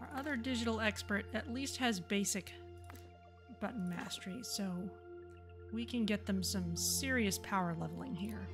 Our other digital expert at least has basic button mastery, so we can get them some serious power leveling here.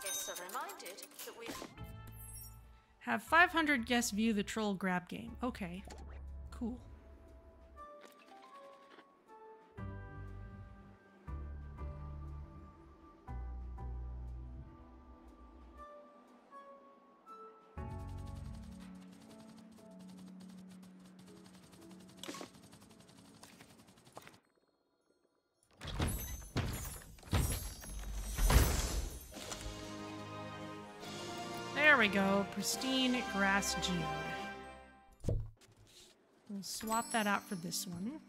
Guests are reminded that we Have 500 guests view the troll grab game. Okay. Cool. There we go, pristine grass geode. We'll swap that out for this one.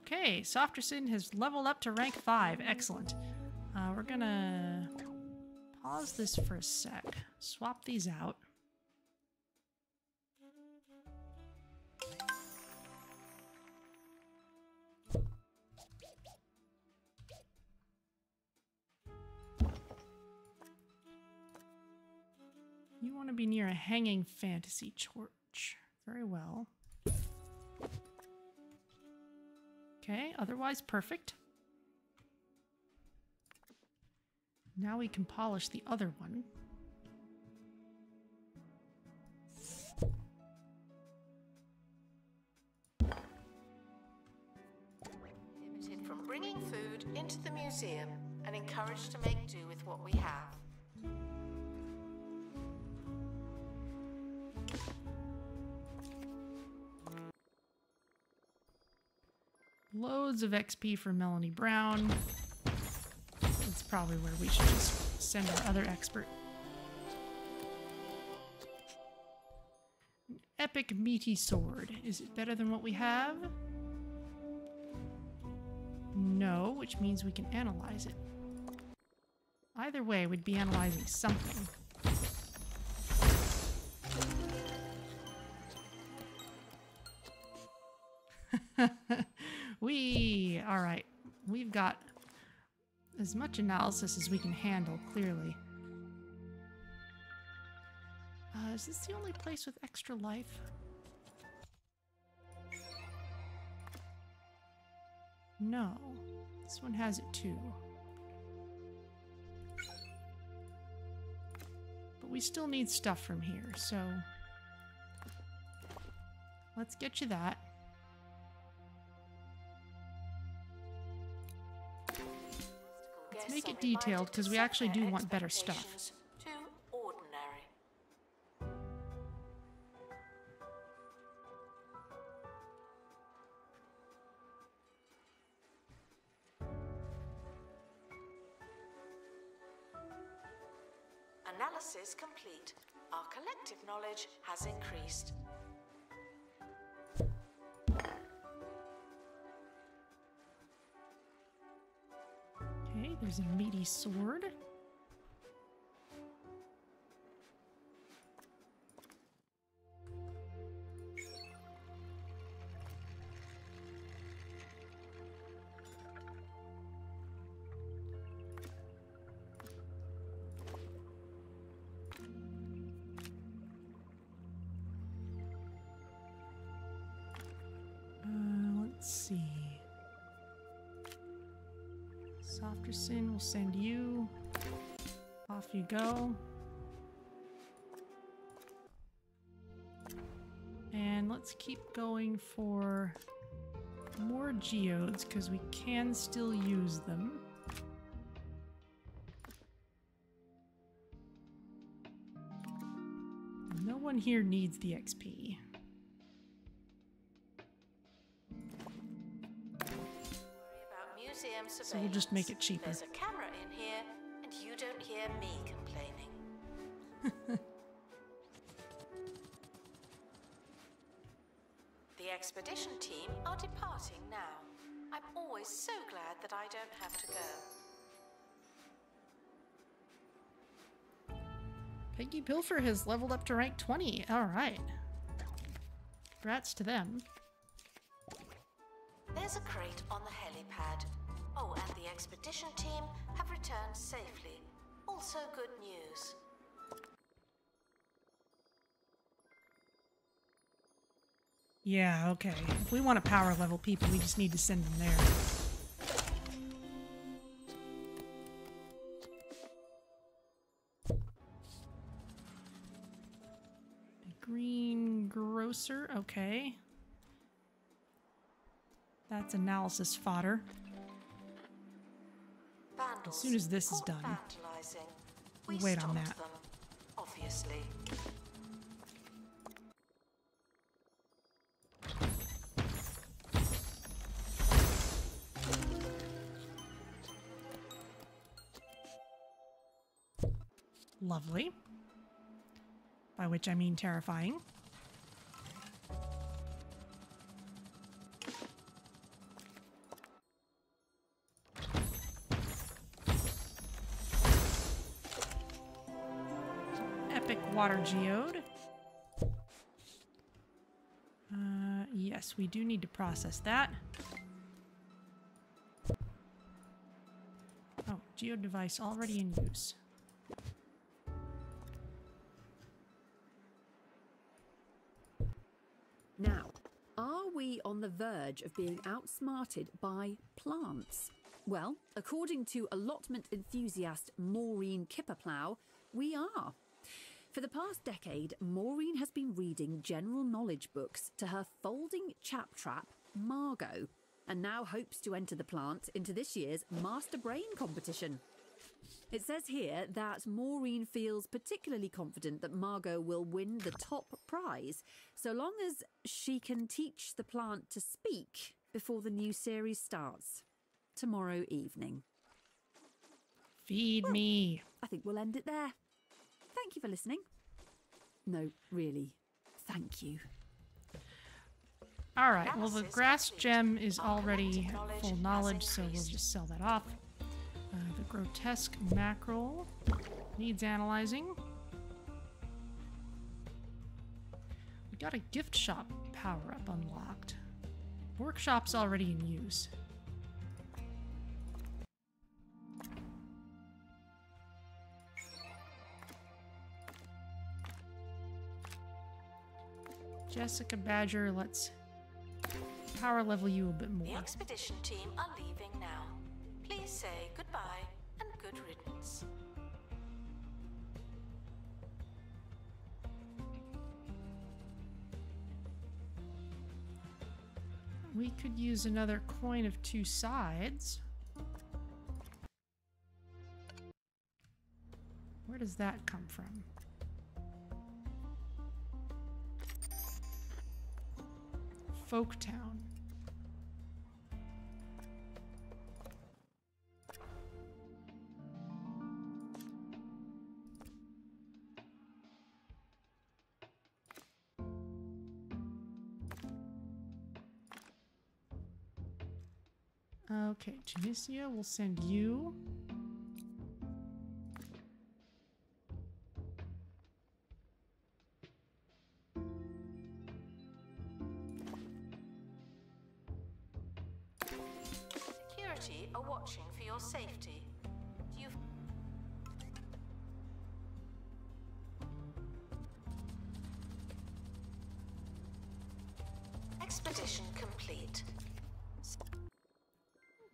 Okay, Softerson has leveled up to rank 5. Excellent. We're gonna pause this for a sec. Swap these out. You want to be near a hanging fantasy torch. Very well. Okay, otherwise perfect. Now we can polish the other one. Limited from bringing food into the museum and encouraged to make do with what we have. Loads of XP for Melanie Brown. It's probably where we should just send our other expert. An epic meaty sword. Is it better than what we have? No, which means we can analyze it. Either way, we'd be analyzing something. Alright. We've got as much analysis as we can handle, clearly. Is this the only place with extra life? No. This one has it too. But we still need stuff from here, so let's get you that. Let's make it detailed, because we actually do want better stuff. Too ordinary. Analysis complete. Our collective knowledge has increased. Okay, there's a meaty sword. Let's see. Softerson will send you. Off you go. And let's keep going for more geodes, because we can still use them. No one here needs the XP. So we'll just make it cheaper. There's a camera in here, and you don't hear me complaining. The expedition team are departing now. I'm always so glad that I don't have to go. Peggy Pilfer has leveled up to rank 20. Alright. Congrats to them. There's a crate on the helipad. Oh, and the expedition team have returned safely. Also good news. Yeah, okay. If we want to power level people, we just need to send them there. Green. closer. Okay. That's analysis fodder. As soon as this is done, we'll wait on that. Them, obviously. Lovely. By which I mean terrifying. Epic water geode. Yes, we do need to process that. Oh, geode device already in use. Now, are we on the verge of being outsmarted by plants? Well, according to allotment enthusiast Maureen Kipperplow, we are. For the past decade, Maureen has been reading general knowledge books to her folding chap trap, Margot, and now hopes to enter the plant into this year's Master Brain competition. It says here that Maureen feels particularly confident that Margot will win the top prize, so long as she can teach the plant to speak before the new series starts tomorrow evening. Feed me. I think we'll end it there. Thank you for listening. No, really, thank you. All right, well, the grass gem is already full knowledge, so we'll just sell that off. The grotesque mackerel needs analyzing. We got a gift shop power-up unlocked. Workshop's already in use. Jessica Badger, let's power level you a bit more. The expedition team are leaving now. Please say goodbye and good riddance. We could use another coin of two sides. Where does that come from? Folktown. Okay, Janicia, we'll send you. Security are watching for your safety. You've... Expedition complete.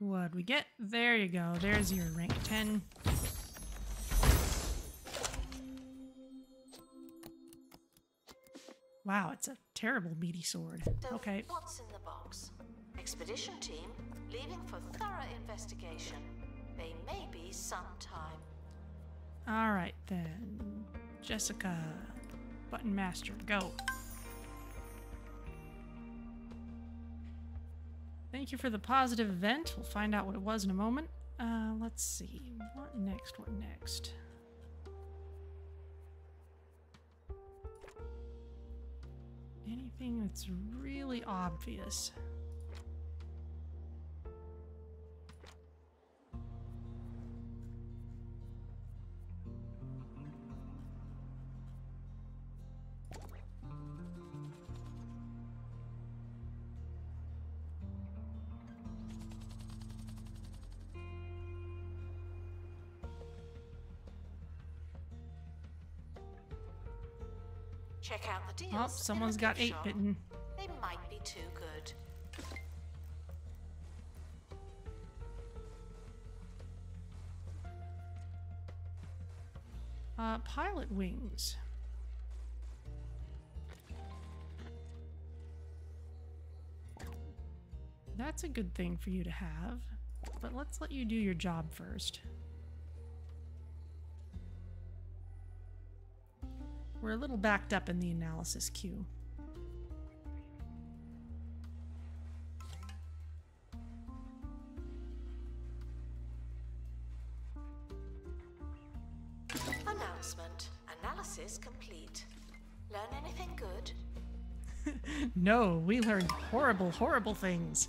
What'd we get? There you go. There's your rank 10. Wow, it's a terrible meaty sword. So Okay. what's in the box? Expedition team leaving for thorough investigation. They may be some time. All right, then. Jessica, button master, go. Thank you for the positive event. We'll find out what it was in a moment. Let's see. What next? What next? Anything that's really obvious. Check out the deals. Oh, someone's in the got gift 8 shop. bitten. They might be too good. Pilot wings. That's a good thing for you to have, but let's let you do your job first. We're a little backed up in the analysis queue. Announcement. Analysis complete. Learn anything good? No, we learned horrible, horrible things.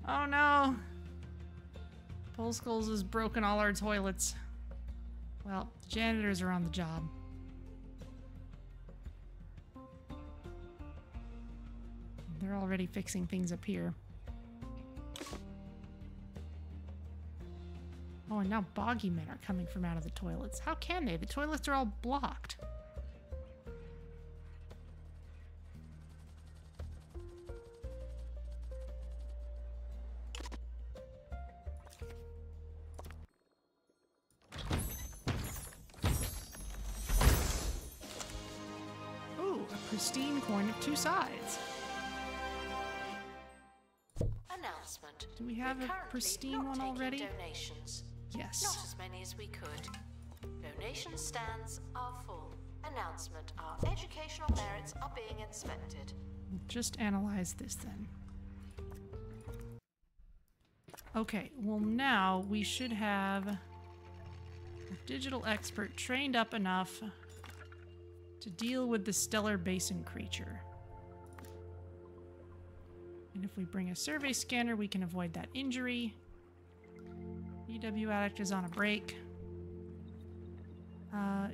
Oh no! Polskulls has broken all our toilets. Well, the janitors are on the job. They're already fixing things up here. Oh, and now boggy men are coming from out of the toilets. How can they? The toilets are all blocked. Ooh, a pristine coin of 2 sides. Announcement. Do we have a pristine one already? Donations. Yes. Not as many as we could. Donation stands are full. Announcement. Our educational merits are being inspected. We'll just analyze this then. Okay, well now we should have a digital expert trained up enough to deal with the stellar basin creature. And if we bring a survey scanner, we can avoid that injury. EW Addict is on a break.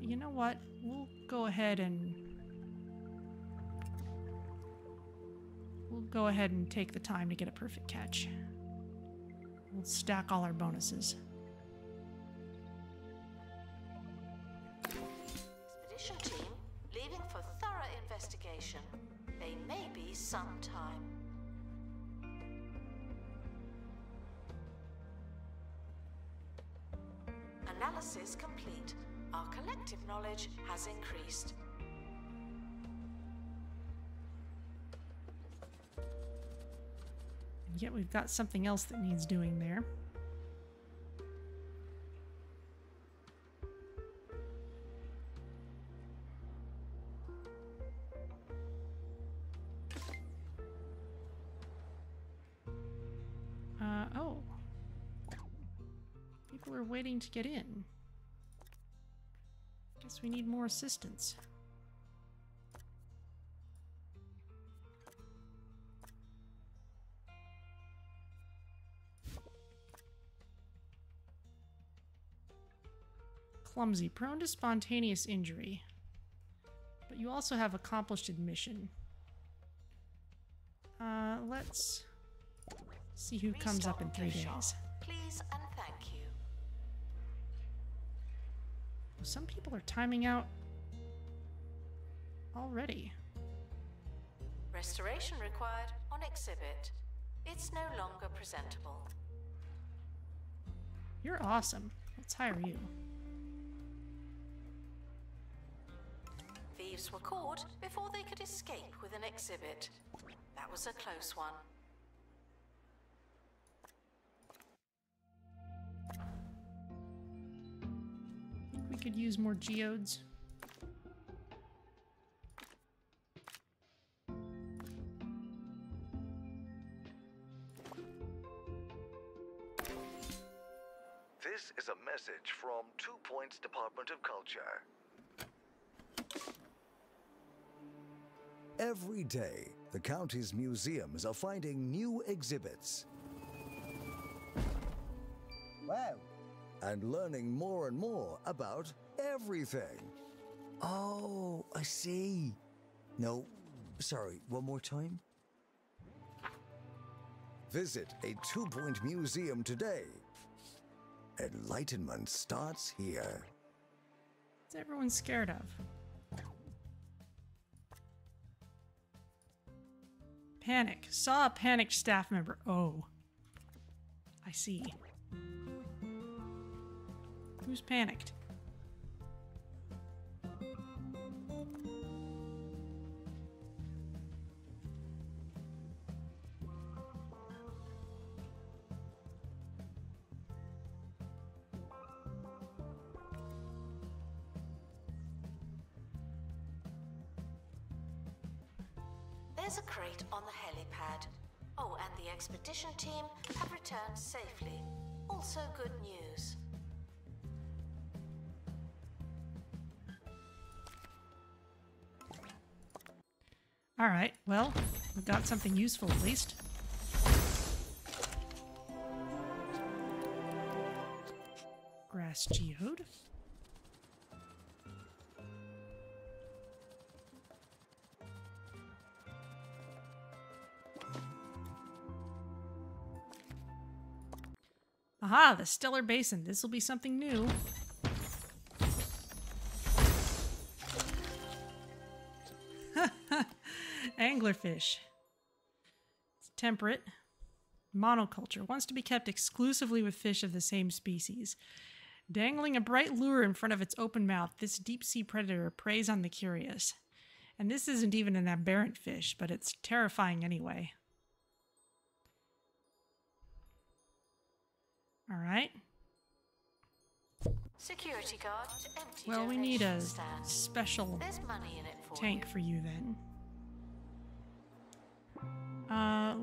You know what? We'll go ahead and take the time to get a perfect catch. We'll stack all our bonuses. Expedition team leaving for thorough investigation. They may be some time. Analysis complete. Our collective knowledge has increased. And yet we've got something else that needs doing there. Oh. People are waiting to get in. Guess we need more assistance. Clumsy, prone to spontaneous injury. But you also have accomplished admission. Let's see who comes up in 3 days. Please and thank you. Some people are timing out already. Restoration required on exhibit. It's no longer presentable. You're awesome. Let's hire you. Thieves were caught before they could escape with an exhibit. That was a close one. Think we could use more geodes. This is a message from 2 Points Department of Culture. Every day, the county's museums are finding new exhibits. Wow. And learning more and more about everything. Oh, I see. No, sorry, one more time. Visit a 2 Point museum today. Enlightenment starts here. What's everyone scared of? Panic. Saw a panicked staff member. Oh. I see. Who's panicked? There's a crate on the helipad. Oh, and the expedition team have returned safely. Also good news. Alright, well, we got something useful at least. Grass geode. Aha, the Stellar Basin. This will be something new. Anglerfish. It's temperate. Monoculture. Wants to be kept exclusively with fish of the same species. Dangling a bright lure in front of its open mouth, this deep-sea predator preys on the curious. And this isn't even an aberrant fish, but it's terrifying anyway. Alright. Security guard to empty Well, we need a donation stand. special There's money in it for tank you. for you then.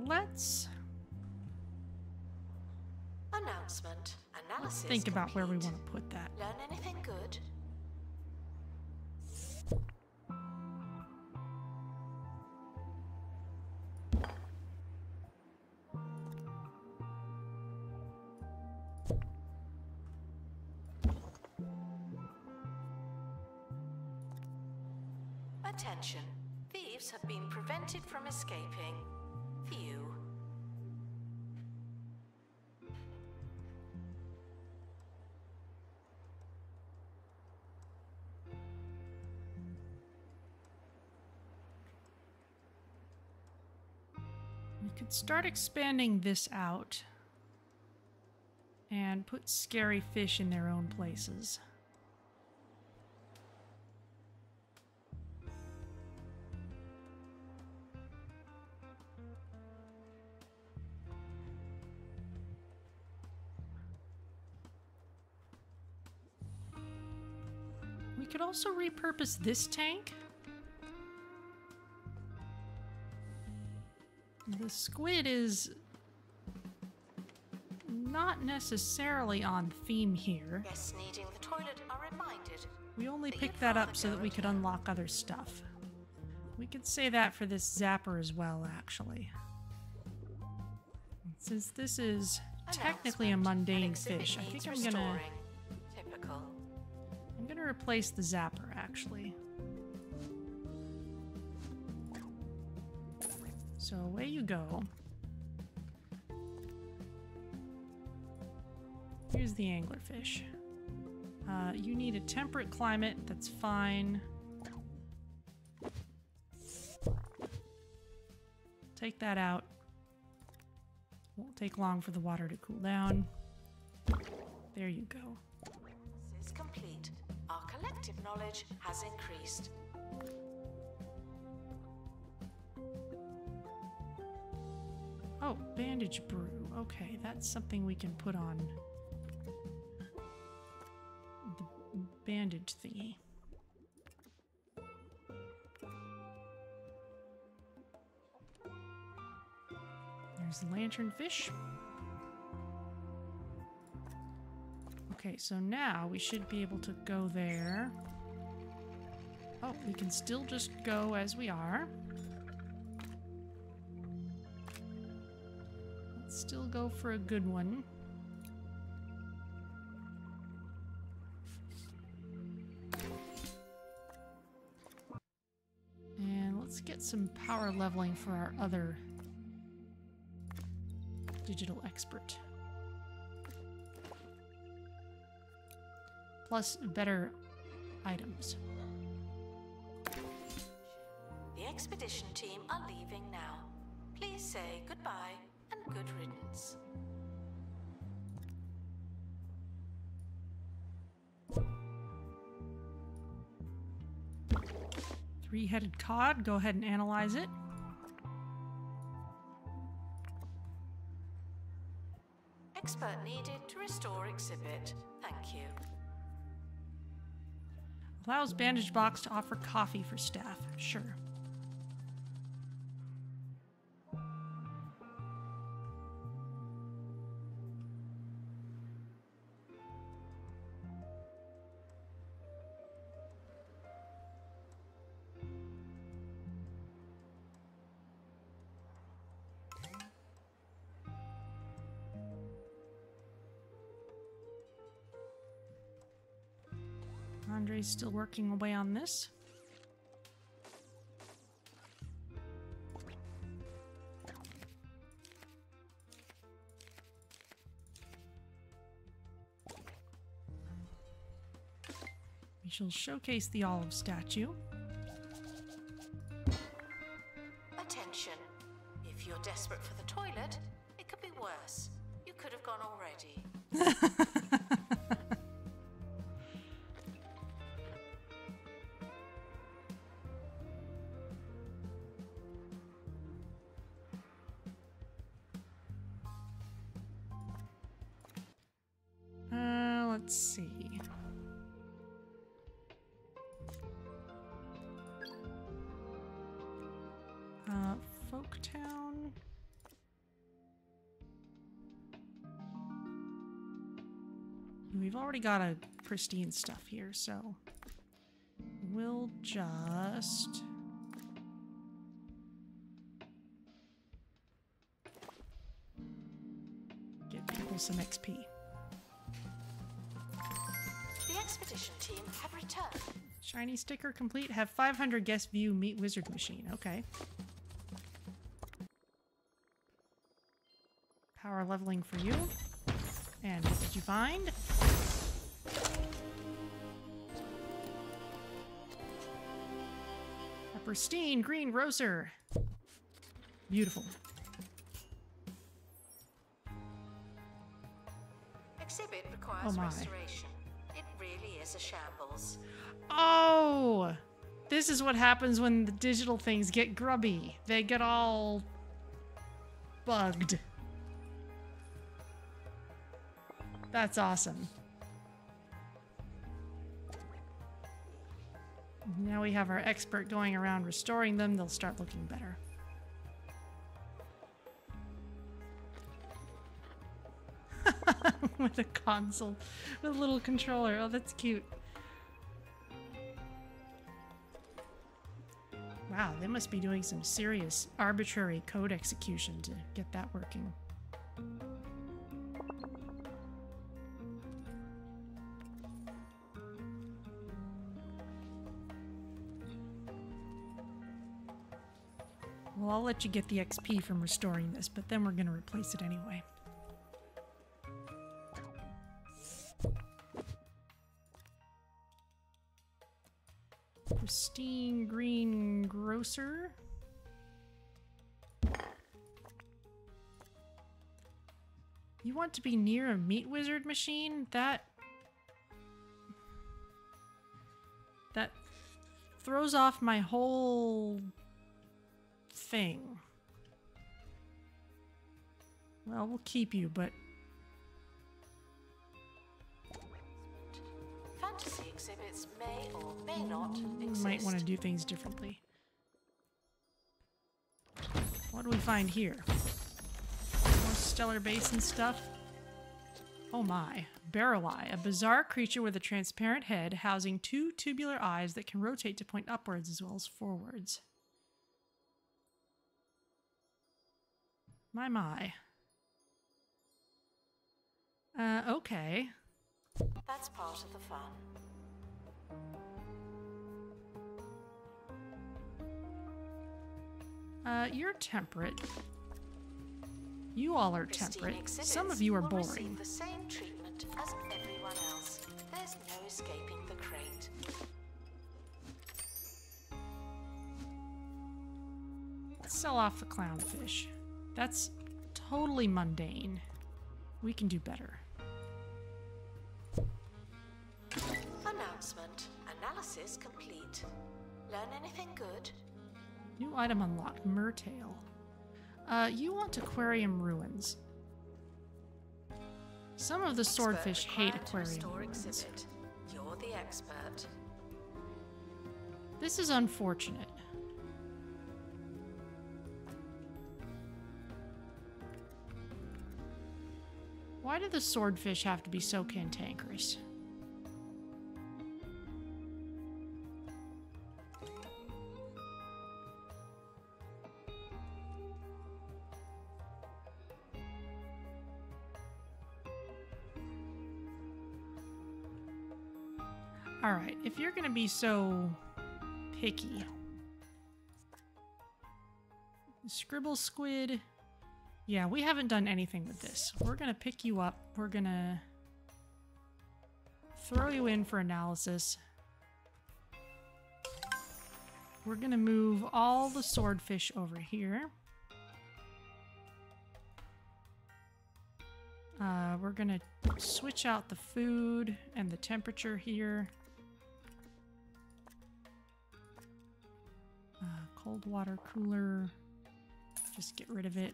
Let's Announcement. Analysis think about where we complete. want to put that. Learn anything good? Attention. Thieves have been prevented from escaping. Phew. We could start expanding this out and put scary fish in their own places. We could also repurpose this tank. The squid is not necessarily on theme here. Guests needing the toilet are reminded. We only But picked you'd that rather up so go that we it could alone. unlock other stuff. We could say that for this zapper as well, actually. Since this is technically a Announcement. An mundane exhibit fish, I needs think I'm gonna restoring. Typical. replace the zapper, actually. So away you go. Here's the anglerfish. You need a temperate climate, that's fine. Take that out. Won't take long for the water to cool down. There you go. This is complete. Our collective knowledge has increased. Oh, bandage brew. Okay, that's something we can put on the bandage thingy. There's the lanternfish. Okay, so now we should be able to go there. Oh, we can still just go as we are. Let's still go for a good one. And let's get some power leveling for our other digital expert. Plus better items. The expedition team are leaving now. Please say goodbye and good riddance. Three-Headed Cod, go ahead and analyze it. Expert needed to restore exhibit. Thank you. Allows bandage box to offer coffee for staff. Sure. Andre's still working away on this. We shall showcase the olive statue. Attention. If you're desperate for the toilet, it could be worse. You could have gone already. Let's see. Folktown. We've already got a pristine stuff here, so we'll just get people some XP. The expedition team have returned. Shiny sticker complete. Have 500 guest view meet wizard machine. Okay. Power leveling for you. And what did you find? A pristine green grocer. Beautiful. Exhibit requires Oh my. restoration. It really is a shambles. Oh! This is what happens when the digital things get grubby. They get all bugged. That's awesome. Now we have our expert going around restoring them. They'll start looking better. With a console. With a little controller. Oh, that's cute. Wow, they must be doing some serious arbitrary code execution to get that working. Well, I'll let you get the XP from restoring this, but then we're going to replace it anyway. Pristine green grocer. You want to be near a meat wizard machine? That throws off my whole thing. Well, we'll keep you, but Fantasy exhibits may or may not exist. might want to do things differently. What do we find here? More stellar basin stuff. Oh my. Barreleye, a bizarre creature with a transparent head housing two tubular eyes that can rotate to point upwards as well as forwards. My. Okay. That's part of the fun. You're temperate. You all are temperate. Some of you are will boring. receive the same treatment as everyone else. There's no escaping the crate. Let's sell off the clownfish. That's totally mundane. We can do better. Announcement. Analysis complete. Learn anything good? New item unlocked. Mertail. You want aquarium ruins. Some of the swordfish hate aquarium ruins. Exhibit. You're the expert. This is unfortunate. Why do the swordfish have to be so cantankerous? Alright, if you're gonna be so picky. Scribble squid. Yeah, we haven't done anything with this. We're gonna pick you up. We're gonna throw you in for analysis. We're gonna move all the swordfish over here. We're gonna switch out the food and the temperature here. Cold water cooler. Just get rid of it.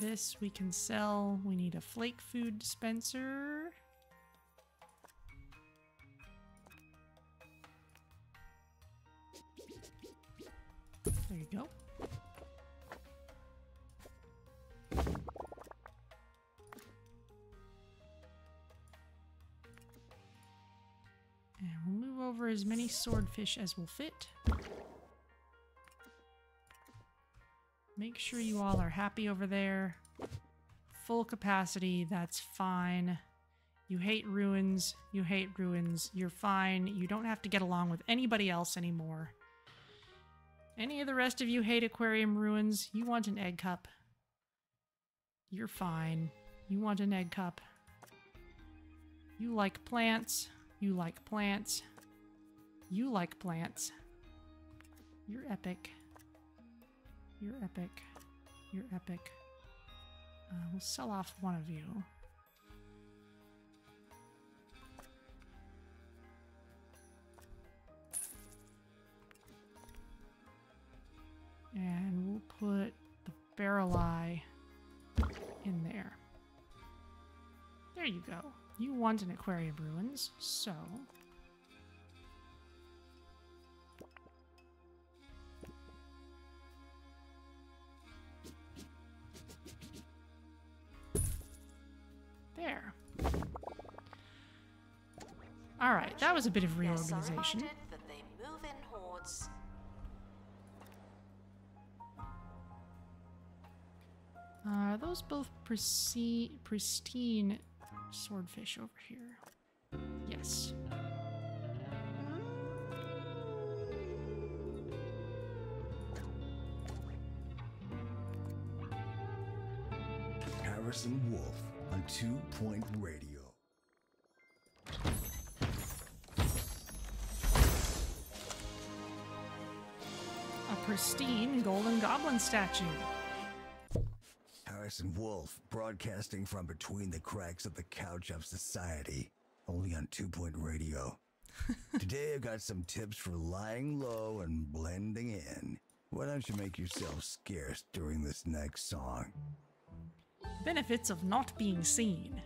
This we can sell. We need a flake food dispenser. There you go. And we'll move over as many swordfish as will fit. Make sure you all are happy over there. Full capacity, that's fine. You hate ruins, you hate ruins, you're fine. You don't have to get along with anybody else anymore. Any of the rest of you hate aquarium ruins, you want an egg cup. You're fine. You want an egg cup. You like plants. You like plants. You like plants. You're epic. You're epic. You're epic. We'll sell off one of you. And we'll put the Barreleye in there. There you go. You want an aquarium ruins, so... There. Alright, that was a bit of reorganization. That they move in hordes. Are those both pristine swordfish over here? Yes. Harrison Wolf on 2 Point Radio. A pristine golden goblin statue. Harrison Wolf, broadcasting from between the cracks of the couch of society, only on 2 Point Radio. Today I got some tips for lying low and blending in. Why don't you make yourself scarce during this next song? Benefits of not being seen.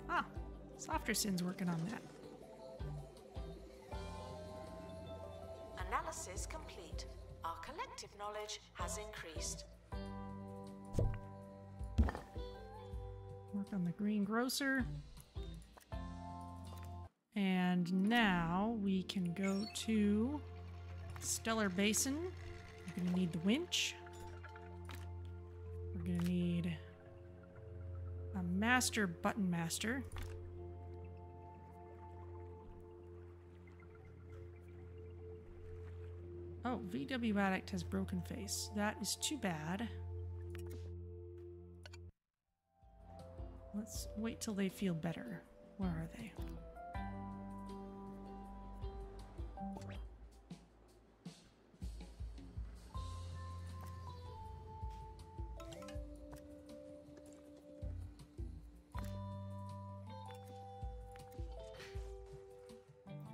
Ah, Softersin's working on that. Analysis complete. Our collective knowledge has increased. Work on the greengrocer. And now we can go to Stellar Basin. We're gonna need the winch. We're gonna need a master button master. Oh, VW Addict has broken face. That is too bad. Let's wait till they feel better. Where are they?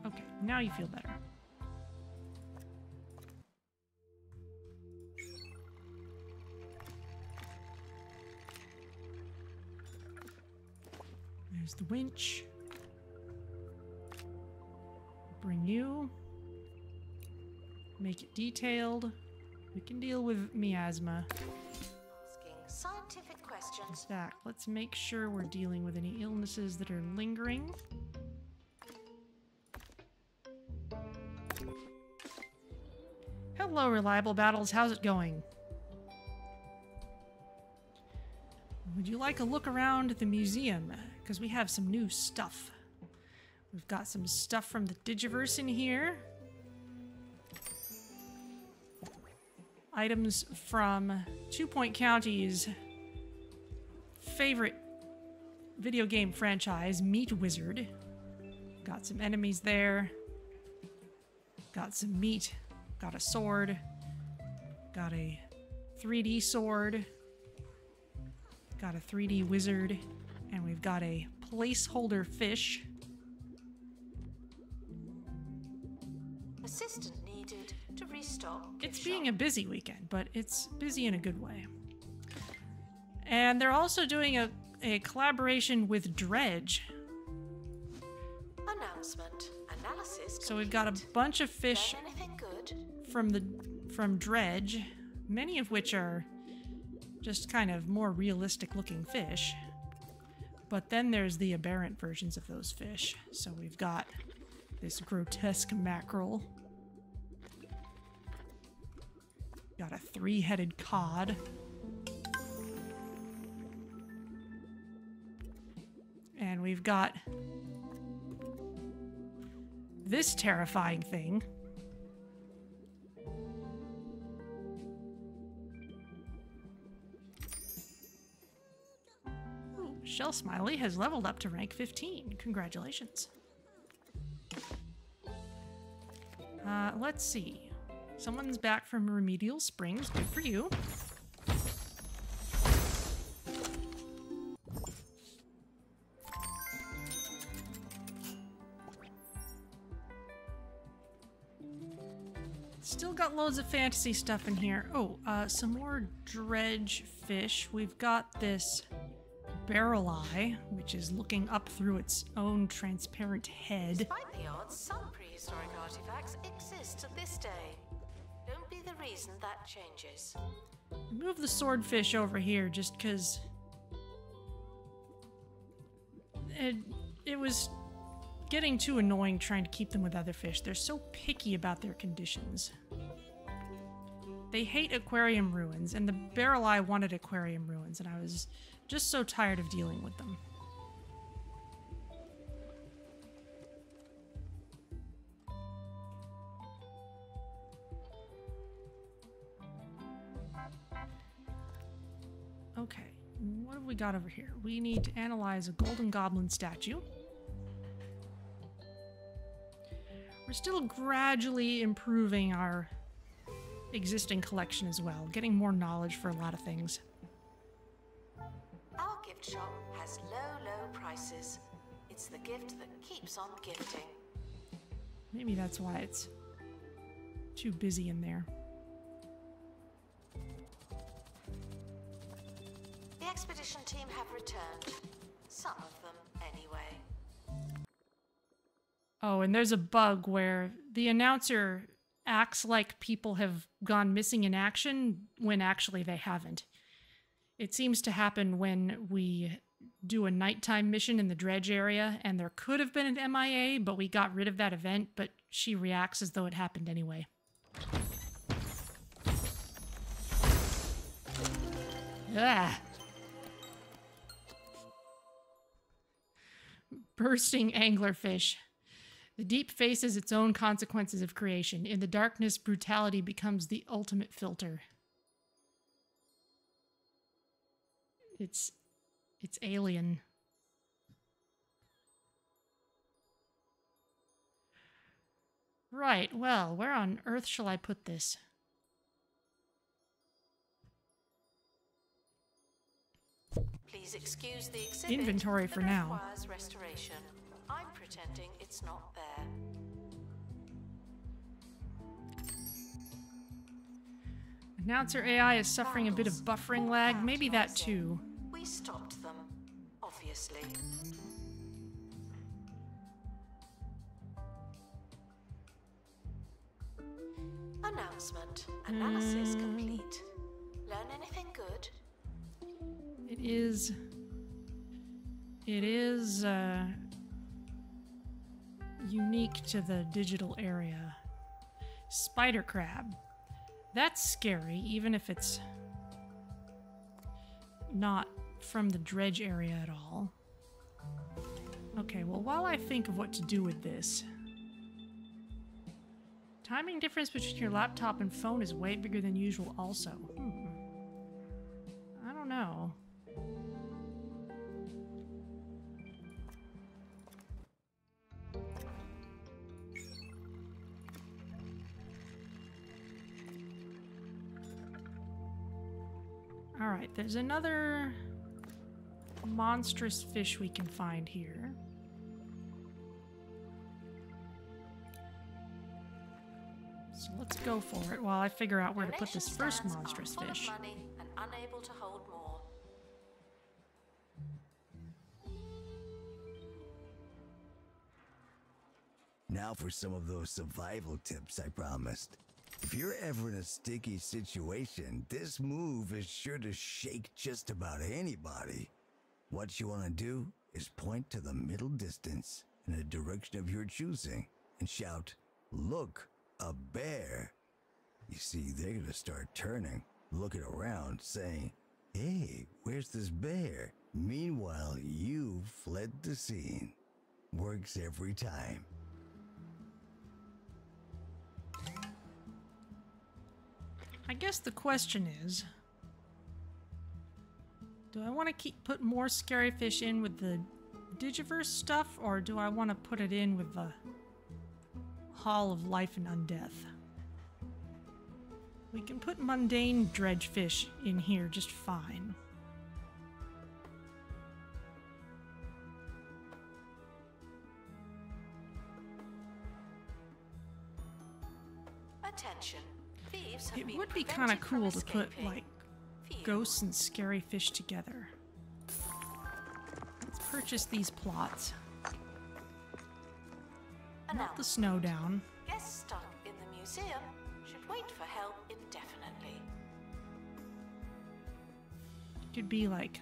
Okay, now you feel better. There's the winch. Bring you. Make it detailed. We can deal with miasma. Asking scientific questions questions. Back. Let's make sure we're dealing with any illnesses that are lingering. Hello, Reliable Battles. How's it going? Would you like a look around the museum? Because we have some new stuff. We've got some stuff from the Digiverse in here. Items from 2 Point County's favorite video game franchise, Meat Wizard. Got some enemies there. Got some meat. Got a sword. Got a 3D sword. Got a 3D wizard. And we've got a placeholder fish. Assistant needed to restock. It's being a busy weekend, but it's busy in a good way. And they're also doing a collaboration with DREDGE. Announcement. Analysis. So we've got a bunch of fish Learn anything good? from DREDGE, many of which are just kind of more realistic looking fish. But then there's the aberrant versions of those fish. So we've got this grotesque mackerel. Got a three-headed cod. And we've got this terrifying thing. Ooh, Shell Smiley has leveled up to rank 15. Congratulations. Let's see. Someone's back from Remedial Springs. Good for you. Still got loads of fantasy stuff in here. Oh, some more dredge fish. We've got this Barreleye, which is looking up through its own transparent head. Despite the odds, some prehistoric artifacts exist to this day. Don't be the reason that changes. Move the swordfish over here just because it was getting too annoying trying to keep them with other fish. They're so picky about their conditions. They hate aquarium ruins, and the Barreleye wanted aquarium ruins, and I was just so tired of dealing with them. Okay, what have we got over here? We need to analyze a golden goblin statue. We're still gradually improving our existing collection as well, getting more knowledge for a lot of things. Our gift shop has low prices. It's the gift that keeps on gifting. Maybe that's why it's too busy in there. The expedition team have returned. Some of them, anyway. Oh, and there's a bug where the announcer acts like people have gone missing in action when actually they haven't. It seems to happen when we do a nighttime mission in the dredge area, and there could have been an MIA, but we got rid of that event, but she reacts as though it happened anyway. Ah. Bursting anglerfish. The deep faces its own consequences of creation. In the darkness, brutality becomes the ultimate filter. It's alien. Right, well, where on earth shall I put this? Please excuse the exhibit. Inventory for now. Requires restoration. I'm pretending it's not there. Announcer AI is suffering a bit of buffering lag. Maybe that too. We stopped them, obviously. Announcement. Analysis complete. Learn anything good? It is unique to the digital area. Spider crab. That's scary, even if it's not from the dredge area at all. Okay, well, while I think of what to do with this... Timing difference between your laptop and phone is way bigger than usual also. I don't know. Alright, there's another monstrous fish we can find here. So let's go for it while I figure out where to put this first monstrous fish. Money and unable to hold more. Now for some of those survival tips I promised. If you're ever in a sticky situation, this move is sure to shake just about anybody. What you want to do is point to the middle distance in a direction of your choosing and shout, "Look, a bear." You see, they're going to start turning, looking around, saying, "Hey, where's this bear?" Meanwhile, you fled the scene. Works every time. I guess the question is, do I want to put more scary fish in with the Digiverse stuff, or do I want to put it in with the Hall of Life and Undeath? We can put mundane dredge fish in here just fine. Attention. Thieves have It would be kind of cool to put, like, ghosts and scary fish together. Let's purchase these plots. Melt the snow down. Guests stuck in the museum should wait for help indefinitely. It could be like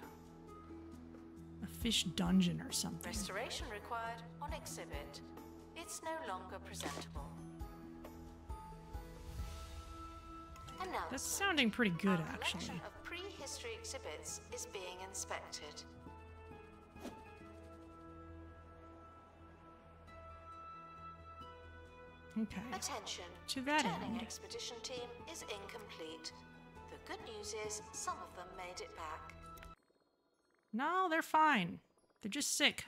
a fish dungeon or something. Restoration required on exhibit. It's no longer presentable. That's sounding pretty good, actually. Our collection of prehistory exhibits is being inspected. Okay. Attention. To that Returning end. expedition team is incomplete. The good news is some of them made it back. No, they're fine. They're just sick.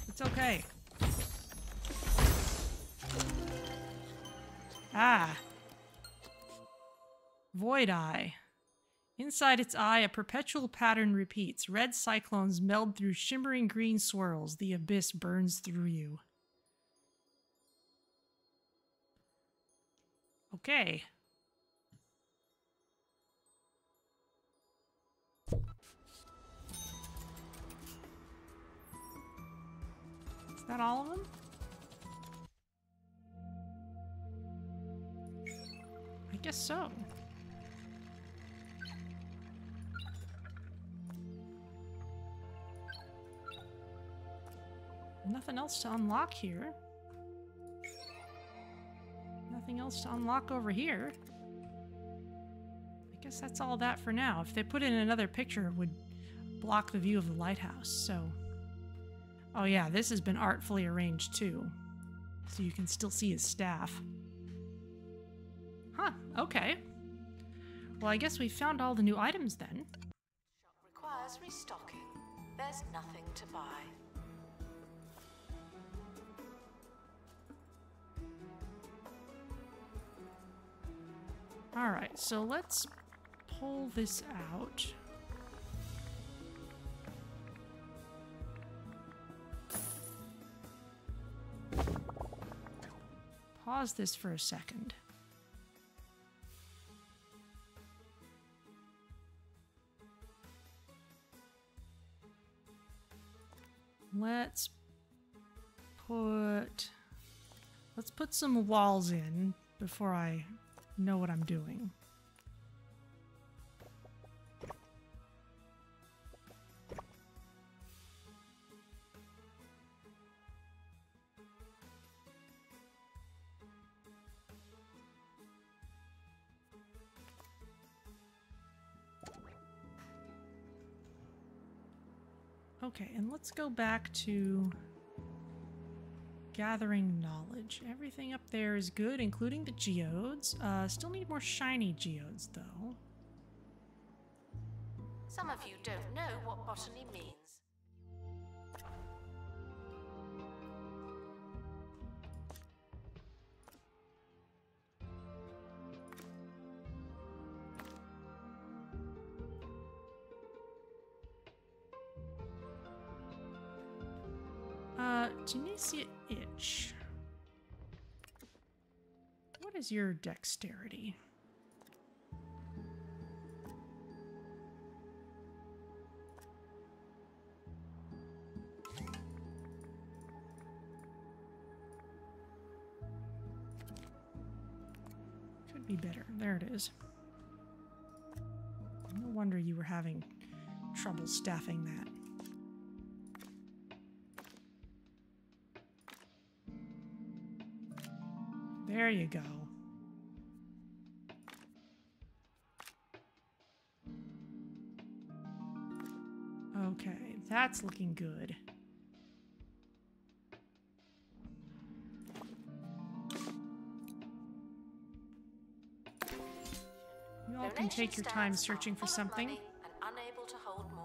It's okay. Ah. Voideye. Inside its eye, a perpetual pattern repeats. Red cyclones meld through shimmering green swirls. The abyss burns through you. Okay. Is that all of them? I guess so. Nothing else to unlock here. Nothing else to unlock over here. I guess that's all that for now. If they put in another picture, it would block the view of the lighthouse, so... Oh yeah, this has been artfully arranged too. So you can still see his staff. Huh, okay. Well, I guess we found all the new items then. Shop requires restocking. There's nothing to buy. Alright, so let's pull this out. Pause this for a second. Let's put some walls in before I know what I'm doing. Okay, and let's go back to gathering knowledge. Everything up there is good, including the geodes. Still need more shiny geodes, though. Some of you don't know what botany means. Tunisia itch. What is your dexterity? Could be better. There it is. No wonder you were having trouble staffing that. There you go. Okay, that's looking good. You all can take your time searching for something. And unable to hold more.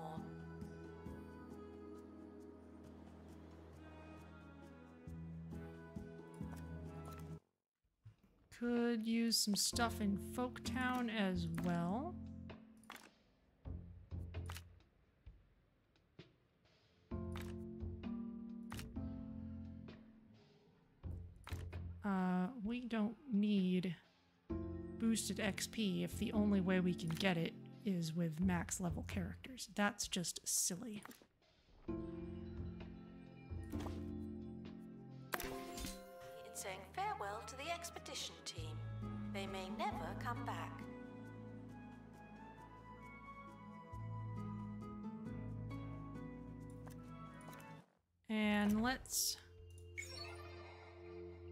Could use some stuff in Folktown as well. We don't need boosted XP if the only way we can get it is with max level characters. That's just silly. It's saying farewell to the expedition team. They may never come back. And let's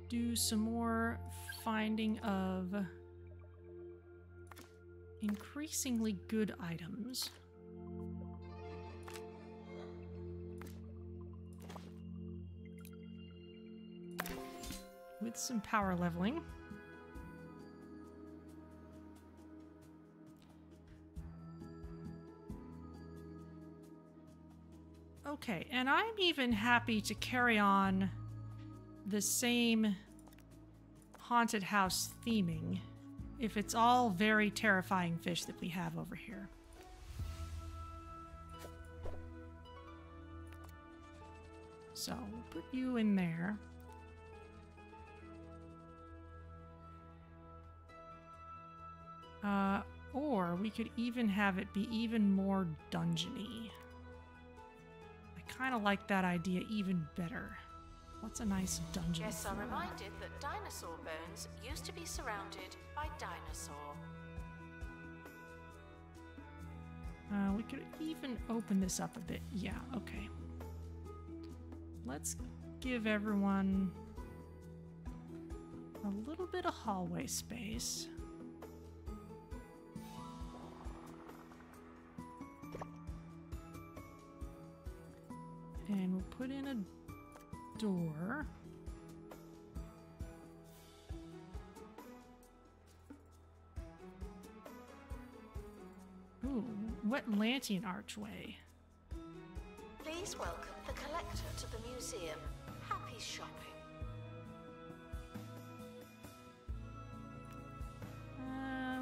do some more finding of increasingly good items. With some power leveling. Okay, and I'm even happy to carry on the same haunted house theming if it's all very terrifying fish that we have over here. So we'll put you in there. Or we could even have it be even more dungeony. I kind of like that idea even better. What's a nice dungeon? Guests are reminded that dinosaur bones used to be surrounded by dinosaur. We could even open this up a bit. Yeah, okay. Let's give everyone a little bit of hallway space. And we'll put in a door. Ooh, wet lantern archway. Please welcome the collector to the museum. Happy shopping.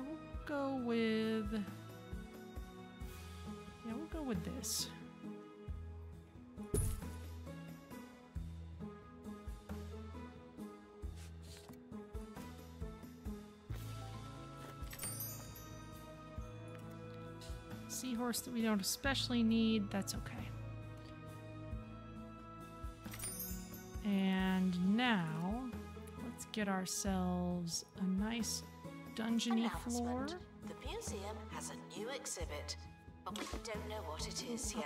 We'll go with... Yeah, we'll go with this. Seahorse that we don't especially need, that's okay. And now, let's get ourselves a nice dungeony floor. The museum has a new exhibit, but we don't know what it is yet.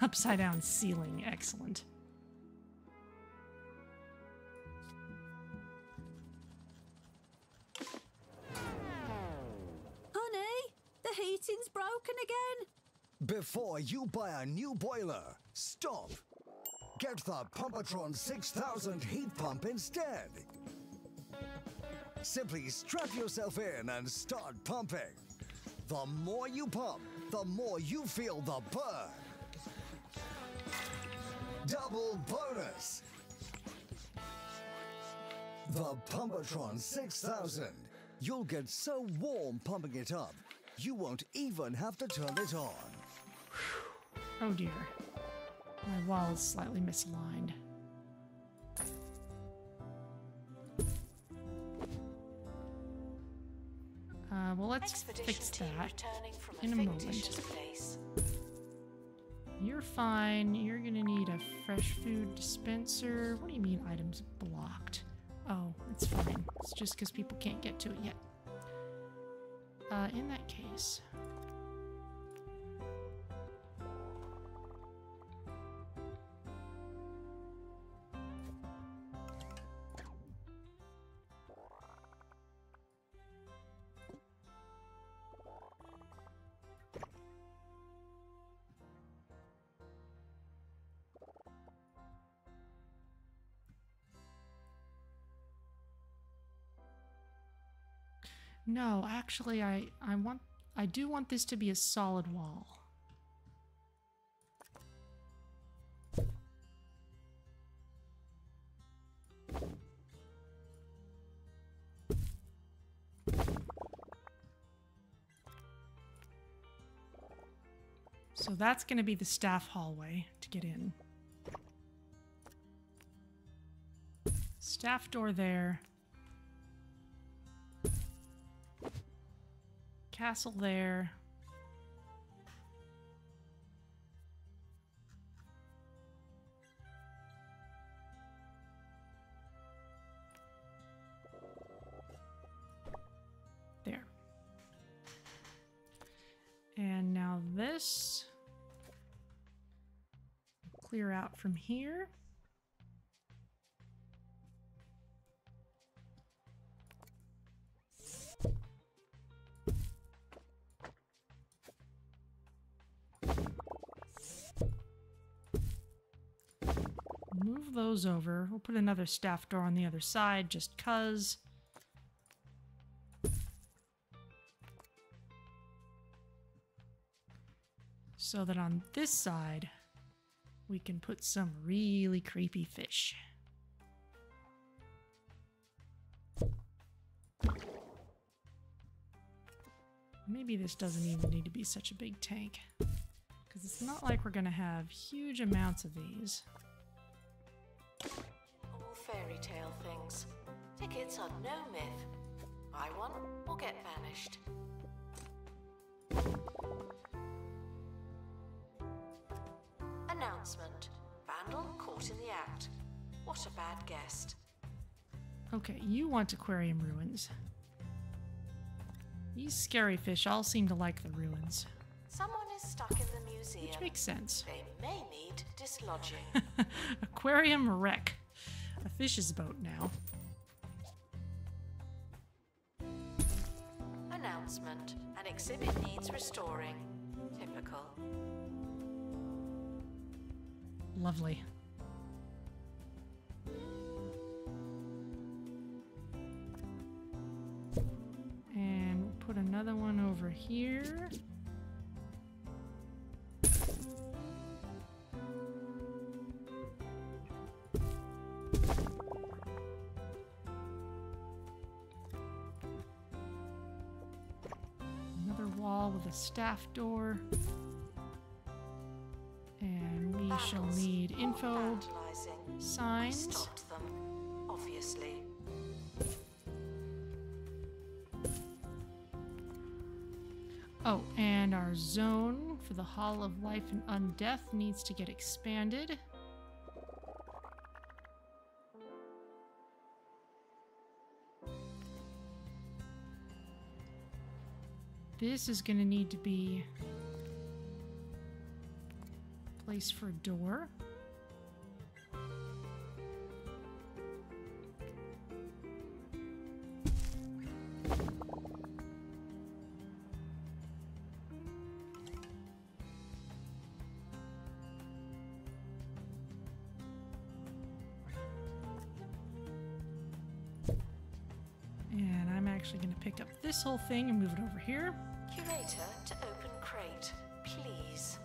Upside down ceiling, excellent. Honey, the heating's broken again. Before you buy a new boiler, Stop! Get the Pumpatron 6000 heat pump instead. Simply strap yourself in and start pumping. The more you pump, the more you feel the burn. Double bonus! The Pumpatron 6000. You'll get so warm pumping it up, you won't even have to turn it on. Oh dear. My wall is slightly misaligned. Well, let's fix that in a moment. You're fine. You're gonna need a fresh food dispenser. What do you mean items blocked? Oh, it's fine. It's just because people can't get to it yet. In that case... No, actually, I do want this to be a solid wall. So that's going to be the staff hallway to get in. Staff door there. Castle there. There. And now this. Clear out from here. Move those over. We'll put another staff door on the other side just 'cause. So that on this side, we can put some really creepy fish. Maybe this doesn't even need to be such a big tank, because it's not like we're going to have huge amounts of these. All fairy tale things. Tickets are no myth. Buy one or get banished. Announcement. Vandal caught in the act. What a bad guest. Okay, you want aquarium ruins. These scary fish all seem to like the ruins. Someone is stuck in the museum. Which makes sense. They may need dislodging. Aquarium wreck. A fish's boat now. Announcement. An exhibit needs restoring. Typical. Lovely. And we'll put another one over here. Another wall with a staff door. And we shall need info signs. Stopped them, obviously. Oh, and our zone for the Hall of Life and Undeath needs to get expanded. This is going to need to be a place for a door. actually going to pick up this whole thing and move it over here. Curator to open crate, please.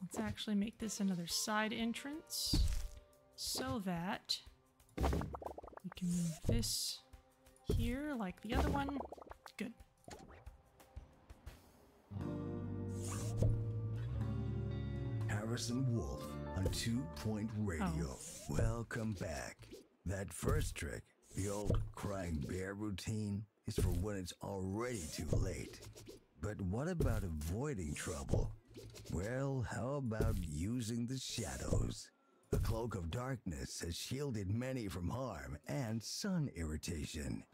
Let's actually make this another side entrance so that we can move this here like the other one. Good. Harrison Wolf on 2 Point Radio. Welcome back. That first trick, the old crying bear routine, is for when it's already too late. But what about avoiding trouble? Well, how about using the shadows? A cloak of darkness has shielded many from harm and sun irritation.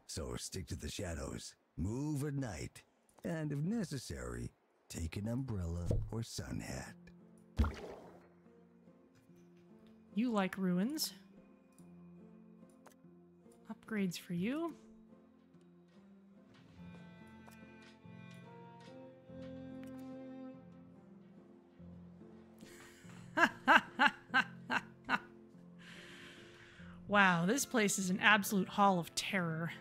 So stick to the shadows, move at night, and if necessary, take an umbrella or sun hat. You like ruins. Upgrades for you. Wow, this place is an absolute hall of terror.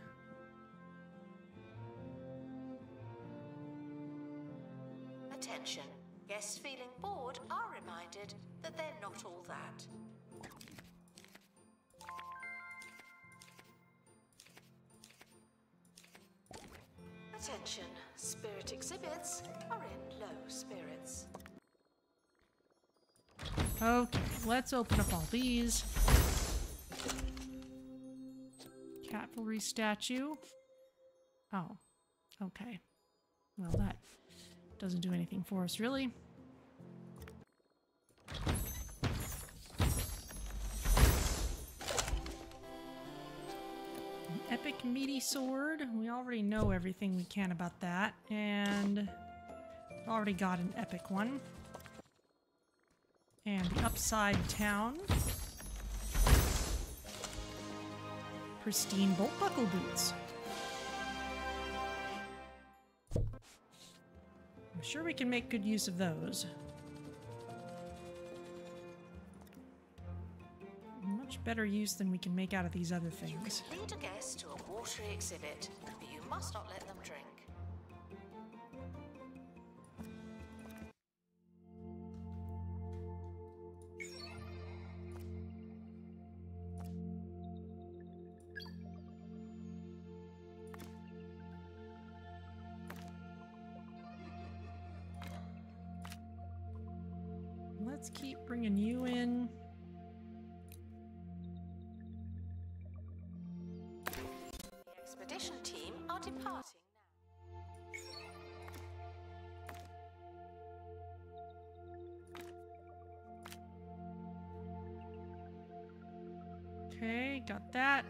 Attention. Guests feeling bored are reminded that they're not all that. Attention. Spirit exhibits are in low spirits. Okay, let's open up all these. Cavalry statue. Oh, okay. Well, that doesn't do anything for us, really. An epic Meaty Sword. We already know everything we can about that, and already got an epic one. And the Upside Town. Pristine bolt buckle boots. I'm sure we can make good use of those. Much better use than we can make out of these other things. You can lead a guest to a watery exhibit, but you must not let them drink. Let's keep bringing you in. The expedition team are departing now. Okay, got that.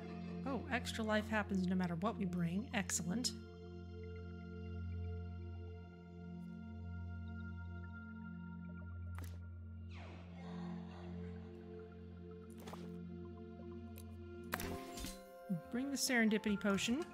Oh, extra life happens no matter what we bring. Excellent. Bring the serendipity potion.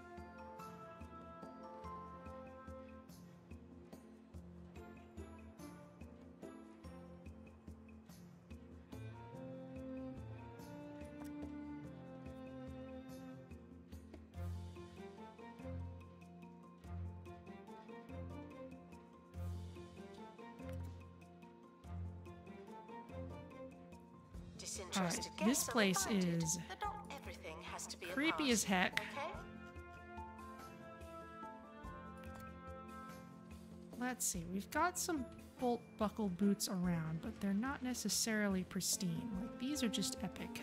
Disinterested Alright, this guests are place reminded is that not everything has to be a creepy party, as heck. Okay? Let's see, we've got some bolt buckle boots around, but they're not necessarily pristine. Like, these are just epic.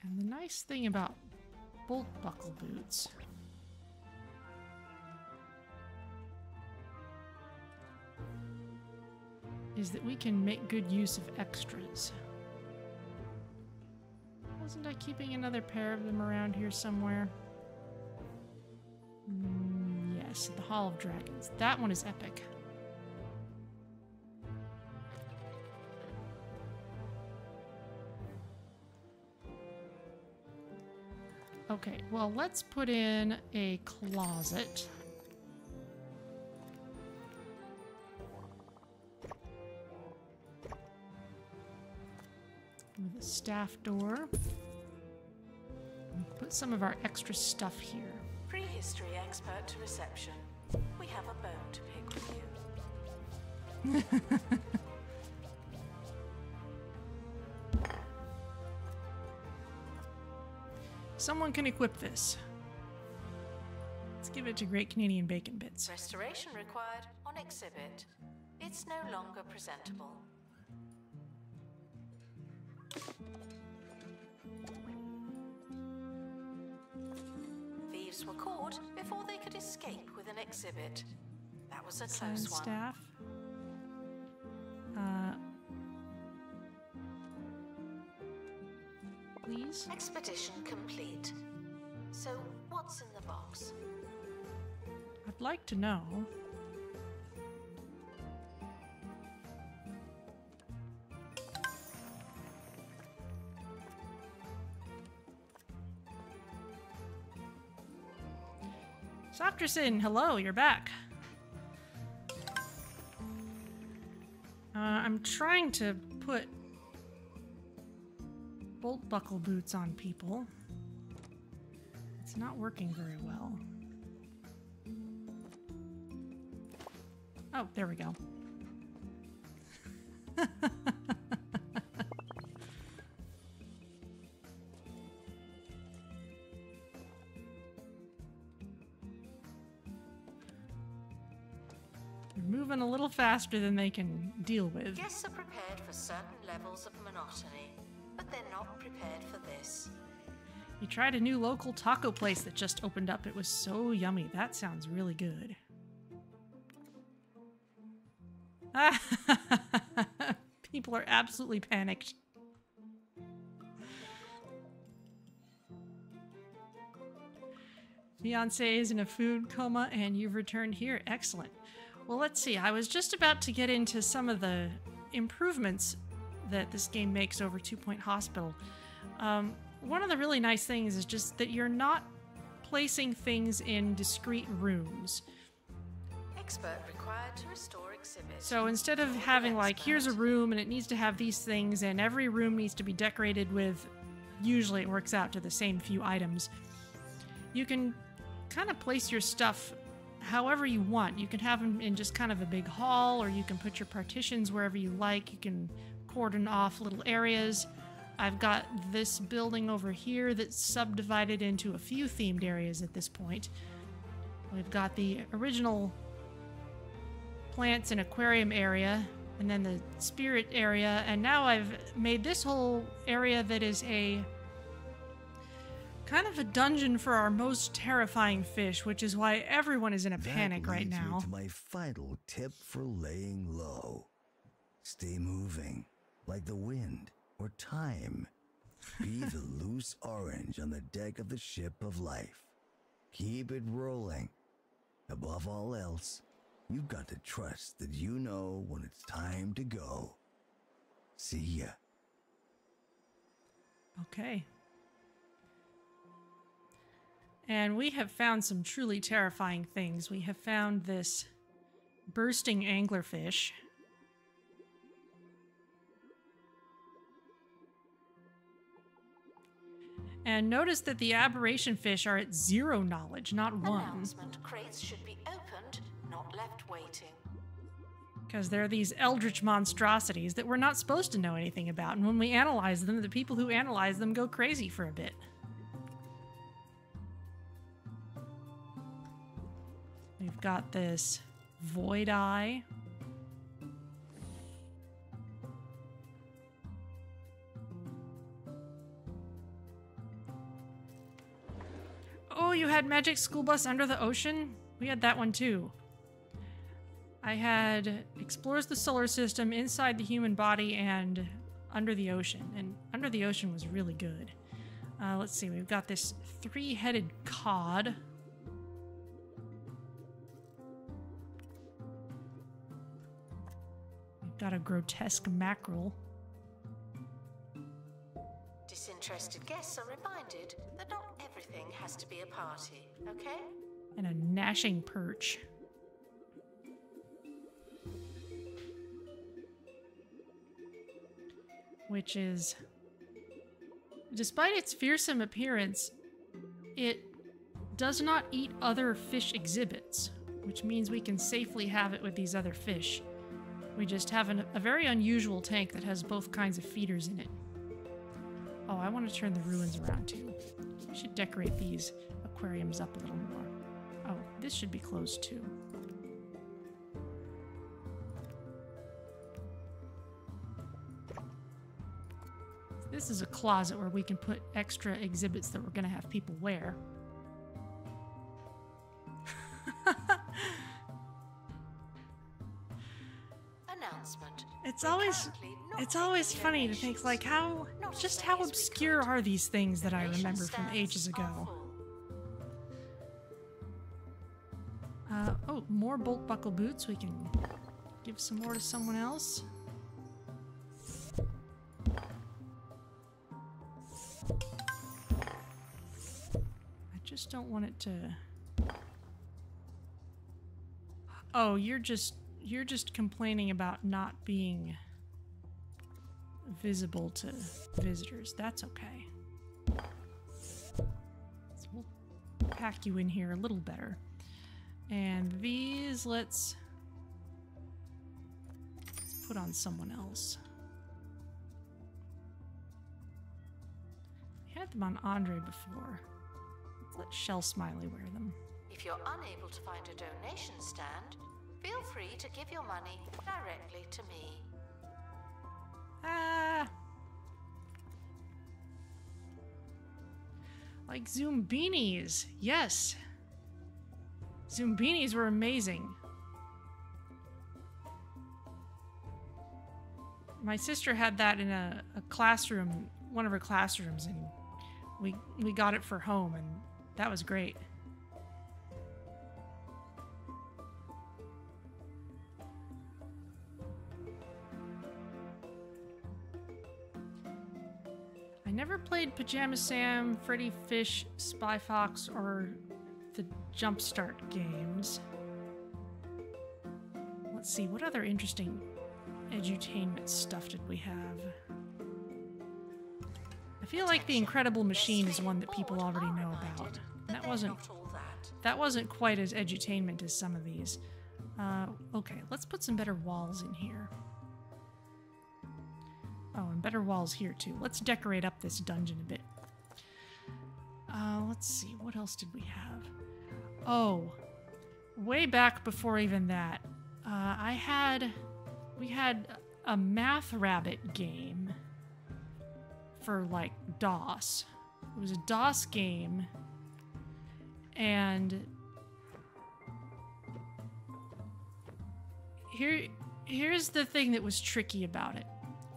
And the nice thing about bolt buckle boots is that we can make good use of extras. Wasn't I keeping another pair of them around here somewhere? Yes, the Hall of Dragons. That one is epic. Okay, well, let's put in a closet. With a staff door. Put some of our extra stuff here. Prehistory expert to reception. We have a bone to pick with you. Someone can equip this. Let's give it to Great Canadian Bacon Bits. Restoration required on exhibit. It's no longer presentable. Thieves were caught before they could escape with an exhibit. That was a close one. Staff. Please. Expedition complete. So, what's in the box? I'd like to know. Socterson, hello, you're back. I'm trying to put bolt buckle boots on people. It's not working very well. Oh, there we go. They're moving a little faster than they can deal with. Guests are prepared for certain levels of monotony, but they're not prepared for this. You tried a new local taco place that just opened up. It was so yummy. That sounds really good. People are absolutely panicked. Fiancé is in a food coma and you've returned here. Excellent. Well, let's see. I was just about to get into some of the improvements that this game makes over 2 Point Hospital. One of the really nice things is just that you're not placing things in discrete rooms. Expert required to restore exhibit. So instead of having like, here's a room and it needs to have these things and every room needs to be decorated with, usually it works out to the same few items, you can kind of place your stuff however you want. You can have them in just kind of a big hall, or you can put your partitions wherever you like. You can cordon off little areas. I've got this building over here that's subdivided into a few themed areas at this point. We've got the original plants and aquarium area, and then the spirit area, and now I've made this whole area that is a kind of a dungeon for our most terrifying fish, which is why everyone is in a panic right now. That leads me to my final tip for laying low. Stay moving, like the wind or time. Be the loose orange on the deck of the ship of life. Keep it rolling. Above all else, you've got to trust that you know when it's time to go. See ya. Okay. And we have found some truly terrifying things. We have found this bursting anglerfish. And notice that the aberration fish are at 0 knowledge, not 1. Announcement: crates should be opened, not left waiting. Because they're these eldritch monstrosities that we're not supposed to know anything about. And when we analyze them, the people who analyze them go crazy for a bit. We've got this Voideye. Oh, you had Magic School Bus Under the Ocean? We had that one too. I had Explores the Solar System, Inside the Human Body, and Under the Ocean. And Under the Ocean was really good. Let's see, we've got this Three-Headed Cod. We've got a Grotesque Mackerel. Disinterested guests are reminded that not everything everything has to be a party, okay? And a gnashing perch. Which is, despite its fearsome appearance, it does not eat other fish exhibits, which means we can safely have it with these other fish. We just have a very unusual tank that has both kinds of feeders in it. Oh, I want to turn the ruins around too. We should decorate these aquariums up a little more. Oh, this should be closed too. This is a closet where we can put extra exhibits that we're going to have people wear. Announcement. It's always funny to think like how obscure are these things that I remember from ages ago. Oh, more bolt buckle boots. We can give some more to someone else. I just don't want it to... Oh, you're just complaining about not being visible to visitors. That's okay. So we'll pack you in here a little better. And these, let's put on someone else. We had them on Andre before. Let's let Shell Smiley wear them. If you're unable to find a donation stand, feel free to give your money directly to me. Like Zoom beanies. Yes. Zoom beanies were amazing. My sister had that in a classroom, one of her classrooms, and we got it for home, and that was great. I never played Pajama Sam, Freddy Fish, Spy Fox, or the Jumpstart games. Let's see, what other interesting edutainment stuff did we have? I feel like The Incredible Machine is one that people already know about. That wasn't quite as edutainment as some of these. Okay, let's put some better walls in here. Oh, and better walls here too. Let's decorate up this dungeon a bit. Let's see, what else did we have? Oh, way back before even that, we had a Math Rabbit game for like DOS. It was a DOS game, and here's the thing that was tricky about it.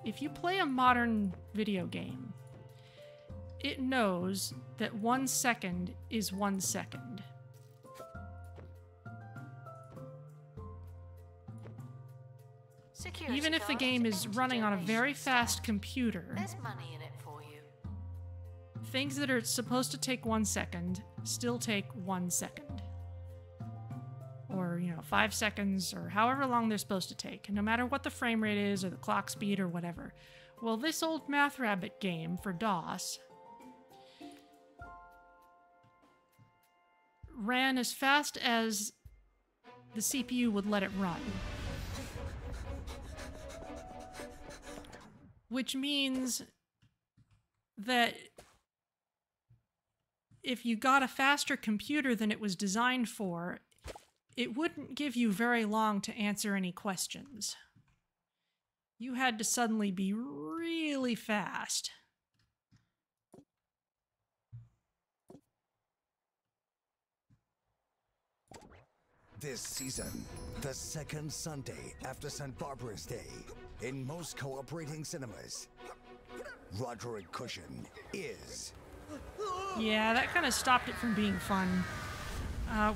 If you play a modern video game, it knows that 1 second is 1 second. Security Even if the guards, game is empty running on a very donation fast stand. computer, There's money in it for you. things that are supposed to take 1 second still take 1 second. Or, 5 seconds, or however long they're supposed to take, no matter what the frame rate is, or the clock speed, or whatever. Well, this old Math Rabbit game for DOS ran as fast as the CPU would let it run. Which means that if you got a faster computer than it was designed for, it wouldn't give you very long to answer any questions. You had to suddenly be really fast. This season, the second Sunday after St. Barbara's Day, in most cooperating cinemas, Roderick Cushion is... Yeah, that kind of stopped it from being fun.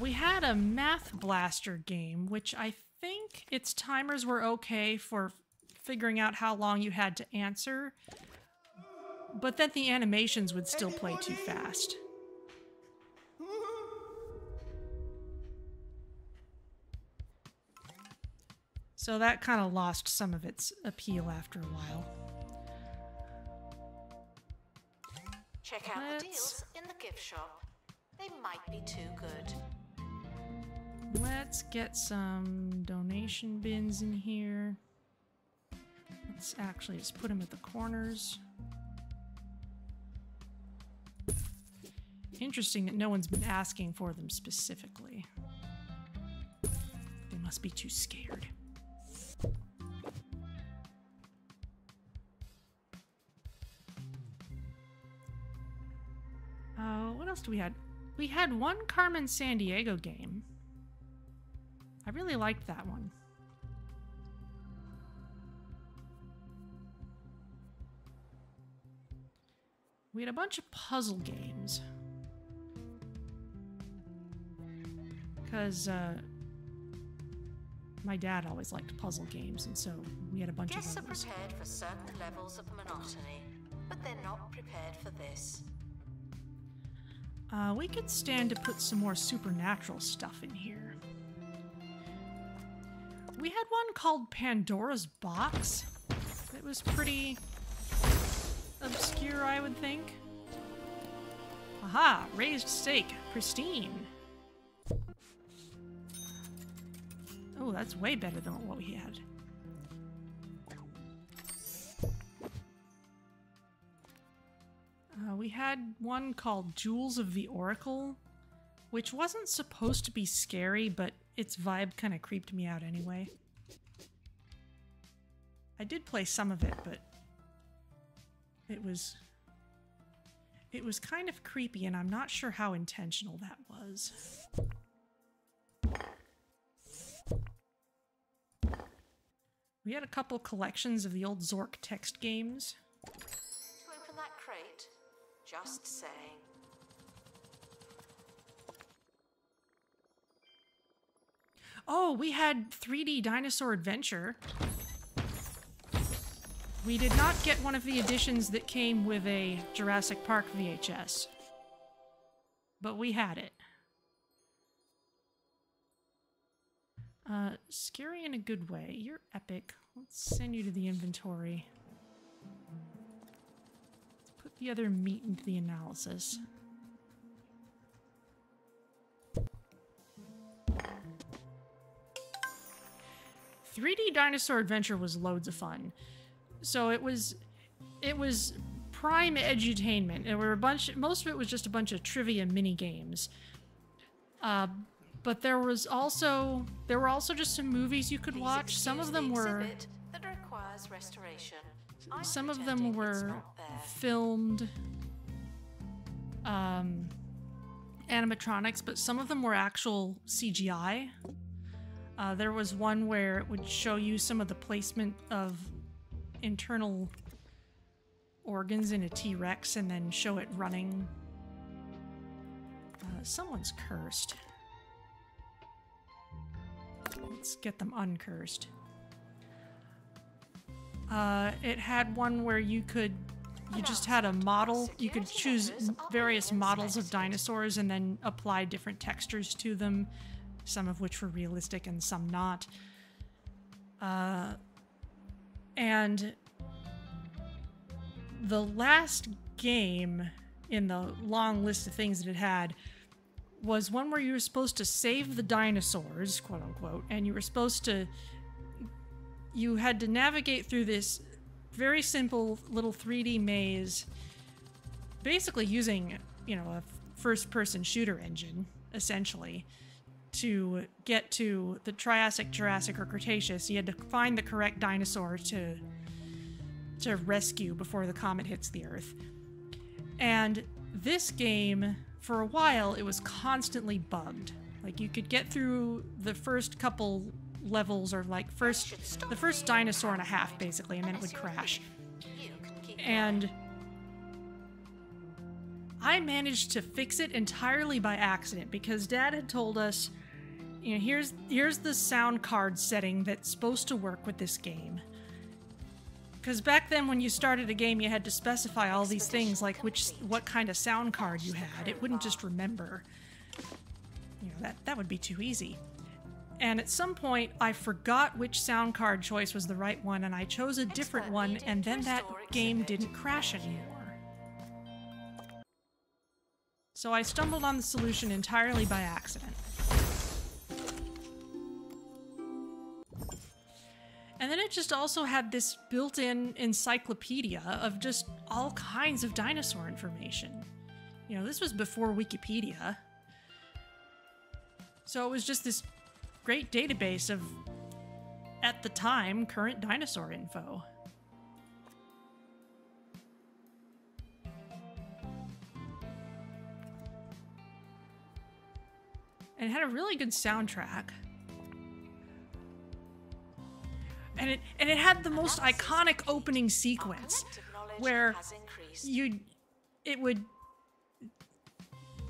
We had a Math Blaster game, which I think its timers were okay for figuring out how long you had to answer, but then the animations would still play too fast. So that kind of lost some of its appeal after a while. Check out the deals in the gift shop. They might be too good. Let's get some donation bins in here. Let's actually just put them at the corners. Interesting that no one's been asking for them specifically. They must be too scared. What else do we had? We had one Carmen Sandiego game. I really liked that one. We had a bunch of puzzle games. Because my dad always liked puzzle games, and so we had a bunch Guests of those. are prepared for certain levels of monotony, but they're not prepared for this. We could stand to put some more supernatural stuff in here. We had one called Pandora's Box. It was pretty obscure, I would think. Aha! Raised steak. Pristine. Oh, that's way better than what we had. We had one called Jewels of the Oracle, which wasn't supposed to be scary, but its vibe kind of creeped me out anyway. I did play some of it, but it was kind of creepy, and I'm not sure how intentional that was. We had a couple collections of the old Zork text games. To open that crate? Just saying. Oh, we had 3D Dinosaur Adventure. We did not get one of the editions that came with a Jurassic Park VHS. But we had it. Scary in a good way. You're epic. Let's send you to the inventory. Let's put the other meat into the analysis. "3D Dinosaur Adventure" was loads of fun. So it was prime edutainment. There were most of it was just a bunch of trivia mini games. But there were also just some movies you could watch. Some of them were that requires restoration. some of them were filmed animatronics, but some of them were actual CGI. There was one where it would show you some of the placement of internal organs in a T-Rex and then show it running. Someone's cursed. Let's get them uncursed. It had one where you just had a model. You could choose various models of dinosaurs and then apply different textures to them, some of which were realistic and some not. And the last game in the long list of things that it had was one where you were supposed to save the dinosaurs, quote unquote, and you had to navigate through this very simple little 3D maze, basically using, a first-person shooter engine, essentially, to get to the Triassic, Jurassic, or Cretaceous. You had to find the correct dinosaur to rescue before the comet hits the Earth. And this game, for a while, it was constantly bugged. Like, you could get through the first couple levels, or like the first dinosaur and a half, basically, and then it would crash. And I managed to fix it entirely by accident, because Dad had told us, here's the sound card setting that's supposed to work with this game. Because back then, when you started a game, you had to specify all these things, like what kind of sound card you had. It wouldn't just remember. That would be too easy. And at some point, I forgot which sound card choice was the right one, and I chose a different one, and then that game didn't crash anymore. So I stumbled on the solution entirely by accident. And then it just also had this built-in encyclopedia of just all kinds of dinosaur information. You know, this was before Wikipedia. So it was just this great database of, at the time, current dinosaur info. And it had a really good soundtrack. And it had the most iconic opening sequence where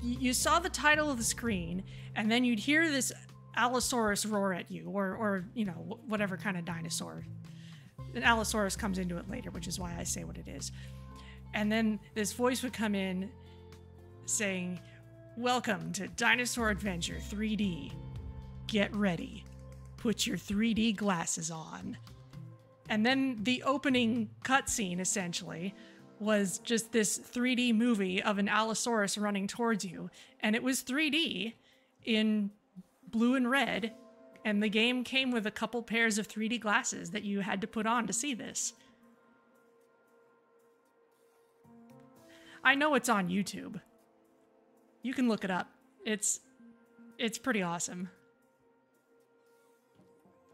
you saw the title of the screen, and then you'd hear this Allosaurus roar at you, or you know, whatever kind of dinosaur. An Allosaurus comes into it later, which is why I say what it is. And then this voice would come in saying, "Welcome to Dinosaur Adventure 3D. Get ready. Put your 3D glasses on." And then the opening cutscene, essentially, was just this 3D movie of an Allosaurus running towards you. And it was 3D in blue and red, and the game came with a couple pairs of 3D glasses that you had to put on to see this. I know it's on YouTube. You can look it up. It's pretty awesome.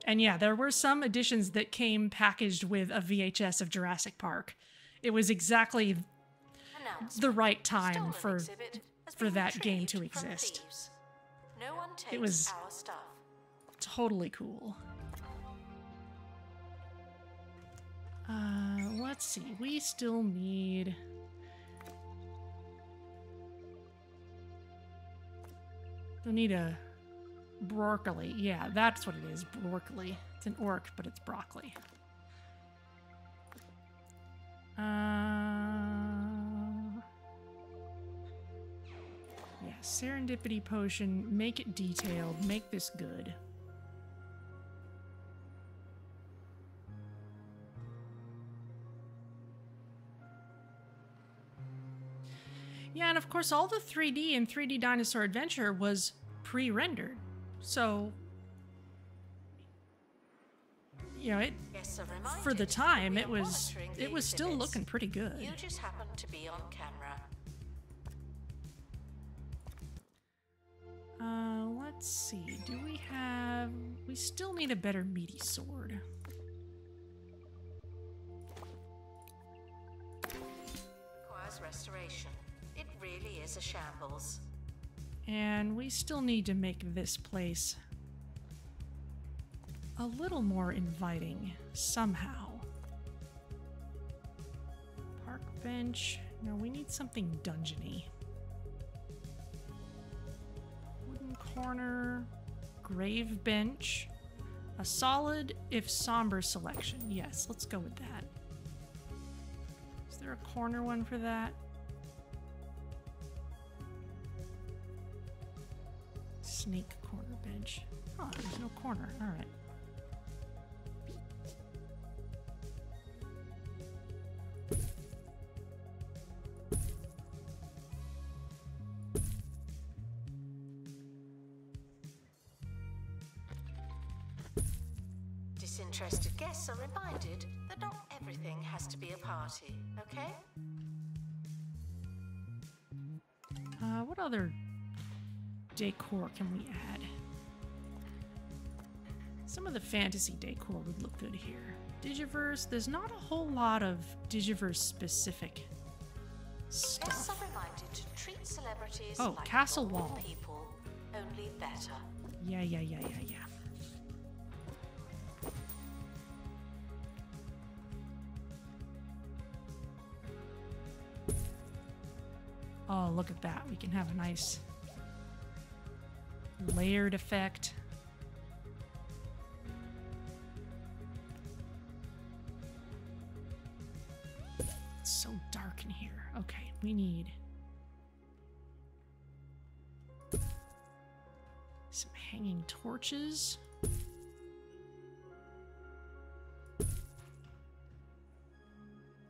And yeah, there were some editions that came packaged with a VHS of Jurassic Park. It was exactly the right time for that game to exist. No one takes It was our stuff. totally cool. Let's see. We still need... We'll need a Brorcolli. Yeah, that's what it is. Brorcolli. It's an orc, but it's broccoli. Yeah, serendipity potion. Make it detailed. Make this good. Yeah, and of course all the 3D and 3D Dinosaur Adventure was pre-rendered. So, you know, for the time, it was still looking pretty good. You just happened to be on camera. Let's see. Do we have... We still need a better Meaty Sword. Requires restoration. It really is a shambles. And we still need to make this place a little more inviting somehow. Park bench. No, we need something dungeony. Wooden corner. Grave bench. A solid, if somber selection. Yes, let's go with that. Is there a corner one for that? Snake corner bench. Oh, there's no corner. All right. Disinterested guests are reminded that not everything has to be a party, okay? What other decor can we add? Some of the fantasy decor would look good here. Digiverse, there's not a whole lot of Digiverse specific Guests stuff. are reminded to treat celebrities Oh, like castle normal wall. people, only better. Yeah. Oh, look at that. We can have a nice layered effect. It's so dark in here. Okay, we need some hanging torches.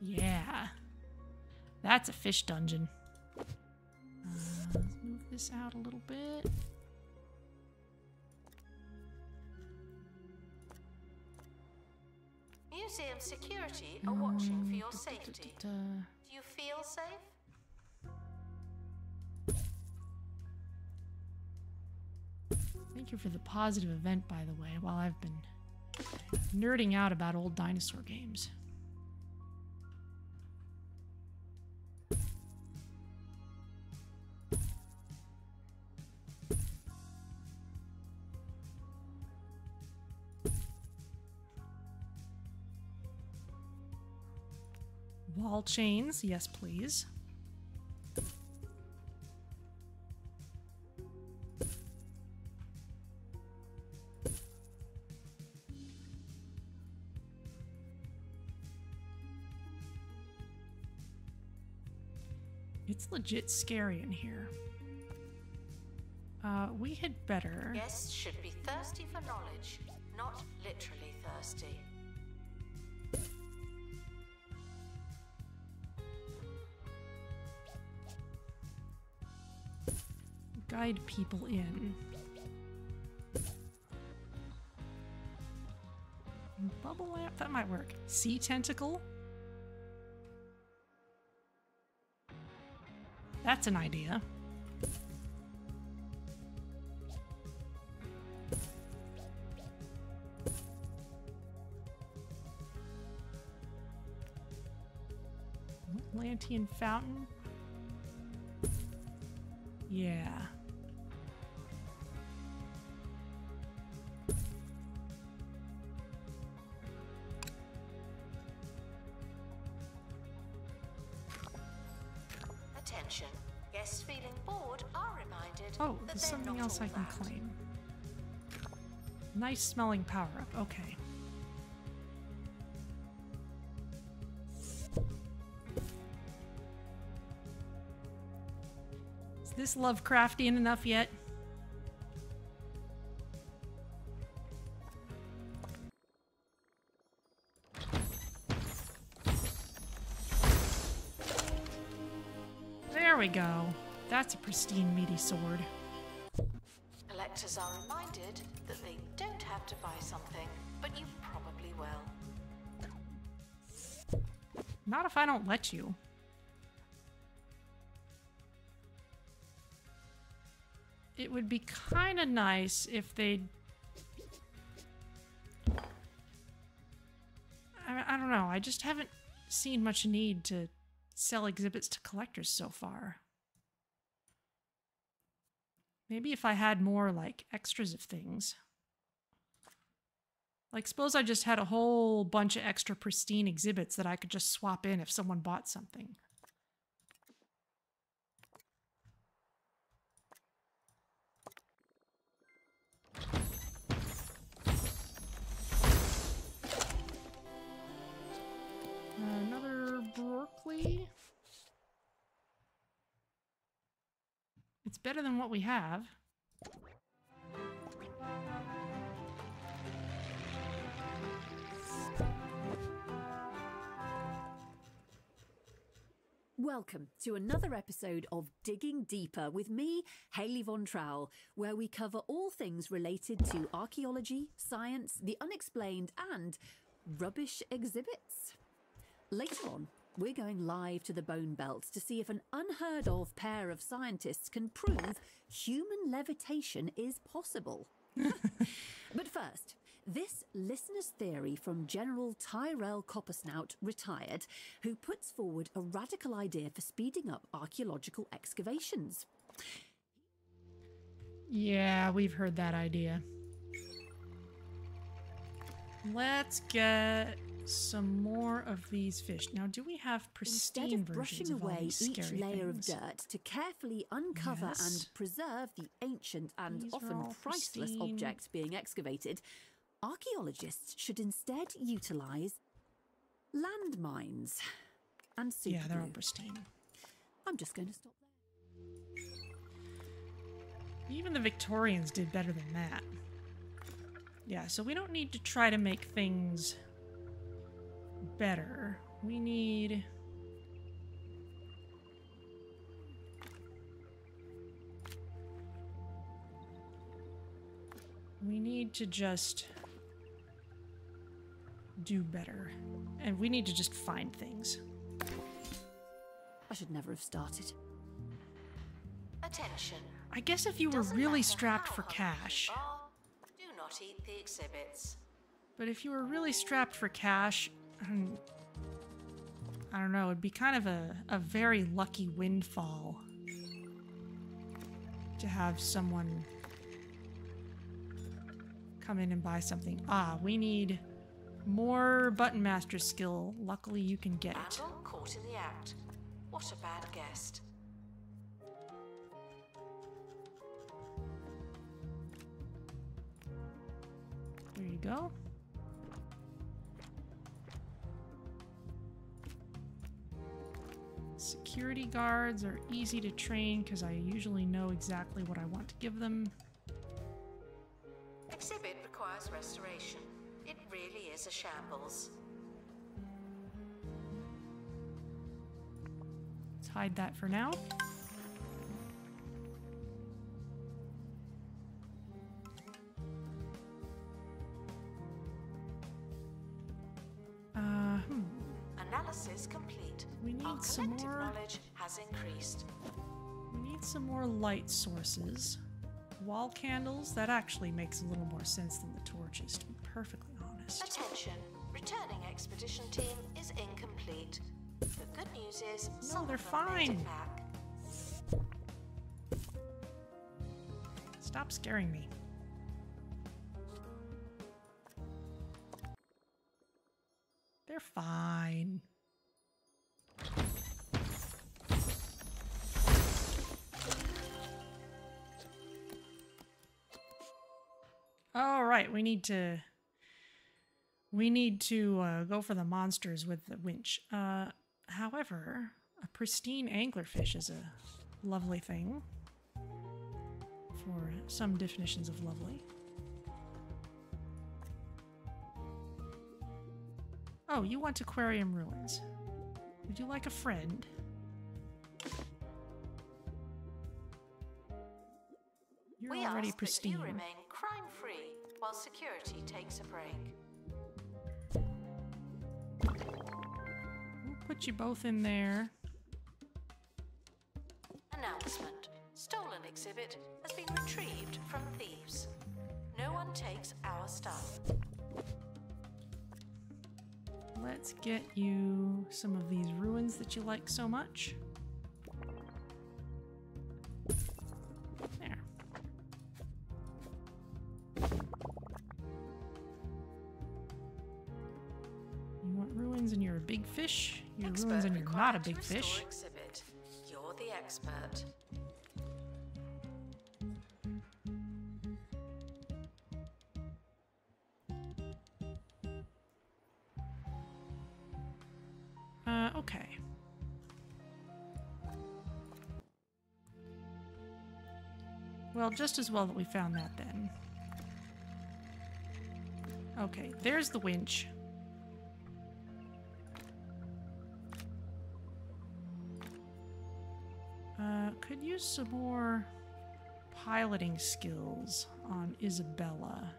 Yeah. That's a fish dungeon. Let's move this out a little bit. Museum security are watching for your safety. Do you feel safe? Thank you for the positive event, by the way, while I've been nerding out about old dinosaur games. Wall chains, yes please. It's legit scary in here. We had better... Guests should be thirsty for knowledge, not literally thirsty. Guide people in. Bubble lamp, that might work. Sea tentacle? That's an idea. Atlantean fountain? Yeah. Attention. Guests feeling bored are reminded Oh, that there's they're something not else all I can that. claim. Nice smelling power-up. Okay. Is this Lovecraftian enough yet? There we go. That's a pristine meaty sword. Collectors are reminded that they don't have to buy something, but you probably will. Not if I don't let you. It would be kind of nice if they'd... I don't know. I just haven't seen much need to sell exhibits to collectors so far. Maybe if I had more, like, extras of things. Like, suppose I just had a whole bunch of extra pristine exhibits that I could just swap in if someone bought something. Another Brorcolli. It's better than what we have. Welcome to another episode of Digging Deeper with me, Hayley Von Trowell, where we cover all things related to archaeology, science, the unexplained, and rubbish exhibits. Later on, we're going live to the Bone Belt to see if an unheard of pair of scientists can prove human levitation is possible. But first, this listener's theory from General Tyrell Coppersnout, retired, who puts forward a radical idea for speeding up archaeological excavations. Yeah, we've heard that idea. Let's get some more of these fish. Now, do we have pristine Instead of versions brushing of all away these each scary layer things? of dirt to carefully uncover Yes. and preserve the ancient and These are often all priceless pristine. objects being excavated, archaeologists should instead utilise landmines and super Yeah, they're all glue. pristine. I'm just going to stop there. Even the Victorians did better than that. Yeah, so we don't need to try to make things better. We need... We need to just do better. And we need to just find things. I should never have started. Attention. I guess if you were Doesn't really matter strapped how for hungry cash. you are, do not eat the exhibits. But if you were really strapped for cash, I don't know, it'd be kind of a very lucky windfall to have someone come in and buy something. Ah, we need more button master skill. Luckily, you can get it. Vandal caught in the act. What a bad guest. There you go. Security guards are easy to train because I usually know exactly what I want to give them. Exhibit requires restoration. It really is a shambles. Let's hide that for now. Analysis complete. We need Our some collective more. knowledge has increased. We need some more light sources. Wall candles, that actually makes a little more sense than the torches, to be perfectly honest. Attention. Returning expedition team is incomplete. The good news is some they're of them made fine. it back. Stop scaring me. They're fine. All right, we need to go for the monsters with the winch. However, a pristine anglerfish is a lovely thing for some definitions of lovely. Oh, you want aquarium ruins. Would you like a friend? You're We already ask pristine. that you remain crime-free while security takes a break. We'll put you both in there. Announcement. Stolen exhibit has been retrieved from thieves. No one takes our stuff. Let's get you some of these ruins that you like so much. There. You want ruins and you're a big fish? You're ruins and you're not a big fish. Exhibit. You're the expert. Okay. Well, just as well that we found that then. Okay, there's the winch. Could use some more piloting skills on Isabella.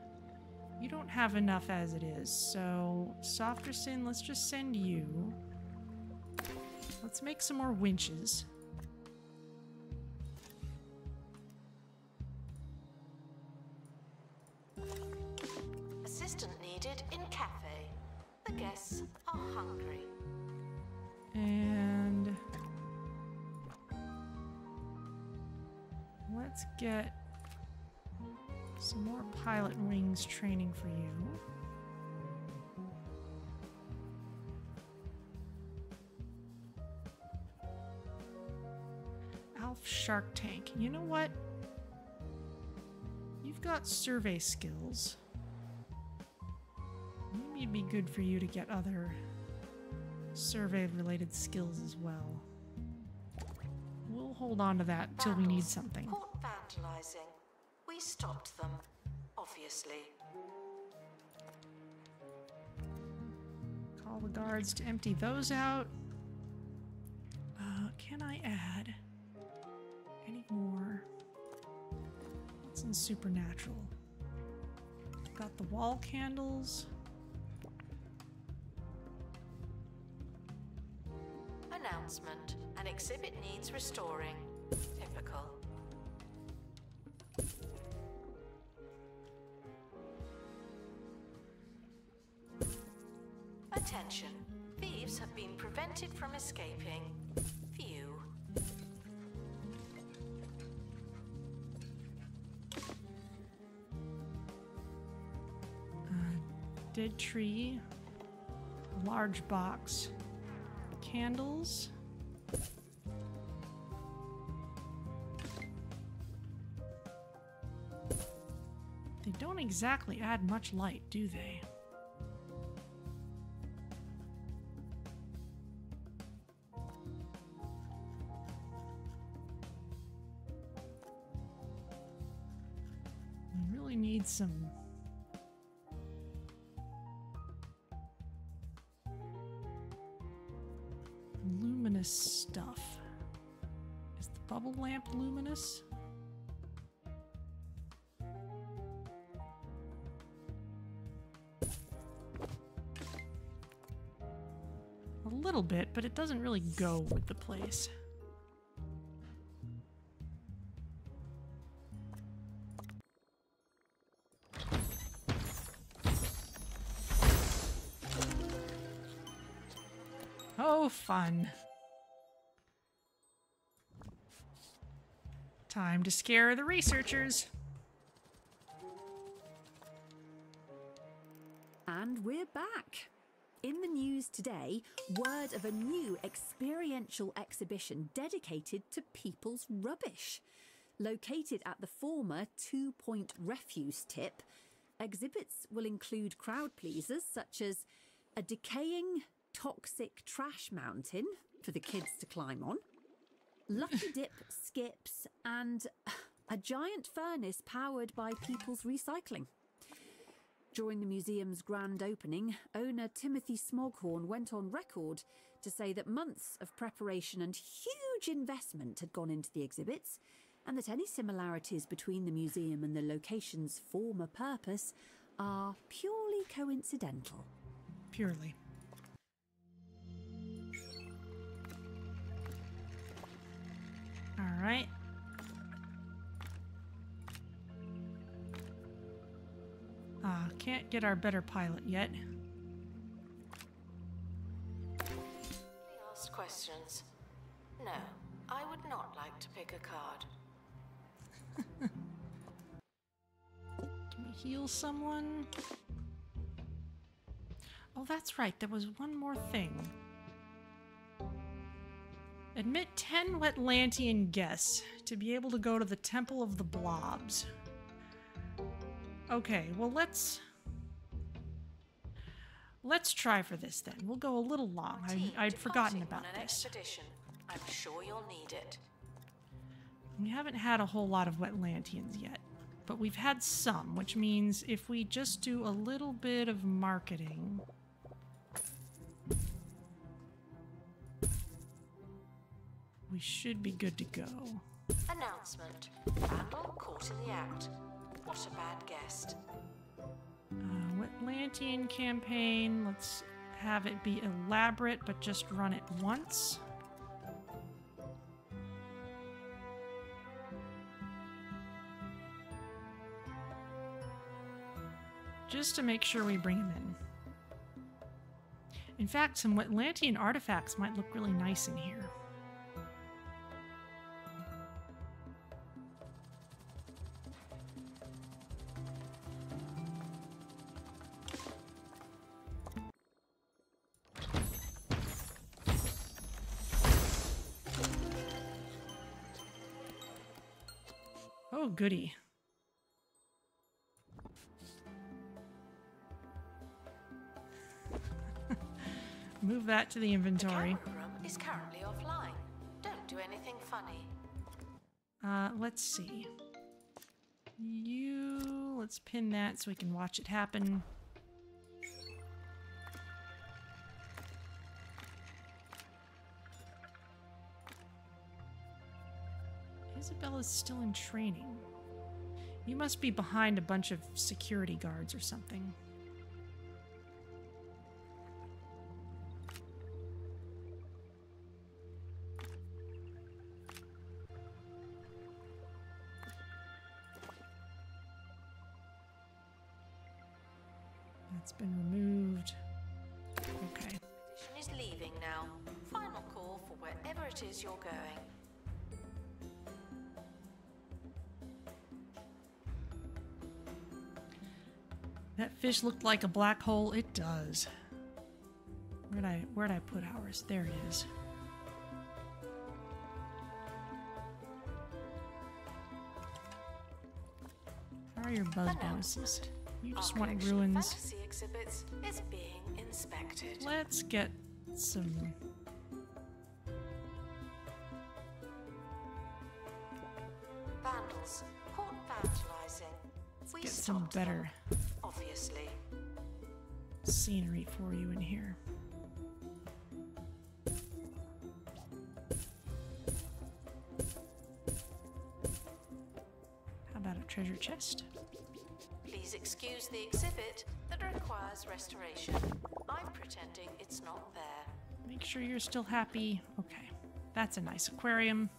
You don't have enough as it is, so Softerson, let's just send you. Let's make some more winches. Assistant needed in cafe. The guests are hungry. And let's get some more pilot wings training for you. Alf Shark Tank. You know what? You've got survey skills. Maybe it'd be good for you to get other survey-related skills as well. We'll hold on to that till we need Vandals something. Caught vandalizing. We stopped them, obviously. Call the guards to empty those out. Can I add any more? What's in supernatural? Got the wall candles. Announcement. An exhibit needs restoring. Typical. Attention. Thieves have been prevented from escaping. Phew. Dead tree. Large box. Candles. They don't exactly add much light, do they? We really need some luminous stuff. Is the bubble lamp luminous? A little bit, but it doesn't really go with the place. Oh, fun. Time to scare the researchers. And we're back. In the news today, word of a new experiential exhibition dedicated to people's rubbish. Located at the former 2 Point refuse tip, exhibits will include crowd pleasers such as a decaying, toxic trash mountain for the kids to climb on, lucky dip skips, and a giant furnace powered by people's recycling. During the museum's grand opening, owner Timothy Smoghorn went on record to say that months of preparation and huge investment had gone into the exhibits, and that any similarities between the museum and the location's former purpose are purely coincidental. Purely. All right. Can't get our better pilot yet. Asked questions. No, I would not like to pick a card. Can we heal someone? Oh, that's right. There was one more thing. Admit 10 Wetlantian guests to be able to go to the Temple of the Blobs. Okay, well let's try for this then. We'll go a little long. I'd forgotten about this. Expedition. I'm sure you'll need it. We haven't had a whole lot of Wetlantians yet, but we've had some, which means if we just do a little bit of marketing, we should be good to go. Announcement. Vandal caught in the act. What a bad guest. Wetlantian campaign. Let's have it be elaborate, but just run it once. Just to make sure we bring him in. In fact, some Wetlantian artifacts might look really nice in here. Oh, goody. Move that to the inventory. The camera room is currently offline. Don't do anything funny. Let's see. Let's pin that so we can watch it happen. Isabella's still in training. You must be behind a bunch of security guards or something. That's been removed. Okay. Expedition is leaving now. Final call for wherever it is you're going. That fish looked like a black hole. It does. Where'd I put ours? There it is. How are your buzz bonuses? You just Our want collection of ruins. fantasy exhibits is being inspected. Let's get some. Vandals, caught vandalizing. We Get some stopped better them, obviously. scenery for you in here. How about a treasure chest? Please excuse the exhibit that requires restoration. I'm pretending it's not there. Make sure you're still happy. Okay, that's a nice aquarium.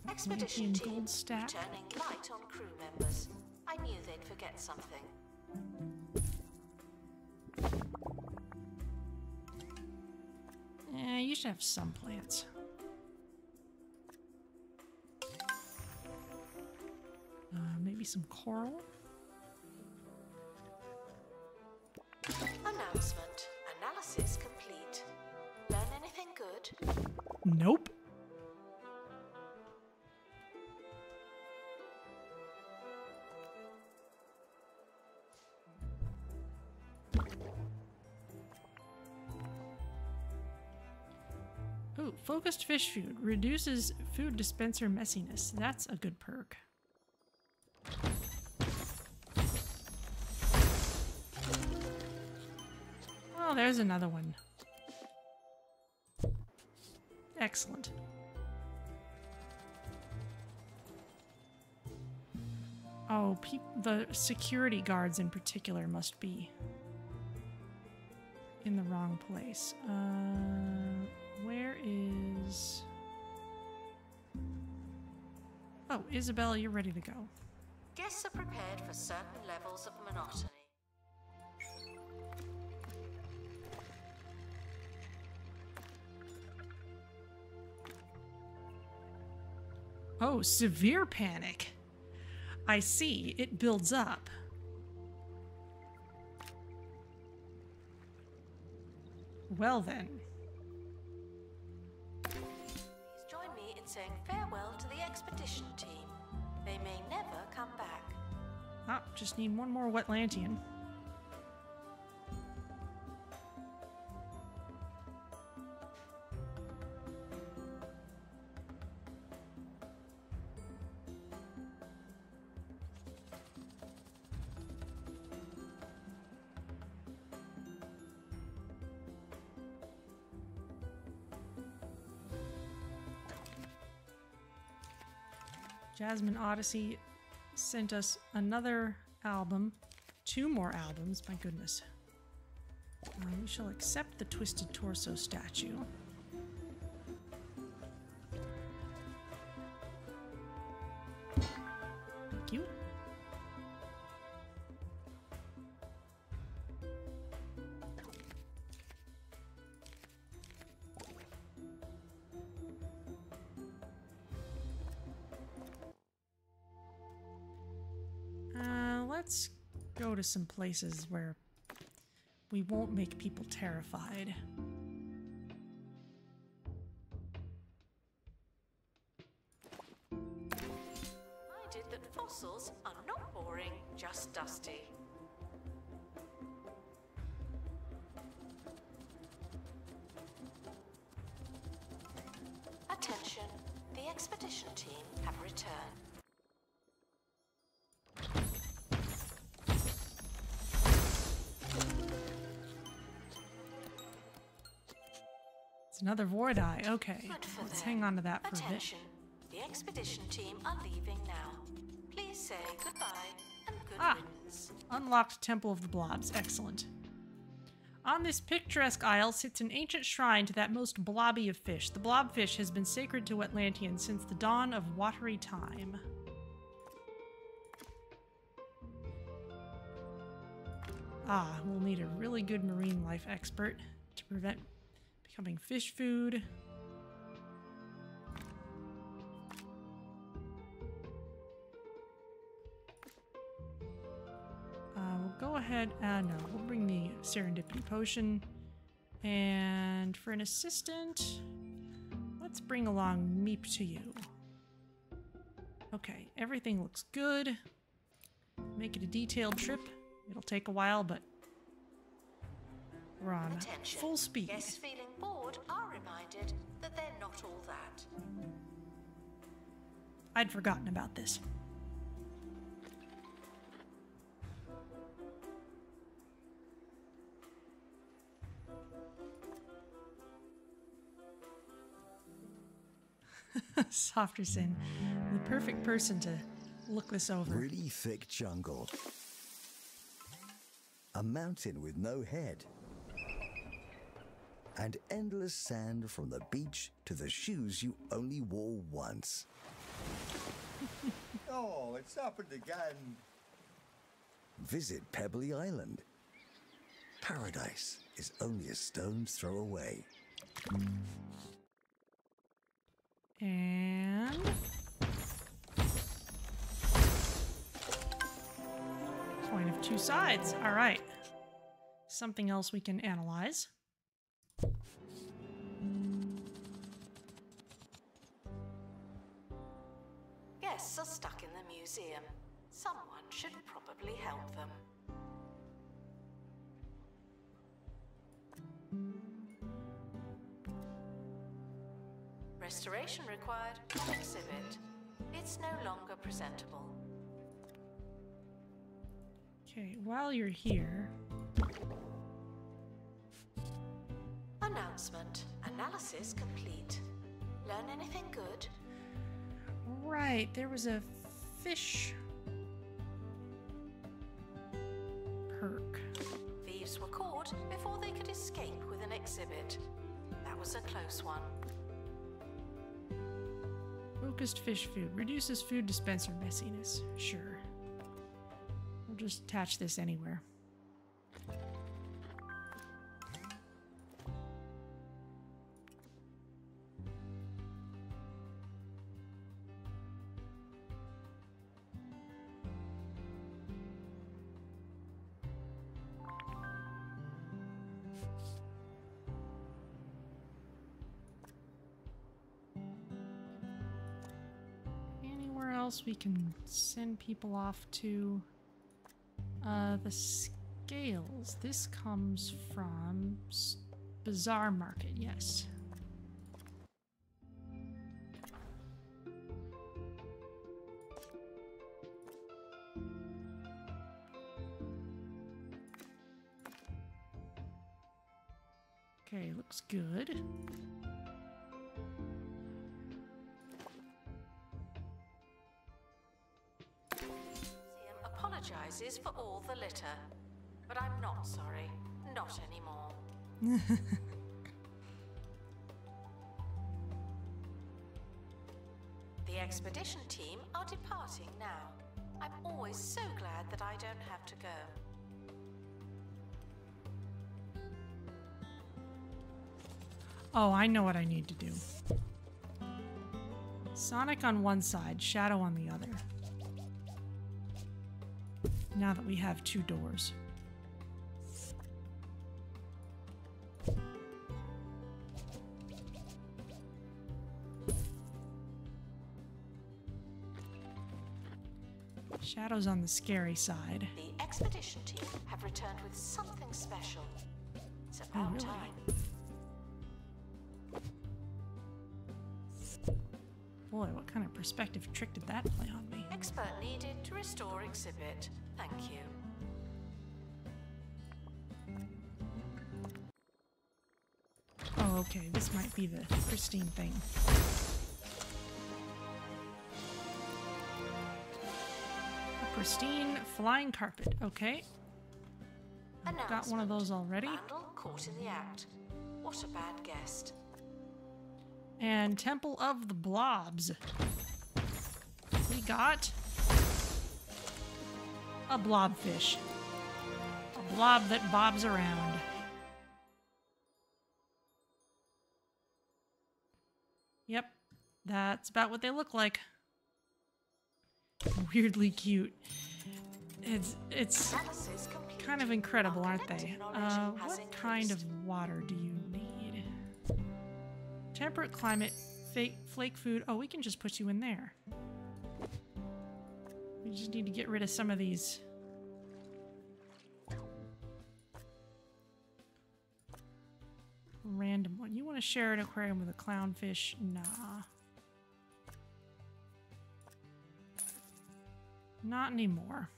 Expedition Atlantean team gold stack. turning light on crew members. I knew they'd forget something. You should have some plants. Maybe some coral? Announcement. Analysis complete. Learn anything good? Nope. Ooh, focused fish food. Reduces food dispenser messiness. That's a good perk. Oh, there's another one. Excellent. Oh, the security guards in particular must be in the wrong place. Where is... Oh, Isabella, you're ready to go. Guests are prepared for certain levels of monotony. Oh, severe panic. I see. It builds up. Well then. Please join me in saying farewell to the expedition team. They may never come back. Ah, just need one more Wetlantian. Jasmine Odyssey sent us another album. 2 more albums, my goodness. We shall accept the Twisted Torso statue. Thank you. Let's go to some places where we won't make people terrified. Reminded that fossils are not boring, just dusty. Attention, the expedition team have returned. It's another Voideye. Okay, let's hang on to that for Attention. The expedition team are leaving now. Please say goodbye and good riddance. Unlocked Temple of the Blobs. Excellent. On this picturesque isle sits an ancient shrine to that most blobby of fish. The blobfish has been sacred to Atlanteans since the dawn of watery time. We'll need a really good marine life expert to prevent becoming fish food. We'll go ahead, no, we'll bring the Serendipity Potion. And for an assistant, let's bring along Meep to you. Okay, everything looks good. Make it a detailed trip. It'll take a while, but we're on full speed. Guests feeling bored are reminded that they're not all that. I'd forgotten about this. Softerson, the perfect person to look this over. Really thick jungle. A mountain with no head. And endless sand from the beach to the shoes you only wore once. Oh, it's happened again. Visit Pebbly Island. Paradise is only a stone's throw away. And coin of two sides. All right. Something else we can analyze. Guests are stuck in the museum. Someone should probably help them. Restoration required on exhibit. It's no longer presentable. Okay, while you're here... Announcement. Analysis complete. Learn anything good? Right, there was a fish perk. Thieves were caught before they could escape with an exhibit. That was a close one. Focused fish food. Reduces food dispenser messiness. Sure. We'll just attach this anywhere. We can send people off to the scales. This comes from Bazaar Market, yes. Okay, looks good. Apologizes for all the litter, but I'm not sorry. Not anymore. The expedition team are departing now. I'm always so glad that I don't have to go. Oh, I know what I need to do. Sonic on one side, Shadow on the other. Now that we have two doors. Shadow's on the scary side. The expedition team have returned with something special. It's about time. Boy, what kind of perspective trick did that play on me? Expert needed to restore exhibit. Thank you. Oh, okay, this might be the pristine thing. A pristine flying carpet, okay. I've got one of those already. Vandal caught in the act. What a bad guest. And Temple of the Blobs. We got a blobfish. A blob that bobs around. Yep, that's about what they look like. Weirdly cute. It's kind of incredible, aren't they? What kind of water do you need? Temperate climate, flake food. Oh, we can just put you in there. We just need to get rid of some of these. Random one. You want to share an aquarium with a clownfish? Nah. Not anymore.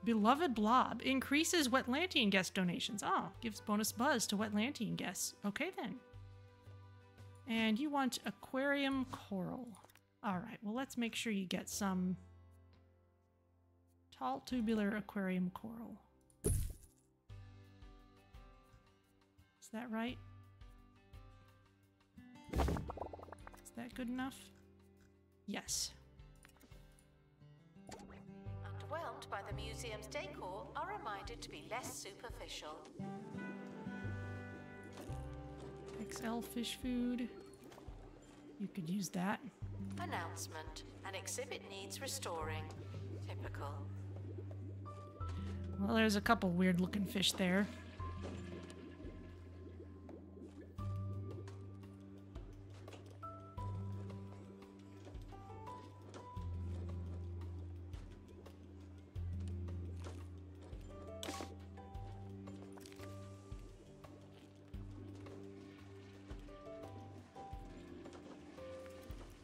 Beloved Blob increases Wetlantian guest donations. Oh, gives bonus buzz to Wetlantian guests. Okay then. And you want aquarium coral. Alright, well let's make sure you get some tall tubular aquarium coral. Is that right? Is that good enough? Yes. Underwhelmed by the museum's decor, are reminded to be less superficial. XL fish food. You could use that. Announcement. An exhibit needs restoring. Typical. Well, there's a couple weird looking fish there.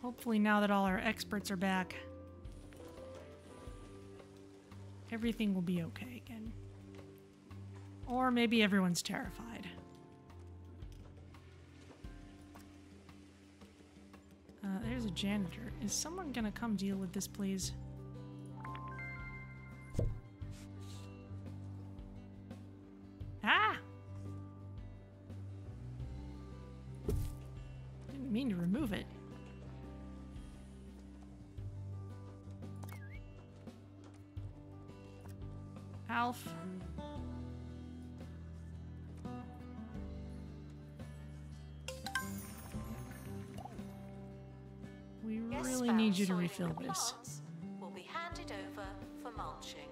Hopefully now that all our experts are back, everything will be okay again. Or maybe everyone's terrified. There's a janitor. Is someone gonna come deal with this, please? Ah! Didn't mean to remove it. Alf. We really need you to refill this. Will be handed over for mulching.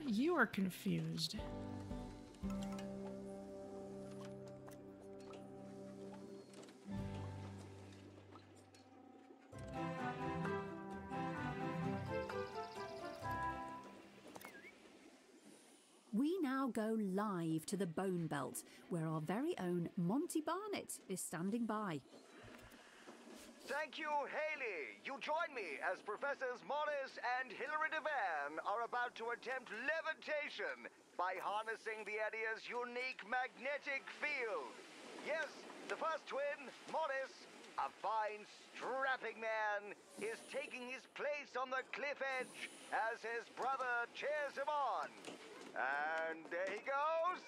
You are confused. We now go live to the Bone Belt, where our very own Monty Barnett is standing by. Thank you, Haley. You join me as Professors Morris and Hilary Devan are about to attempt levitation by harnessing the area's unique magnetic field. Yes, the first twin, Morris, a fine, strapping man, is taking his place on the cliff edge as his brother cheers him on. And there he goes.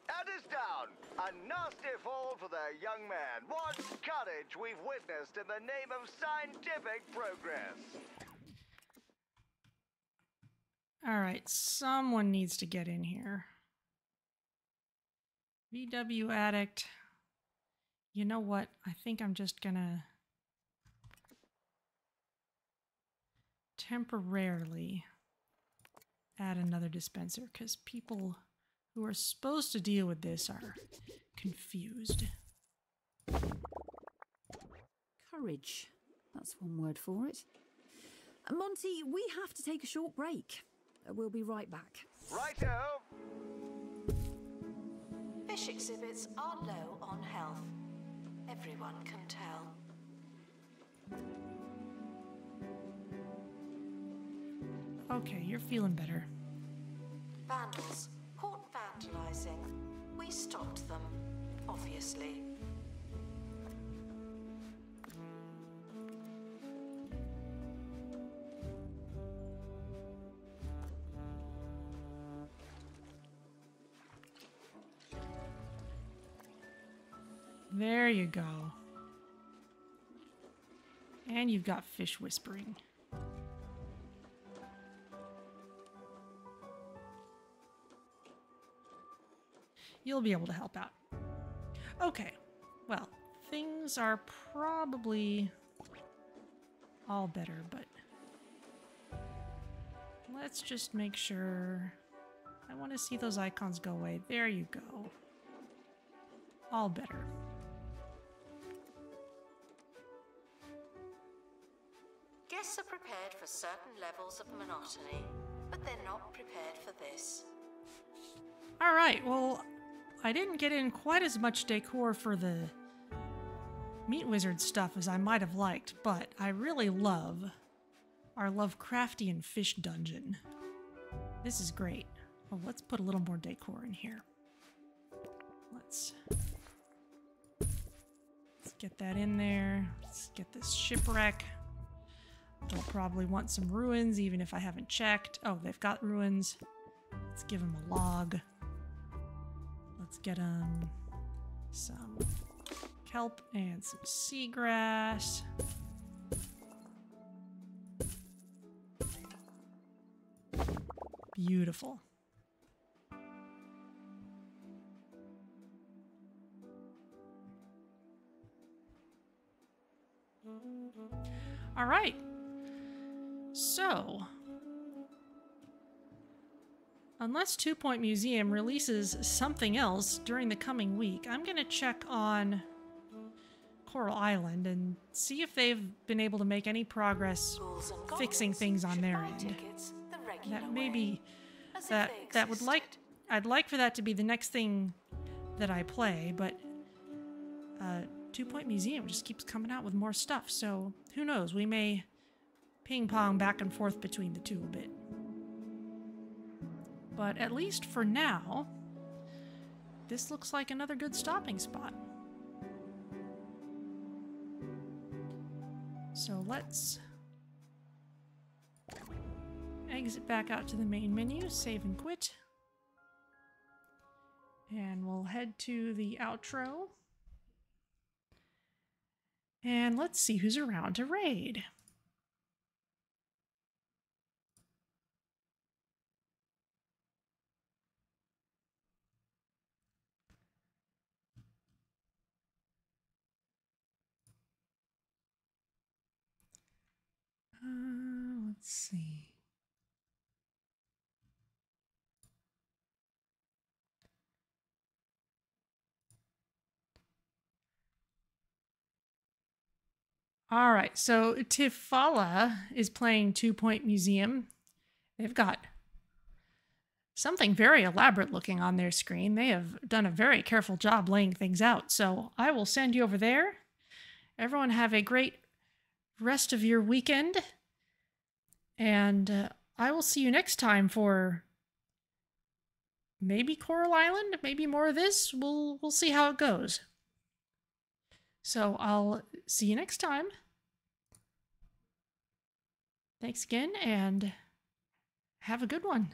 And it's down. A nasty fall for the young man. What courage we've witnessed in the name of scientific progress. All right, someone needs to get in here. VW addict. You know what? I think I'm just gonna temporarily add another dispenser because people who are supposed to deal with this are confused. Courage. That's one word for it. Monty, we have to take a short break. We'll be right back. Righto! Fish exhibits are low on health. Everyone can tell. Okay, you're feeling better. Vandals caught vandalizing. We stopped them, obviously. There you go. And you've got fish whispering. You'll be able to help out. Okay, well, things are probably all better, but let's just make sure. I want to see those icons go away. There you go. All better. Guests are prepared for certain levels of monotony, but they're not prepared for this. All right, well, I didn't get in quite as much decor for the Meat Wizard stuff as I might have liked, but I really love our Lovecraftian fish dungeon. This is great. Oh, let's put a little more decor in here. Let's get that in there. Let's get this shipwreck. They'll probably want some ruins, even if I haven't checked. Oh, they've got ruins. Let's give them a log. Let's get them some kelp and some seagrass. Beautiful. All right. So, unless 2 Point Museum releases something else during the coming week, I'm going to check on Coral Island and see if they've been able to make any progress fixing things on their end. That maybe I'd like for that to be the next thing that I play, but 2 Point Museum just keeps coming out with more stuff, so who knows, we may ping pong back and forth between the two a bit. But at least for now, this looks like another good stopping spot. So let's exit back out to the main menu, save and quit. And we'll head to the outro. And let's see who's around to raid. Let's see. All right, so Tifala is playing 2 Point Museum. They've got something very elaborate looking on their screen. They have done a very careful job laying things out. So I will send you over there. Everyone have a great rest of your weekend. And I will see you next time for maybe Coral Island, maybe more of this. We'll see how it goes. So I'll see you next time. Thanks again, and have a good one.